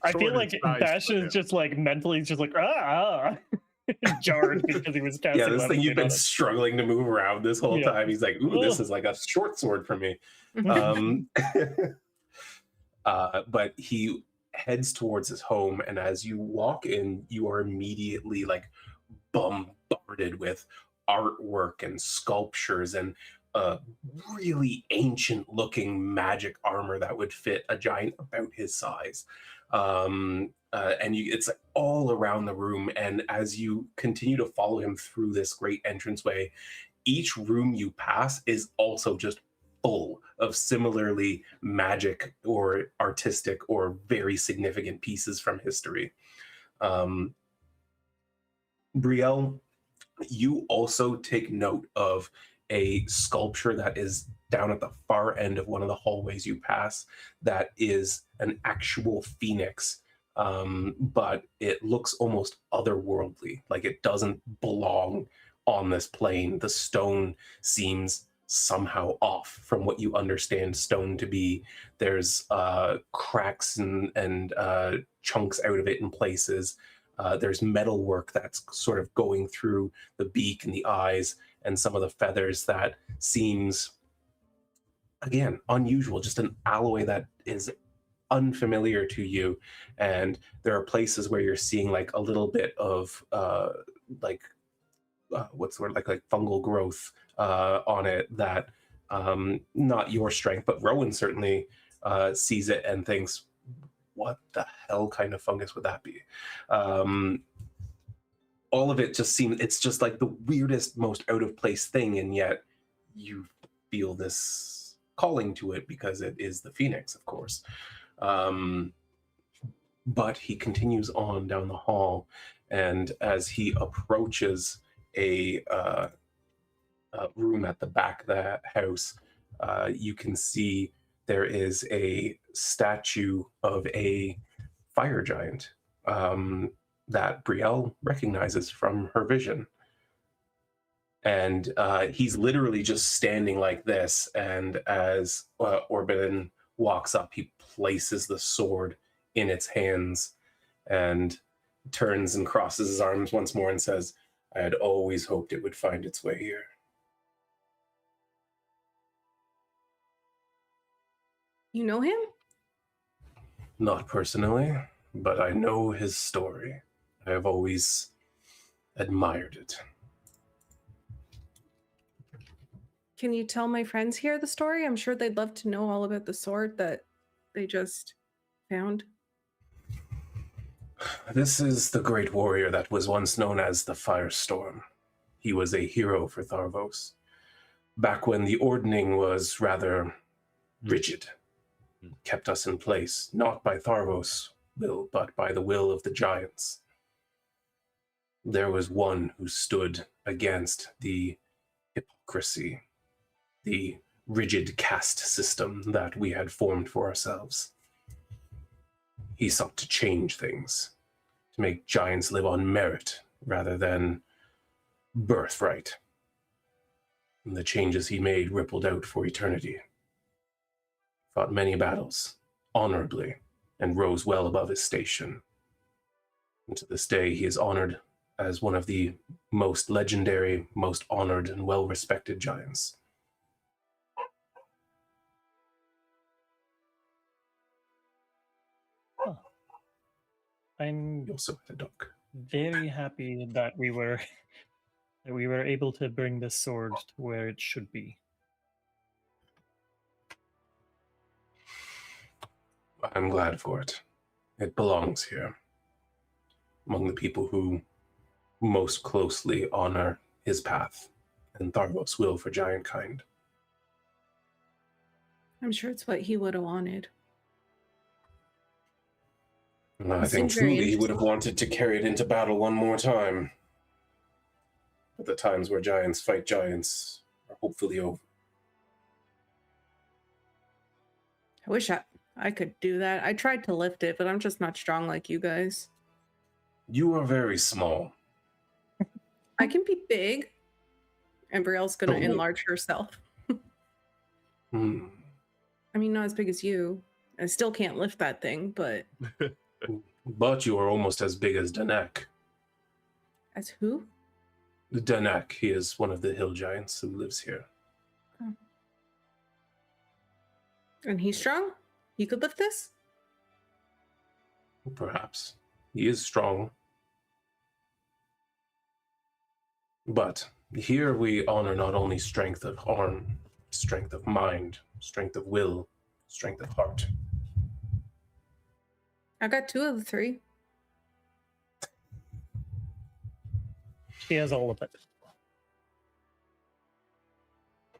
I feel like nice Bastion is just like mentally just like jarred because he was casting. Yeah, this thing you've been on it. struggling to move around this whole time. He's like, ooh, this is like a short sword for me. But he heads towards his home, and as you walk in, you are immediately like bombarded with artwork and sculptures and really ancient looking magic armor that would fit a giant about his size. And it's like all around the room. And as you continue to follow him through this great entranceway, each room you pass is also just full of similarly magic or artistic or very significant pieces from history. Brielle, you also take note of a sculpture that is down at the far end of one of the hallways you pass that is an actual phoenix, but it looks almost otherworldly, like it doesn't belong on this plane. The stone seems somehow off from what you understand stone to be. There's cracks and chunks out of it in places. There's metal work that's sort of going through the beak and the eyes and some of the feathers that seems, again, unusual, just an alloy that is unfamiliar to you. And there are places where you're seeing like a little bit of what's the word, like fungal growth on it that not your strength, but Rhowan certainly sees it and thinks, what the hell kind of fungus would that be? All of it just seems, it's just like the weirdest, most out of place thing, and yet you feel this calling to it because it is the Phoenix, of course. But he continues on down the hall, and as he approaches a room at the back of the house, you can see there is a statue of a fire giant that Brielle recognizes from her vision. And he's literally just standing like this, and as Orbison walks up, he places the sword in its hands and turns and crosses his arms once more and says, I had always hoped it would find its way here. You know him? Not personally, but I know his story. I have always admired it. Can you tell my friends here the story? I'm sure they'd love to know all about the sword that they just found. This is the great warrior that was once known as the Firestorm. He was a hero for Tharvos, back when the ordning was rather rigid, kept us in place, not by Tharvos' will, but by the will of the giants. There was one who stood against the hypocrisy, the rigid caste system that we had formed for ourselves. He sought to change things, to make giants live on merit rather than birthright. And the changes he made rippled out for eternity. Fought many battles, honorably, and rose well above his station. And to this day, he is honored as one of the most legendary, most honored, and well-respected giants. I'm He also had a dog. very happy that we were able to bring this sword to where it should be. I'm glad for it. It belongs here, among the people who most closely honor his path and Tharvos' will for giant kind. I'm sure it's what he would have wanted. And I It think seems very truly he would have interesting. wanted to carry it into battle one more time. But the times where giants fight giants are hopefully over. I wish I could do that. I tried to lift it, but I'm just not strong like you guys. You are very small. I can be big. And Brielle's going to Oh. enlarge herself. Hmm. I mean, not as big as you. I still can't lift that thing, but But you are almost as big as Danek. as who? Danek, he is one of the hill giants who lives here. And he's strong? He could lift this? Perhaps. He is strong. But here we honor not only strength of arm, strength of mind, strength of will, strength of heart. I got 2 of the 3. She has all of it.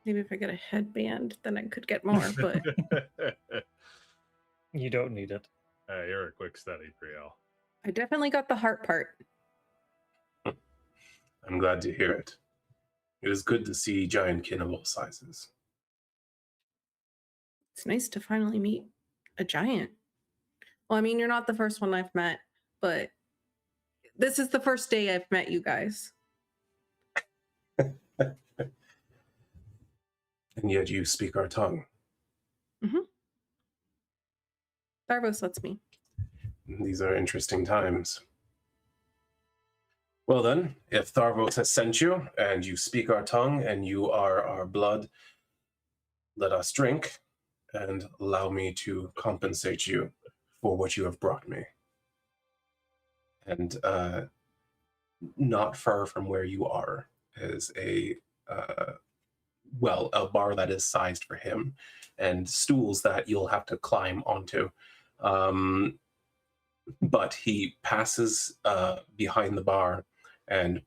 Maybe if I get a headband, then I could get more, but You don't need it. You're a quick study, Brielle. I definitely got the heart part. I'm glad to hear it. It is good to see giant kin of all sizes. It's nice to finally meet a giant. Well, I mean, you're not the first one I've met, but this is the first day I've met you guys. And yet you speak our tongue. Tharvos lets me. These are interesting times. Well then, if Tharvos has sent you, and you speak our tongue, and you are our blood, let us drink, and allow me to compensate you for what you have brought me. And not far from where you are is a bar that is sized for him, and stools that you'll have to climb onto. But he passes behind the bar, and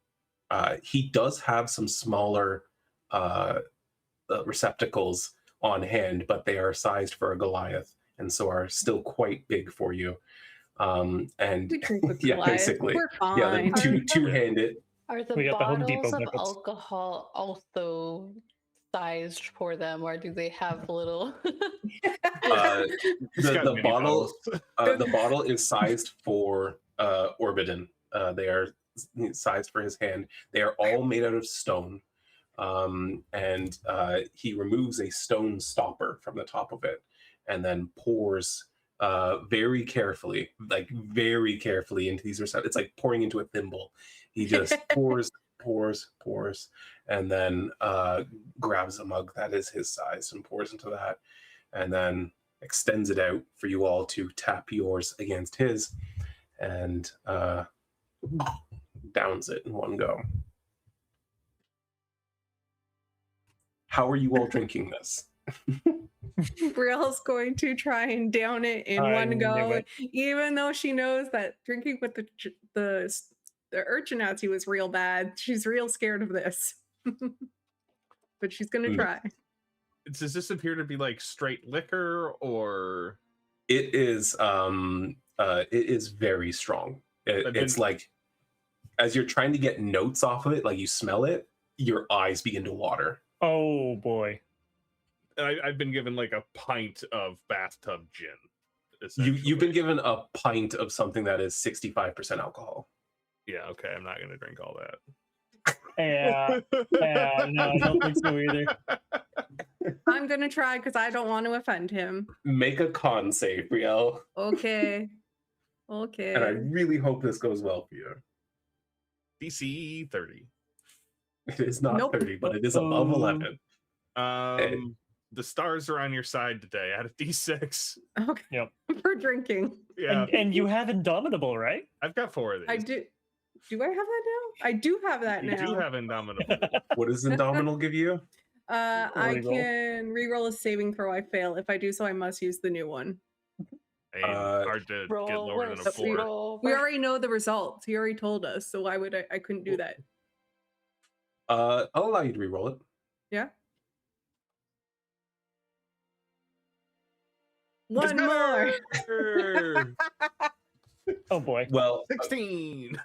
he does have some smaller receptacles on hand, but they are sized for a Goliath, and so are still quite big for you. And We drink with yeah, Goliath. basically, We're fine. yeah, the two-handed. Are the We got the Home bottles Depot of buckets. alcohol also sized for them, or do they have little? He's got The mini bottle, bottles. the bottle is sized for Orbidon. They are sized for his hand. They are all made out of stone, and he removes a stone stopper from the top of it, and then pours very carefully into these receptacles. It's like pouring into a thimble. He just pours, and then grabs a mug that is his size and pours into that, and then extends it out for you all to tap yours against his, and downs it in one go. How are you all drinking this? Brielle's going to try and down it in I one knew go, it. even though she knows that drinking with the Urchinazzi was real bad. She's real scared of this. But she's going to try. Does this appear to be like straight liquor, or It is very strong. It's like, as you're trying to get notes off of it, like you smell it, your eyes begin to water. Oh boy. I've been given like a pint of bathtub gin. You've been given a pint of something that is 65% alcohol. Yeah, okay, I'm not gonna drink all that. Yeah, no, I don't think so either. I'm gonna try because I don't want to offend him. Make a con save, Brielle. Okay. And I really hope this goes well for you. DC 30. It is not Nope. 30, but it is above 11. The stars are on your side today. Add a D6. Okay. Yep. For drinking. Yeah, And you have Indomitable, right? I've got 4 of these. I do. Do I have that now? I do have that You now. do have Indomitable. What does Indomitable give you? I Reroll. can reroll a saving throw. I fail. If I do so, I must use the new one. And hard to get Roll lower than a with 4. roll. We already know the results. He already told us. So why would I couldn't do that? I'll allow you to reroll it. Yeah. It's One more. better! Oh boy. Well, 16.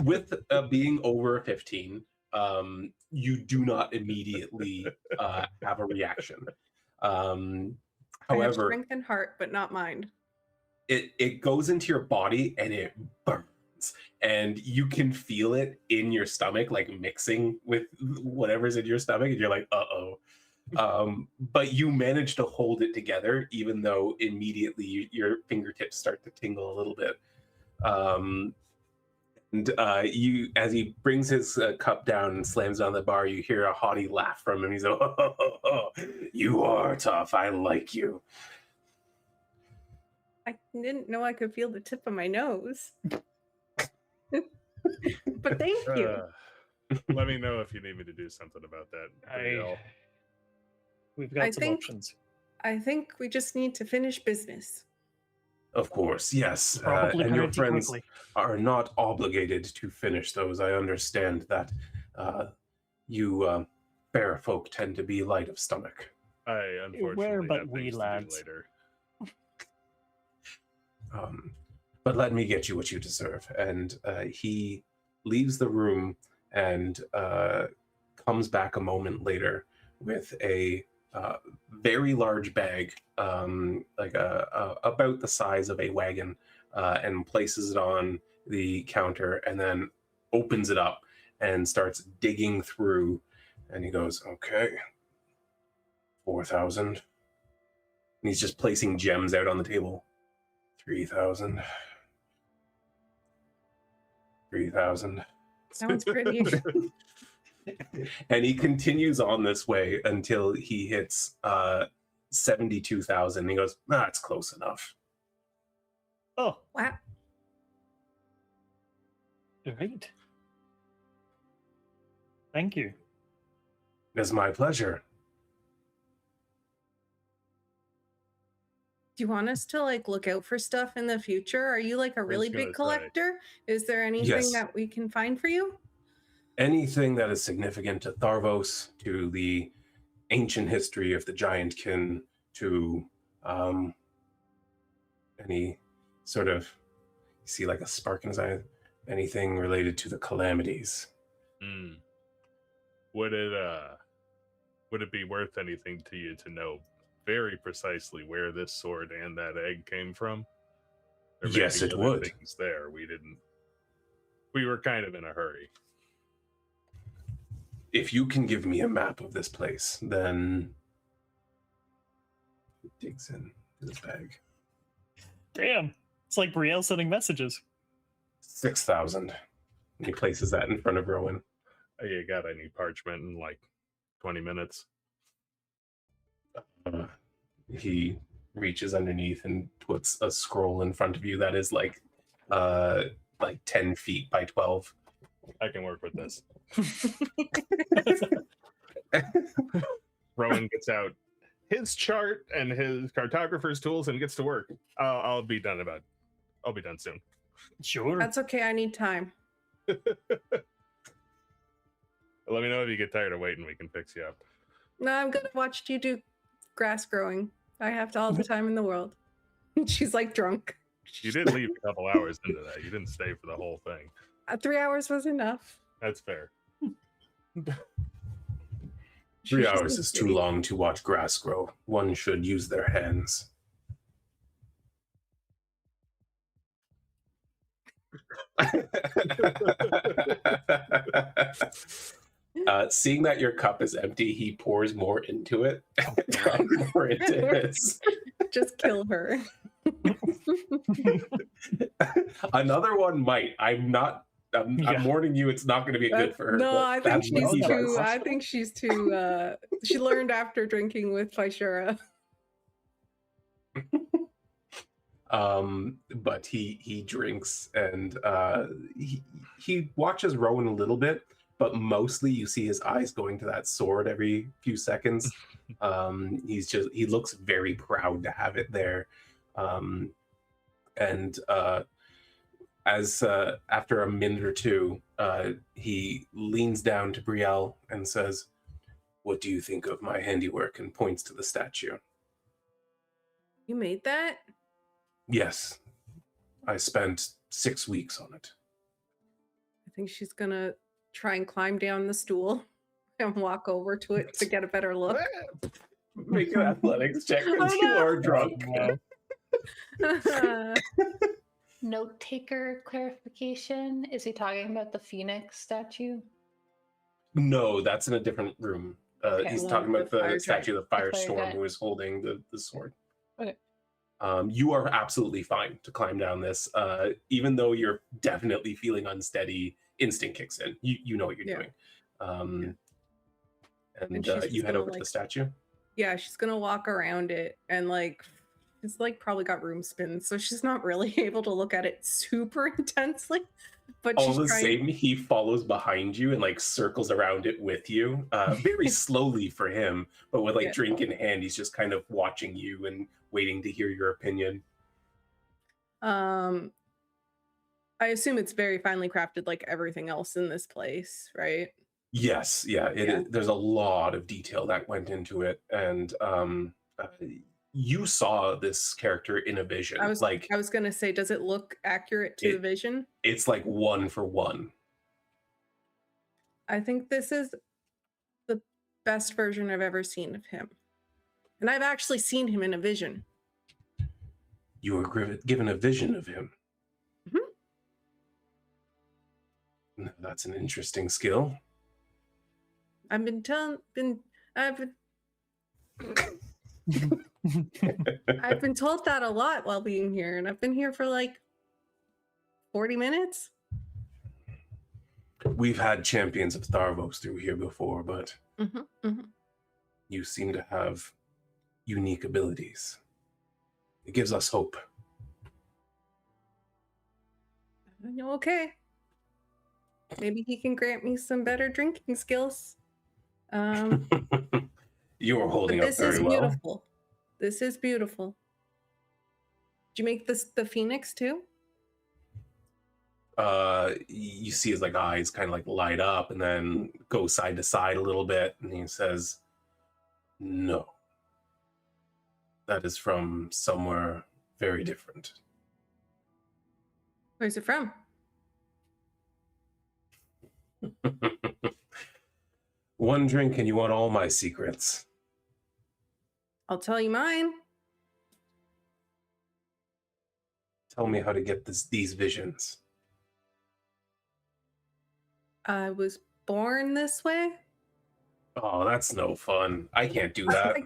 with being over 15, you do not immediately have a reaction. I have However, strength and heart, but not mind. it goes into your body and it burns, and you can feel it in your stomach, like mixing with whatever's in your stomach, and you're like, uh-oh. But you manage to hold it together, even though immediately your fingertips start to tingle a little bit. And as he brings his cup down and slams it on the bar, you hear a haughty laugh from him. He's like, oh, you are tough. I like you. I didn't know I could feel the tip of my nose. But thank you. Let me know if you need me to do something about that. Brielle. We've got I some think- options. I think we just need to finish business. Of course, yes. Probably and your pretty friends quickly. are not obligated to finish those. I understand that you fair folk tend to be light of stomach. I unfortunately Where but have we things to do lads. later. But let me get you what you deserve. And he leaves the room and comes back a moment later with a very large bag, like about the size of a wagon, and places it on the counter, and then opens it up and starts digging through. And he goes, "Okay, 4,000." And he's just placing gems out on the table. 3,000. 3,000. Sounds pretty. And he continues on this way until he hits 72,000. He goes, that's close enough. Oh, Wow. great. Thank you. It's my pleasure. Do you want us to like look out for stuff in the future? Are you like a really gonna big say. collector? Is there anything Yes. that we can find for you? Anything that is significant to Tharvos, to the ancient history of the Giantkin, to any sort of, you see like a spark in his eye, anything related to the calamities. Mm. Would it be worth anything to you to know very precisely where this sword and that egg came from? There may Yes, be it other would. things there. We were kind of in a hurry. If you can give me a map of this place, then it digs in this bag. Damn. It's like Brielle sending messages. 6,000. And he places that in front of Rhowan. Oh, you got any parchment in like 20 minutes? He reaches underneath and puts a scroll in front of you that is like 10 feet by 12. I can work with this. Rowan gets out his chart and his cartographer's tools and gets to work. I'll be done soon. Sure. That's okay. I need time. Let me know if you get tired of waiting. We can fix you up. No, I'm gonna watch you do grass growing. I have all the time in the world. She's like drunk. You did leave a couple hours into that. You didn't stay for the whole thing. 3 hours was enough. That's fair. 3 hours is too long to watch grass grow. One should use their hands. Seeing that your cup is empty, he pours more into it. More into his. Just kill her. Another one might. I'm Yeah. warning you, it's not going to be good for her. No, but I think that's what she's he too. does. I think she's too. She learned after drinking with Faishura. But he drinks and he watches Rowan a little bit, but mostly you see his eyes going to that sword every few seconds. He looks very proud to have it there. As after a minute or two, he leans down to Brielle and says, "What do you think of my handiwork?" and points to the statue. You made that? Yes, I spent 6 weeks on it. I think she's gonna try and climb down the stool and walk over to it to get a better look. Make an athletics check Oh, because you no. are drunk. Note taker clarification. Is he talking about the Phoenix statue? No, that's in a different room. Okay. He's One talking with about the the fire statue of the giant. The fire Firestorm giant. who is holding the sword. Okay. You are absolutely fine to climb down this. Even though you're definitely feeling unsteady, instinct kicks in. You know what you're doing. And she's just you head gonna, over to the statue. Yeah, she's gonna walk around it and it's probably got room spins, so she's not really able to look at it super intensely. But All she's the trying. same, he follows behind you and circles around it with you, very slowly for him, but with Yeah. drink in hand, he's just kind of watching you and waiting to hear your opinion. I assume it's very finely crafted, like everything else in this place, right? Yes, yeah. There's a lot of detail that went into it, and you saw this character in a vision. I was gonna say, does it look accurate to the vision? It's like 1 for 1. I think this is the best version I've ever seen of him, and I've actually seen him in a vision. You were given a vision of him. Mm-hmm. That's an interesting skill. I've been I've been told that a lot while being here, and I've been here for 40 minutes. We've had champions of Tharvos through here before, but you seem to have unique abilities. It gives us hope. Okay. Maybe he can grant me some better drinking skills. You're holding up This very is well. beautiful. This is beautiful. Did you make this the Phoenix too? You see his eyes kind of light up and then go side to side a little bit, and he says, "No. That is from somewhere very different." Where's it from? One drink and you want all my secrets. I'll tell you mine. Tell me how to get these visions. I was born this way. Oh, that's no fun. I can't do that.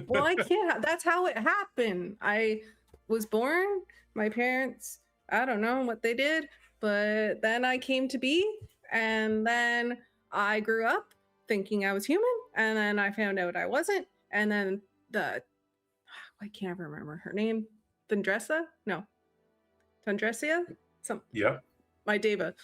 Well, I can't. That's how it happened. I was born. My parents, I don't know what they did, but then I came to be, and then I grew up thinking I was human, and then I found out I wasn't, and then I can't remember her name. Tundresia? No. Tundresia? Yeah. My Deva.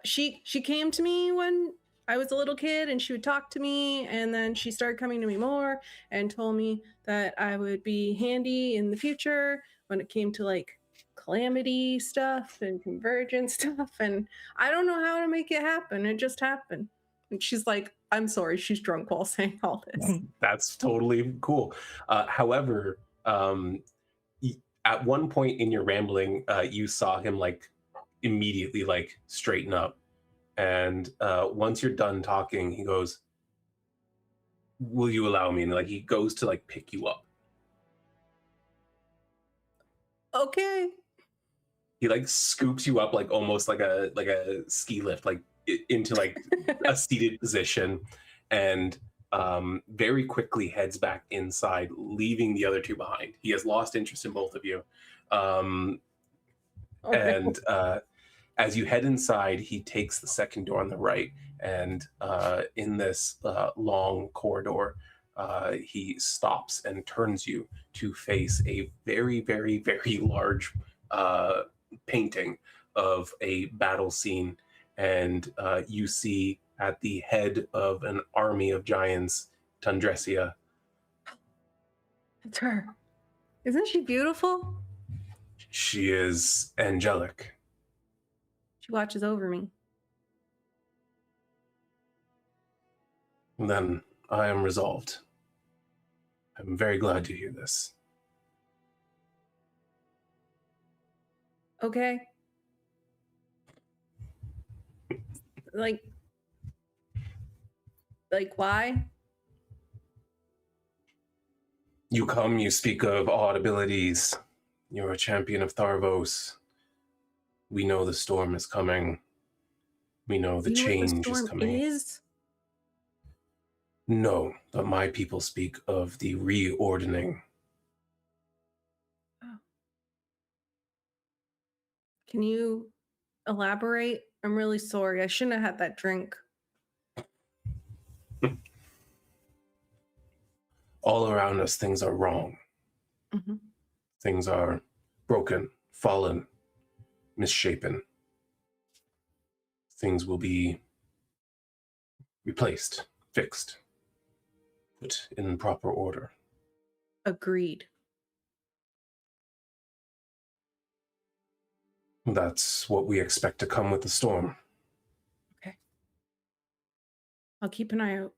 She came to me when I was a little kid, and she would talk to me, and then she started coming to me more and told me that I would be handy in the future when it came to calamity stuff and convergence stuff, and I don't know how to make it happen. It just happened. And she's like, I'm sorry, she's drunk while saying all this. That's totally cool. However, at one point in your rambling, you saw him immediately straighten up. And once you're done talking, he goes, "Will you allow me?" And he goes to pick you up. Okay. He like scoops you up like almost like a ski lift, like into like a seated position, and very quickly heads back inside, leaving the other two behind. He has lost interest in both of you. And as you head inside, he takes the second door on the right, and in this long corridor, he stops and turns you to face a very, very, very large painting of a battle scene, and you see at the head of an army of giants, Tundresia. It's her. Isn't she beautiful? She is angelic. She watches over me. Then I am resolved. I'm very glad to hear this. Okay. Like why? You come, you speak of odd abilities. You're a champion of Tharvos. We know the storm is coming. We know the change is coming. Is? No, but my people speak of the reordering. Oh. Can you elaborate? I'm really sorry. I shouldn't have had that drink. All around us, things are wrong. Mm-hmm. Things are broken, fallen, misshapen. Things will be replaced, fixed, put in proper order. Agreed. That's what we expect to come with the storm. Okay. I'll keep an eye out.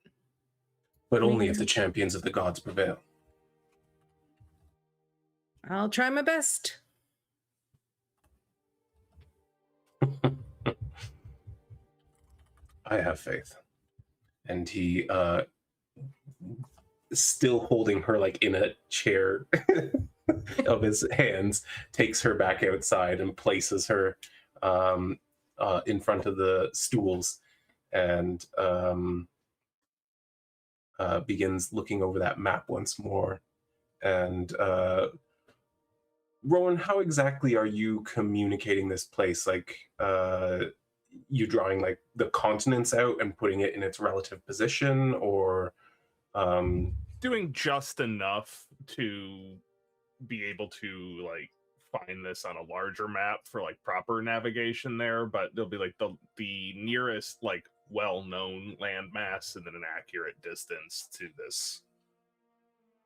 But only if the champions of the gods prevail. I'll try my best. I have faith. And he, still holding her like in a chair of his hands, takes her back outside and places her in front of the stools, and begins looking over that map once more. And Rhowan, how exactly are you communicating this place? Like, you drawing like the continents out and putting it in its relative position, or doing just enough to be able to like find this on a larger map for like proper navigation there, but there'll be like the nearest like well-known landmass and then an accurate distance to this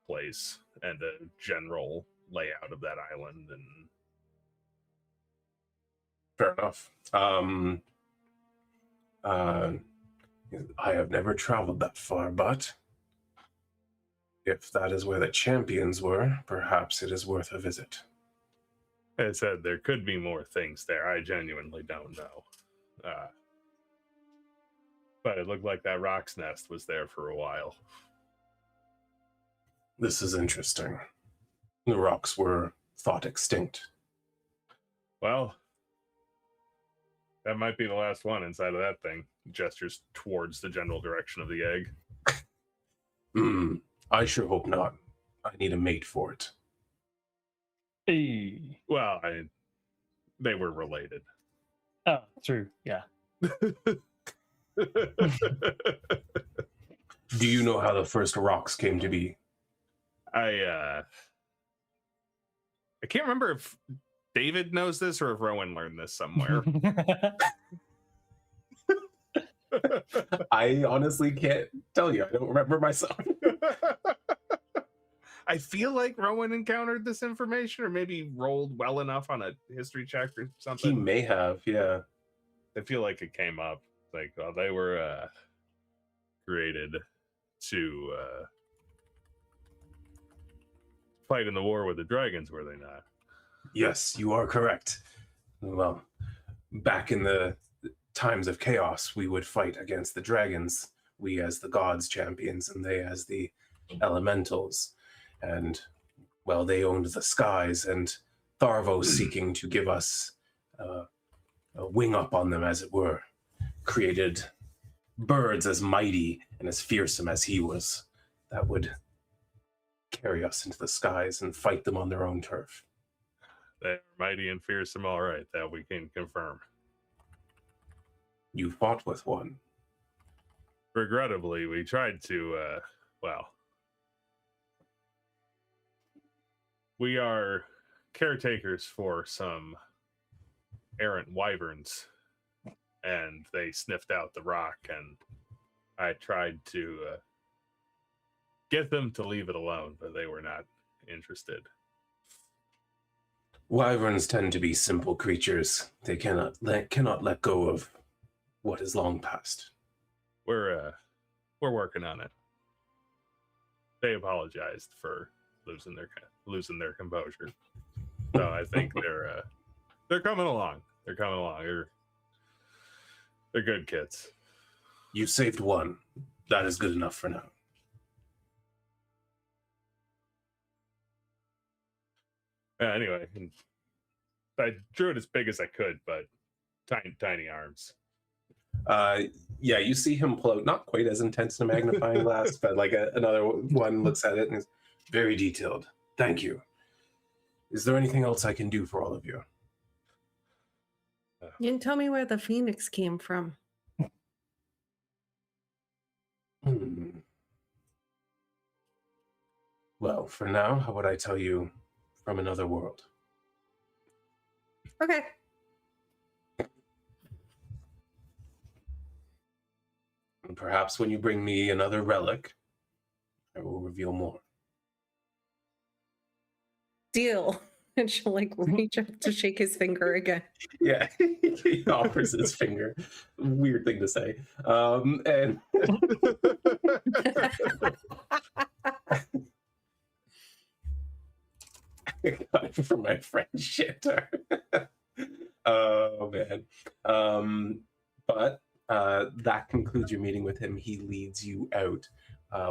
place and a general layout of that island. And fair enough. I have never traveled that far, but if that is where the champions were, perhaps it is worth a visit. as I said, there could be more things there. I genuinely don't know. But it looked like that rock's nest was there for a while. This is interesting. The rocks were thought extinct. Well, that might be the last one inside of that thing. Gestures towards the general direction of the egg. I sure hope not. I need a mate for it. Hey. Well, they were related. Oh, true. Yeah. Do you know how the first rocks came to be? I can't remember if David knows this or if Rhowan learned this somewhere. I honestly can't tell you. I don't remember myself. I feel like Rhowan encountered this information or maybe rolled well enough on a history check or something. He may have, yeah. I feel like it came up. Like, well, they were created to fight in the war with the dragons, were they not? Yes, you are correct. Well, back in the times of chaos, we would fight against the dragons, we as the gods champions and they as the elementals. And, well, they owned the skies, and Tharvos seeking to give us a wing up on them, as it were, created birds as mighty and as fearsome as he was, that would carry us into the skies and fight them on their own turf. They're mighty and fearsome, all right, that we can confirm. You fought with one. Regrettably, we tried to, we are caretakers for some errant wyverns, and they sniffed out the rock, and I tried to get them to leave it alone, but they were not interested. Wyverns tend to be simple creatures. They cannot let go of what is long past. We're working on it. They apologized for losing their composure, so I think they're coming along. They're coming along. They're good kids. You saved one. That is good enough for now. Anyway, I drew it as big as I could, but tiny arms. Yeah, you see him pull out, not quite as intense in a magnifying glass, but like another one looks at it and is very detailed. Thank you. Is there anything else I can do for all of you? You didn't tell me where the phoenix came from. Well, for now, how would I tell you from another world? Okay. And perhaps when you bring me another relic, I will reveal more. Deal. And she'll like reach up to shake his finger again. Yeah, he offers his finger. Weird thing to say. And for my friend Shitter. Oh man. But that concludes your meeting with him. He leads you out.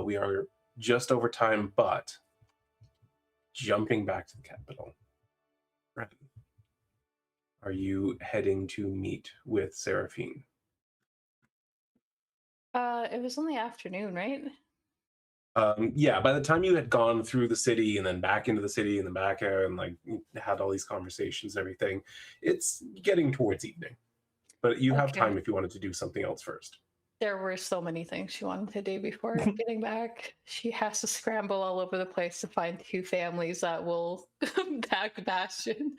We are just over time, but jumping back to the capital. Wren, are you heading to meet with Seraphine? It was in the afternoon, right? Yeah, by the time you had gone through the city and then back into the city and then back out and like had all these conversations and everything, it's getting towards evening. But you have time if you wanted to do something else first. There were so many things she wanted to do before getting back. She has to scramble all over the place to find 2 families that will back Bastion.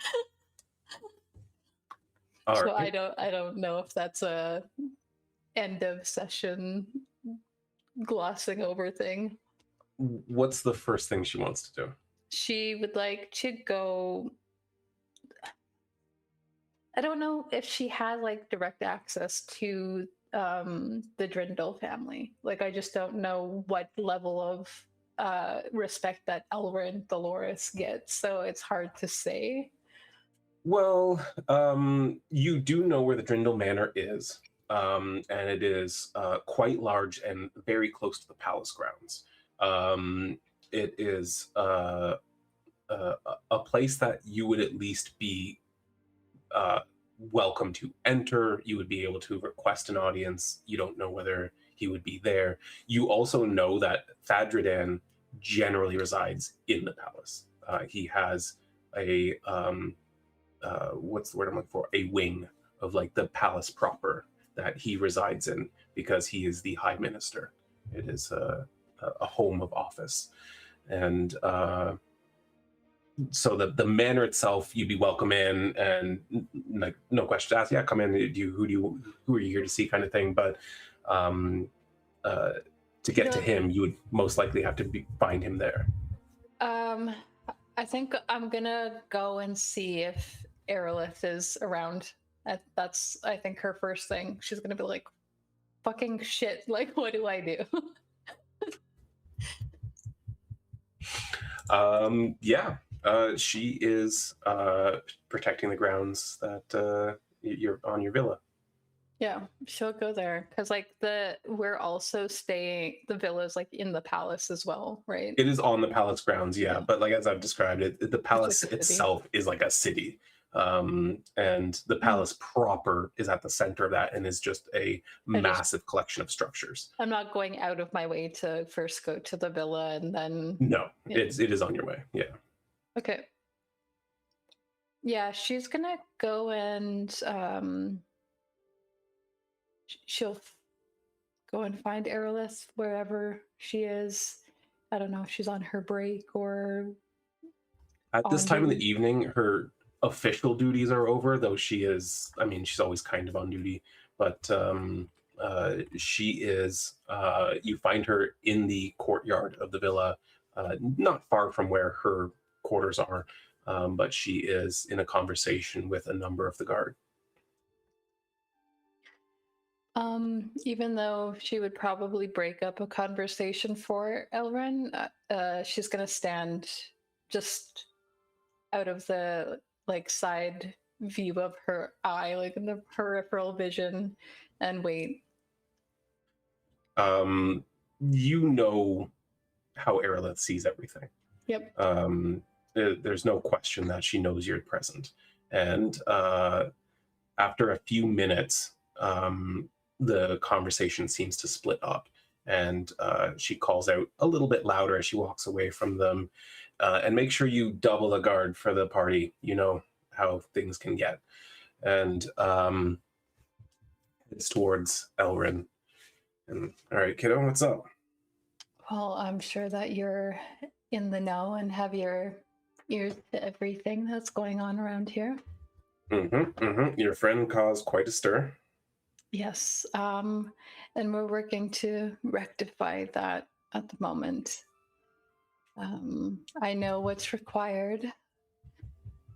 So right. I don't know if that's a end of session glossing over thing. What's the first thing she wants to do? She would like to go. I don't know if she had like direct access to the Drindle family. Like, I just don't know what level of respect that Elrin Dolores gets, so it's hard to say. Well, you do know where the Drindle Manor is, and it is quite large and very close to the palace grounds. It is a place that you would at least be welcome to enter. You would be able to request an audience. You don't know whether he would be there. You also know that Thadridan generally resides in the palace. He has a what's the word I'm looking for? A wing of like the palace proper that he resides in because he is the High Minister. It is a home of office, and so the manor itself, you'd be welcome in, and like no questions asked. Yeah, come in. Who are you here to see, kind of thing. But to get to him, you would most likely have to find him there. I think I'm gonna go and see if Aerolith is around. That's, I think, her first thing. She's gonna be like, fucking shit, like, what do I do? Yeah, she is protecting the grounds that you're on your villa. Yeah, she'll go there because like we're also staying. The villa's like in the palace as well, right? It is on the palace grounds, yeah. But like as I've described it, the palace itself is like a city. And the palace proper is at the center of that and is just a massive collection of structures. I'm not going out of my way to first go to the villa and then... No, Yeah. it is on your way. Yeah. Okay. Yeah, she's gonna go and she'll go and find Aerolith wherever she is. I don't know if she's on her break or At this on time in the duty. evening, her official duties are over, though she is, I mean, she's always kind of on duty, but she is, you find her in the courtyard of the villa, not far from where her quarters are, but she is in a conversation with a number of the guard. Even though she would probably break up a conversation for Elren, she's gonna stand just out of the side view of her eye, like in the peripheral vision, and wait. You know how Aerolith sees everything. Yep. There's no question that she knows you're present. And after a few minutes, the conversation seems to split up. And she calls out a little bit louder as she walks away from them. And make sure you double the guard for the party. You know how things can get. And it's towards Elren. And all right, kiddo, what's up? Well, I'm sure that you're in the know and have your ears to everything that's going on around here. Your friend caused quite a stir. Yes, and we're working to rectify that at the moment. I know what's required.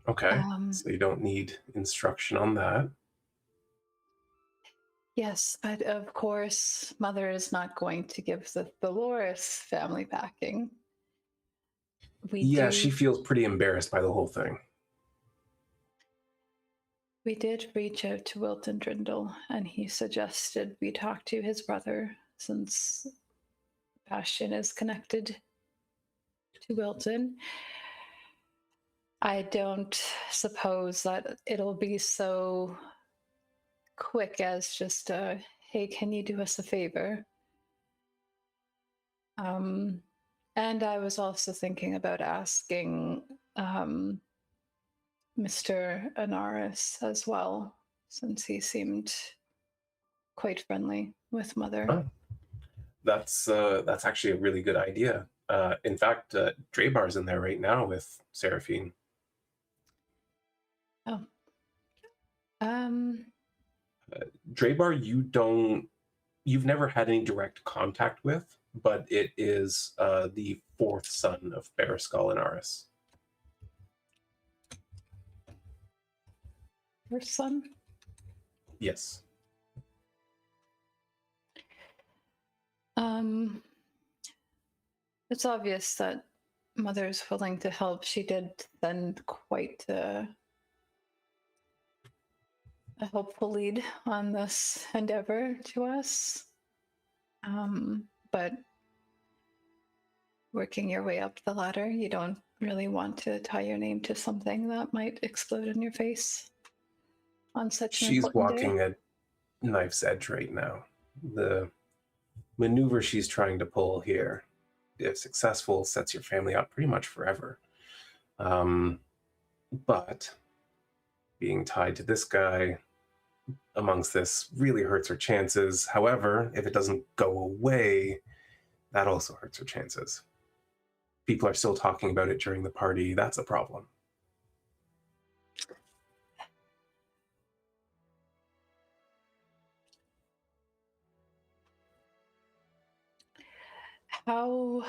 Okay, so you don't need instruction on that. Yes, but of course, Mother is not going to give the Dolores family backing. She feels pretty embarrassed by the whole thing. We did reach out to Wilton Drindle, and he suggested we talk to his brother, since Bastion is connected to Wilton. I don't suppose that it'll be so quick as just hey, can you do us a favor? And I was also thinking about asking Mr. Anaris as well, since he seemed quite friendly with Mother. Oh, that's actually a really good idea. In fact, Drabar's in there right now with Seraphine. Oh. Drabar, you've never had any direct contact with, but it is the fourth son of Bearskull Anaris. Her son? Yes. It's obvious that Mother's willing to help. She did send quite a helpful lead on this endeavor to us. But working your way up the ladder, you don't really want to tie your name to something that might explode in your face on such an She's important walking day. at knife's edge right now. The maneuver she's trying to pull here, if successful, sets your family up pretty much forever. But being tied to this guy amongst this really hurts her chances. However, if it doesn't go away, that also hurts her chances. People are still talking about it during the party. That's a problem. How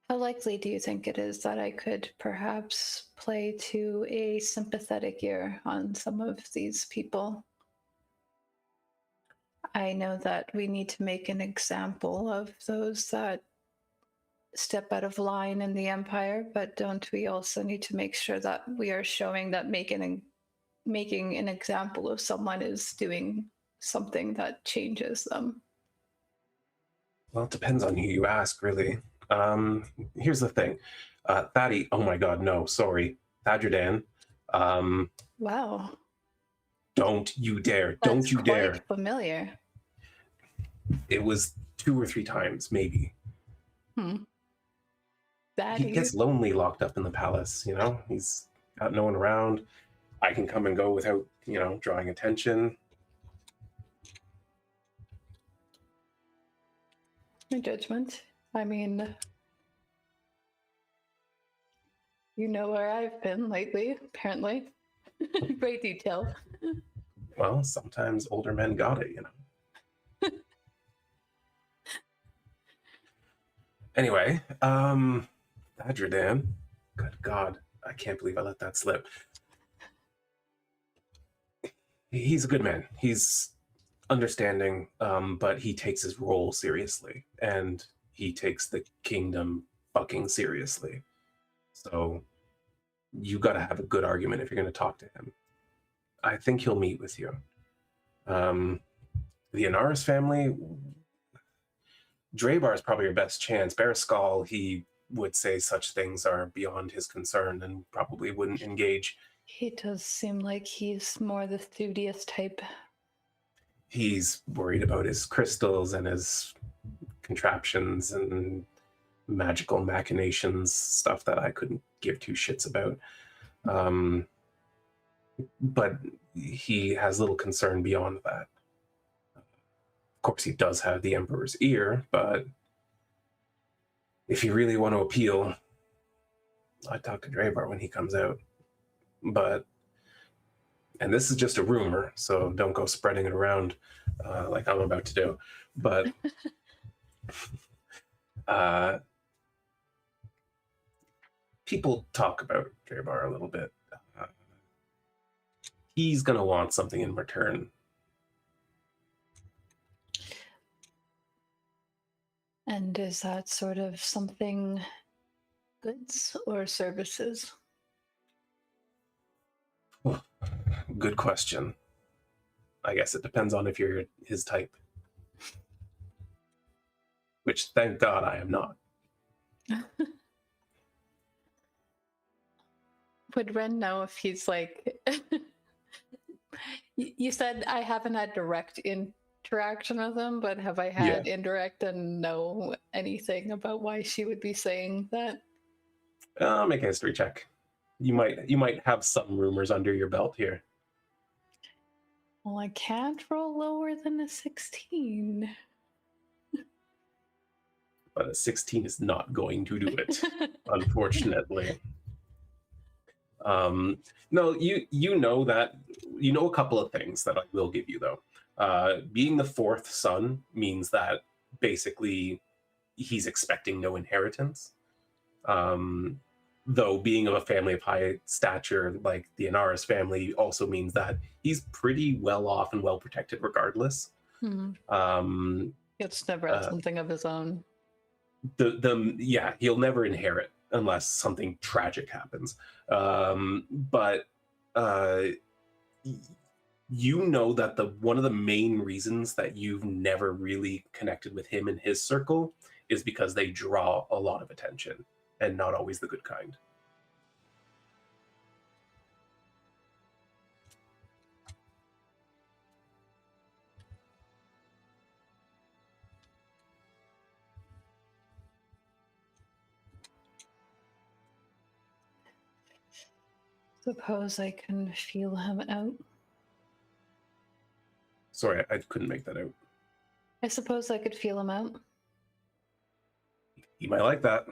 likely do you think it is that I could perhaps play to a sympathetic ear on some of these people? I know that we need to make an example of those that step out of line in the Empire, but don't we also need to make sure that we are showing that making an example of someone is doing something that changes them? Well, it depends on who you ask, really. Here's the thing. Thaddy, oh my god, no, sorry. Thadridan, Wow. don't you dare. That's Don't you quite dare. familiar. It was 2 or 3 times, maybe. Daddy. He gets lonely locked up in the palace, you know? He's got no one around. I can come and go without, you know, drawing attention. No judgment. I mean, you know where I've been lately, apparently. Great detail. Well, sometimes older men got it, you know? Anyway, Adridan, good God, I can't believe I let that slip. He's a good man. He's understanding, but he takes his role seriously, and he takes the kingdom fucking seriously. So you got to have a good argument if you're going to talk to him. I think he'll meet with you. The Inaris family, Drabar is probably your best chance. Baraskal, he would say such things are beyond his concern and probably wouldn't engage. He does seem like he's more the studious type. He's worried about his crystals and his contraptions and magical machinations, stuff that I couldn't give 2 shits about. But he has little concern beyond that. Of course, he does have the Emperor's ear, but if you really want to appeal, I'd talk to Drabar when he comes out. But, and this is just a rumor, so don't go spreading it around like I'm about to do. But people talk about Drabar a little bit. He's going to want something in return. And is that sort of something goods or services? Oh, good question. I guess it depends on if you're his type. Which, thank God, I am not. Would Wren know if he's like... You said I haven't had direct interaction with him, but have I had indirect and know anything about why she would be saying that? Make a history check. You might have some rumors under your belt here. Well, I can't roll lower than a 16. But a 16 is not going to do it, unfortunately. No, you know that, you know a couple of things that I will give you, though. Being the 4th son means that basically he's expecting no inheritance. Though being of a family of high stature, like the Inaris family, also means that he's pretty well off and well protected regardless. Mm-hmm. It's never had something of his own. Yeah, he'll never inherit unless something tragic happens. But you know that one of the main reasons that you've never really connected with him and his circle is because they draw a lot of attention, and not always the good kind. Suppose I can feel him out. Sorry, I couldn't make that out. I suppose I could feel him out. He might like that.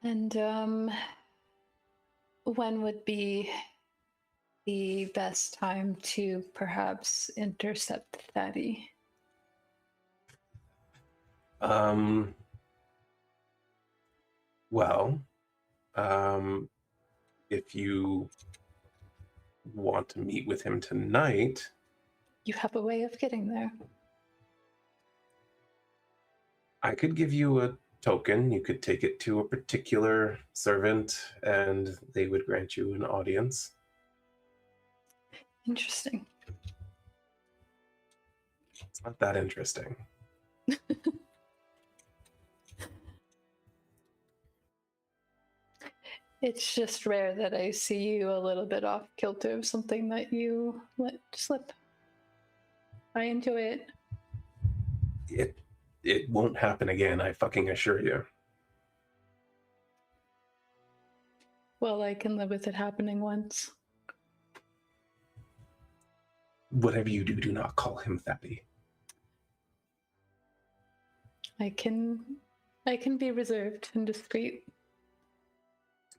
And when would be the best time to perhaps intercept Thaddy? Well, if you want to meet with him tonight... You have a way of getting there. I could give you a token. You could take it to a particular servant, and they would grant you an audience. Interesting. It's not that interesting. It's just rare that I see you a little bit off kilter of something that you let slip. I enjoy it. It won't happen again, I fucking assure you. Well, I can live with it happening once. Whatever you do, do not call him Fatty. I can be reserved and discreet.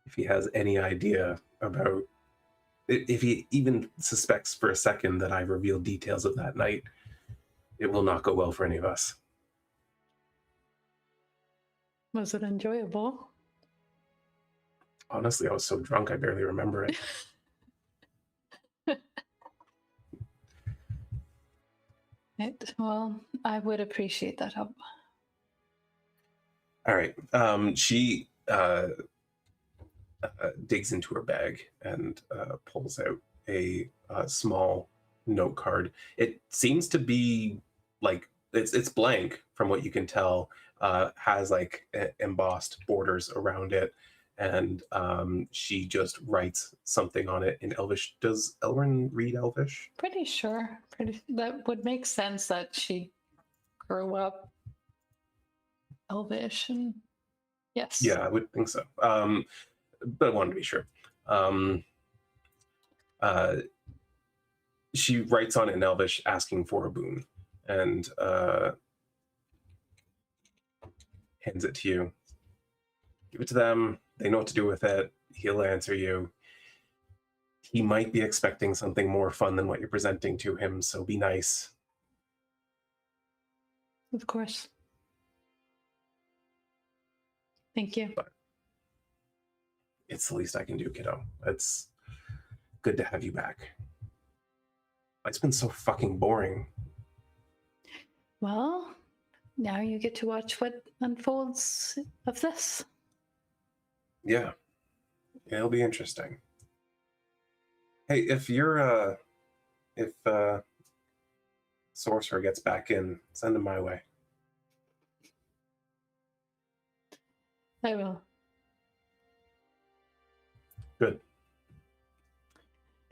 If he has any idea about, if he even suspects for a second that I revealed details of that night, it will not go well for any of us. Was it enjoyable? Honestly, I was so drunk I barely remember it. Well, I would appreciate that help. All right. She digs into her bag and pulls out a small note card. It seems to be like it's blank from what you can tell. Has like embossed borders around it, and she just writes something on it in Elvish. Does Elwyn read Elvish? Pretty sure. That would make sense that she grew up Elvish, and yes. Yeah, I would think so. But I wanted to be sure. She writes on it in Elvish asking for a boon, and hands it to you. Give it to them. They know what to do with it. He'll answer you. He might be expecting something more fun than what you're presenting to him, so be nice. Of course. Thank you. But it's the least I can do, kiddo. It's good to have you back. It's been so fucking boring. Well, now you get to watch what unfolds of this. Yeah, it'll be interesting. Hey, if you're if Sorcerer gets back in, send him my way. I will. Good.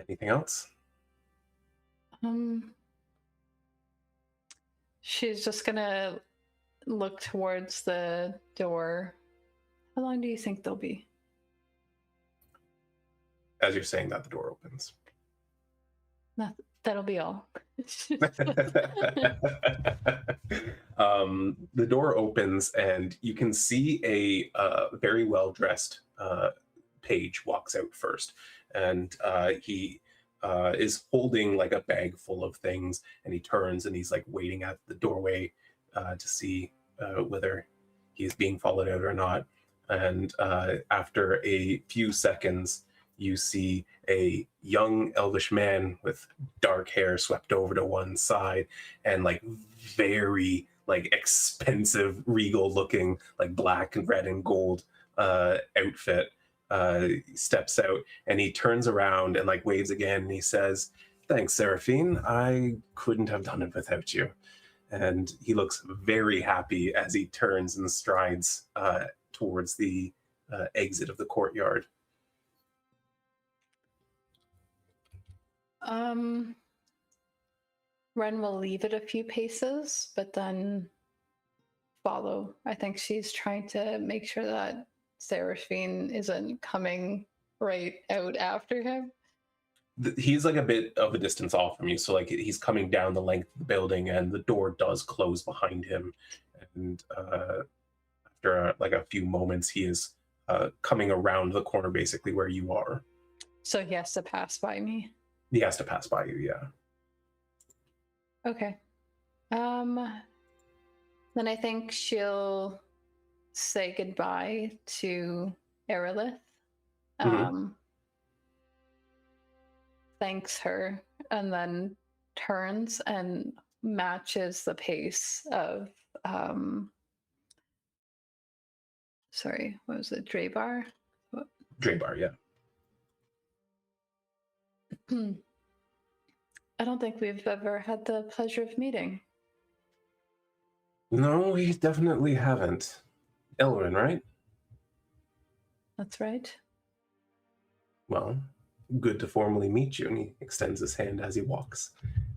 Anything else? She's just gonna look towards the door. How long do you think they'll be? As you're saying that, the door opens. That'll be all. The door opens and you can see a very well-dressed page walks out first, and he is holding like a bag full of things, and he turns and he's like waiting at the doorway to see whether he's being followed out or not. And after a few seconds, you see a young elvish man with dark hair swept over to one side and like very like expensive regal looking like black and red and gold outfit steps out, and he turns around and like waves again, and he says, "Thanks, Seraphine. I couldn't have done it without you." And he looks very happy as he turns and strides towards the exit of the courtyard. Wren will leave it a few paces, but then follow. I think she's trying to make sure that Seraphine isn't coming right out after him. He's like a bit of a distance off from you, so like he's coming down the length of the building, and the door does close behind him. And after like a few moments, he is coming around the corner, basically where you are. So he has to pass by me. He has to pass by you, yeah. Okay. Then I think she'll say goodbye to Aerolith. Thanks her, and then turns and matches the pace of sorry, what was it? Draybar? Draybar, yeah. I don't think we've ever had the pleasure of meeting. No, we definitely haven't. Elrin, right? That's right. Well, good to formally meet you. And he extends his hand as he walks.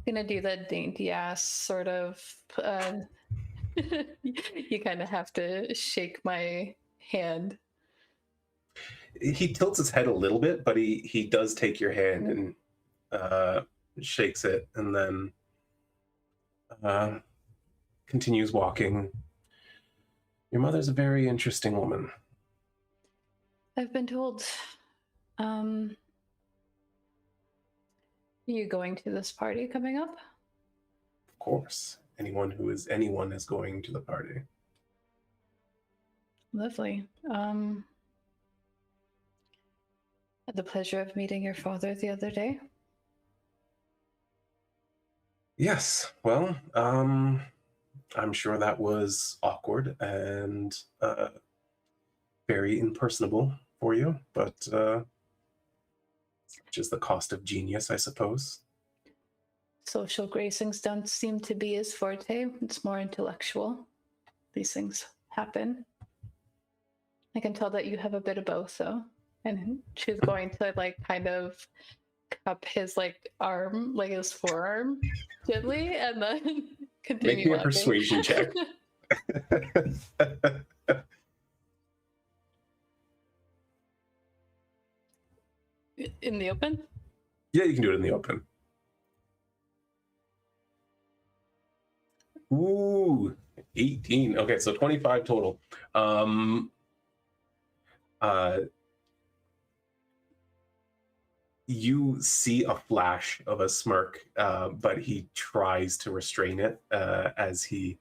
Gonna do that dainty ass sort of. You kind of have to shake my hand. He tilts his head a little bit, but he does take your hand and shakes it, and then continues walking. Your mother's a very interesting woman. I've been told. Are you going to this party coming up? Of course, anyone is going to the party. Lovely. I had the pleasure of meeting your father the other day. Yes, well, I'm sure that was awkward and very impersonable for you, but just the cost of genius, I suppose. Social gracings don't seem to be his forte. It's more intellectual. These things happen. I can tell that you have a bit of both, though. And she's going to like kind of cup his like arm, like his forearm, gently, and then continue. Make me a persuasion check. In the open? Yeah, you can do it in the open. Ooh, 18. Okay, so 25 total. You see a flash of a smirk, but he tries to restrain it as he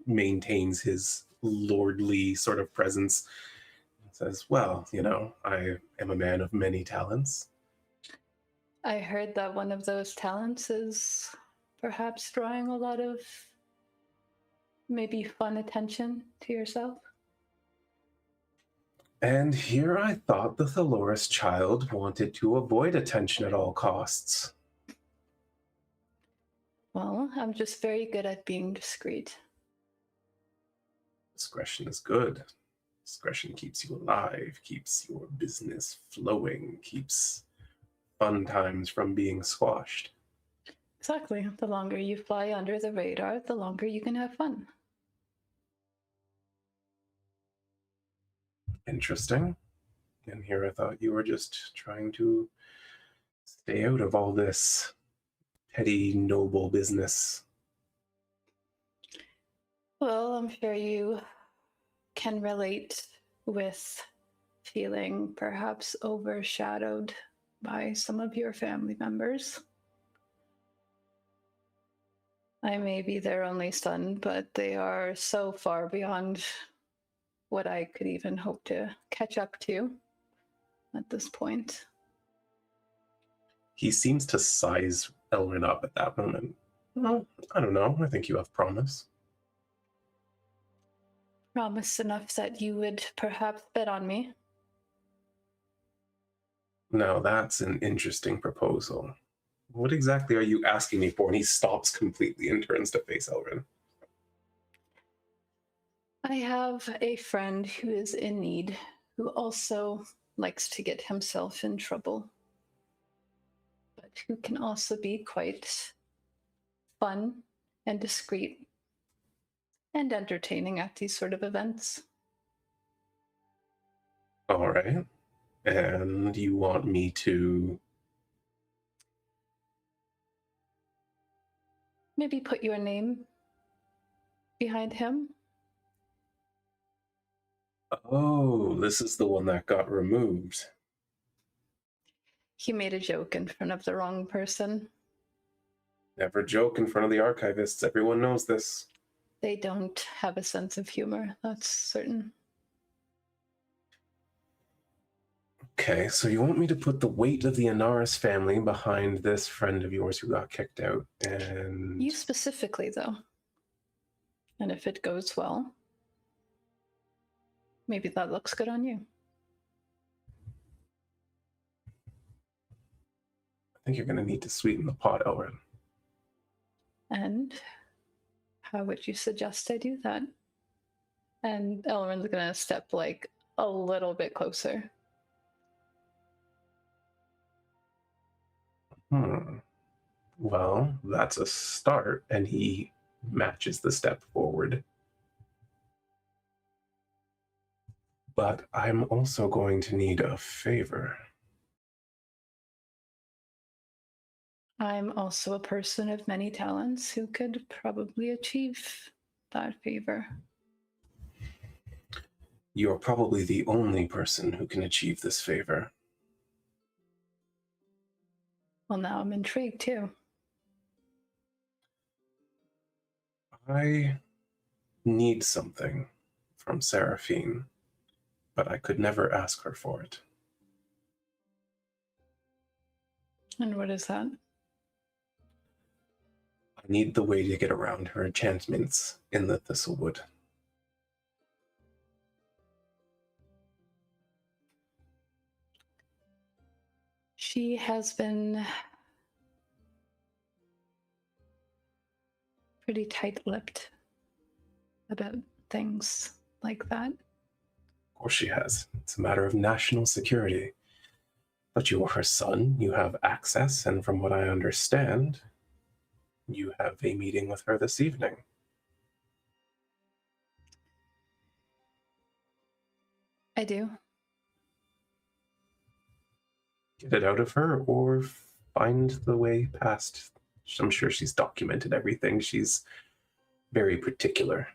maintains his lordly sort of presence. Says, well, I am a man of many talents. I heard that one of those talents is perhaps drawing a lot of maybe fun attention to yourself. And here I thought the Thaloris child wanted to avoid attention at all costs. Well, I'm just very good at being discreet. Discretion is good. Discretion keeps you alive, keeps your business flowing, keeps fun times from being squashed. Exactly. The longer you fly under the radar, the longer you can have fun. Interesting. And here I thought you were just trying to stay out of all this petty, noble business. Well, I'm sure you can relate with feeling perhaps overshadowed by some of your family members. I may be their only son, but they are so far beyond what I could even hope to catch up to at this point. He seems to size Elrin up at that moment. Well, I don't know. I think you have promise. Promise enough that you would perhaps bet on me. Now that's an interesting proposal. What exactly are you asking me for? And he stops completely and turns to face Elrin. I have a friend who is in need, who also likes to get himself in trouble, but who can also be quite fun and discreet and entertaining at these sort of events. All right. And you want me to... Maybe put your name behind him? Oh, this is the one that got removed. He made a joke in front of the wrong person. Never joke in front of the archivists. Everyone knows this. They don't have a sense of humor, that's certain. Okay, so you want me to put the weight of the Inaris family behind this friend of yours who got kicked out, and... You specifically, though. And if it goes well, maybe that looks good on you. I think you're going to need to sweeten the pot, Elrin. And how would you suggest I do that? And Elrond's gonna step like a little bit closer. Well, that's a start, and he matches the step forward. But I'm also going to need a favor. I'm also a person of many talents who could probably achieve that favor. You're probably the only person who can achieve this favor. Well, now I'm intrigued too. I need something from Seraphine, but I could never ask her for it. And what is that? I need the way to get around her enchantments in the Thistlewood. She has been pretty tight-lipped about things like that. Of course she has. It's a matter of national security. But you are her son, you have access, and from what I understand, you have a meeting with her this evening. I do. Get it out of her or find the way past. I'm sure she's documented everything. She's very particular.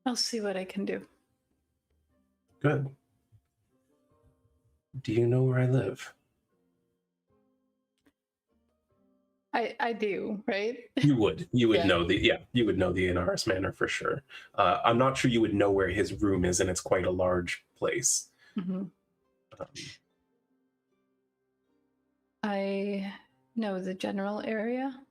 I'll see what I can do. Good. Do you know where I live? I do, right? You would. You would Yeah. know you would know the Inaris Manor for sure. I'm not sure you would know where his room is, and it's quite a large place. Mm-hmm. I know the general area.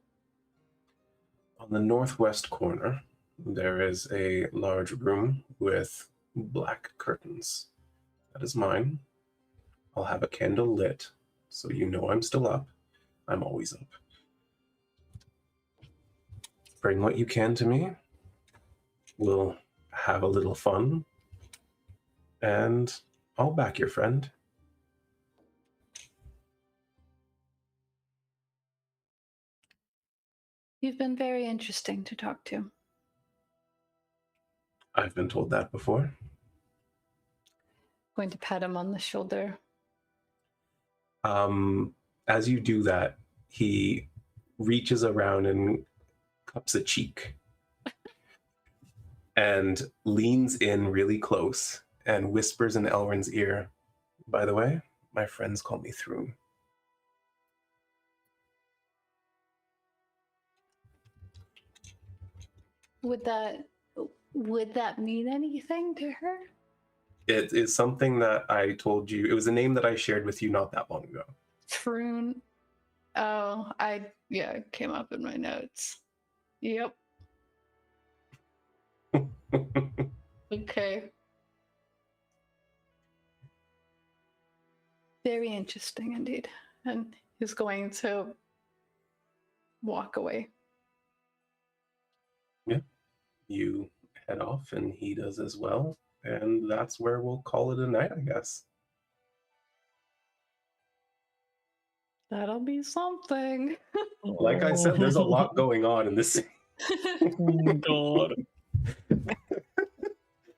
On the northwest corner, there is a large room with black curtains. That is mine. I'll have a candle lit, so you know I'm still up. I'm always up. Bring what you can to me. We'll have a little fun, and I'll back your friend. You've been very interesting to talk to. I've been told that before. Going to pat him on the shoulder. As you do that, he reaches around and cups a cheek and leans in really close and whispers in Elrond's ear, "By the way, my friends call me Throom." Would that mean anything to her? It is something that I told you. It was a name that I shared with you not that long ago. Troon. Oh, it came up in my notes. Yep. Okay. Very interesting indeed. And he's going to walk away. Yeah. You head off, and he does as well. And that's where we'll call it a night, I guess. That'll be something. Like I said, there's a lot going on in this. Oh, God.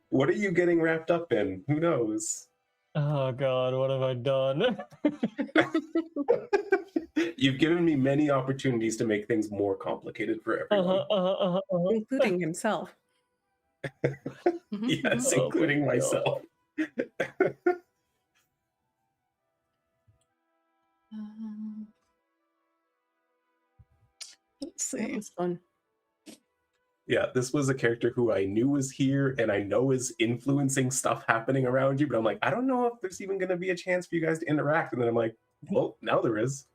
What are you getting wrapped up in? Who knows? Oh, God, what have I done? You've given me many opportunities to make things more complicated for everyone. Including himself. Yes, Oh, including my myself. Let's That see. was fun. Yeah, this was a character who I knew was here and I know is influencing stuff happening around you, but I'm like, I don't know if there's even going to be a chance for you guys to interact. And then I'm like, well, now there is.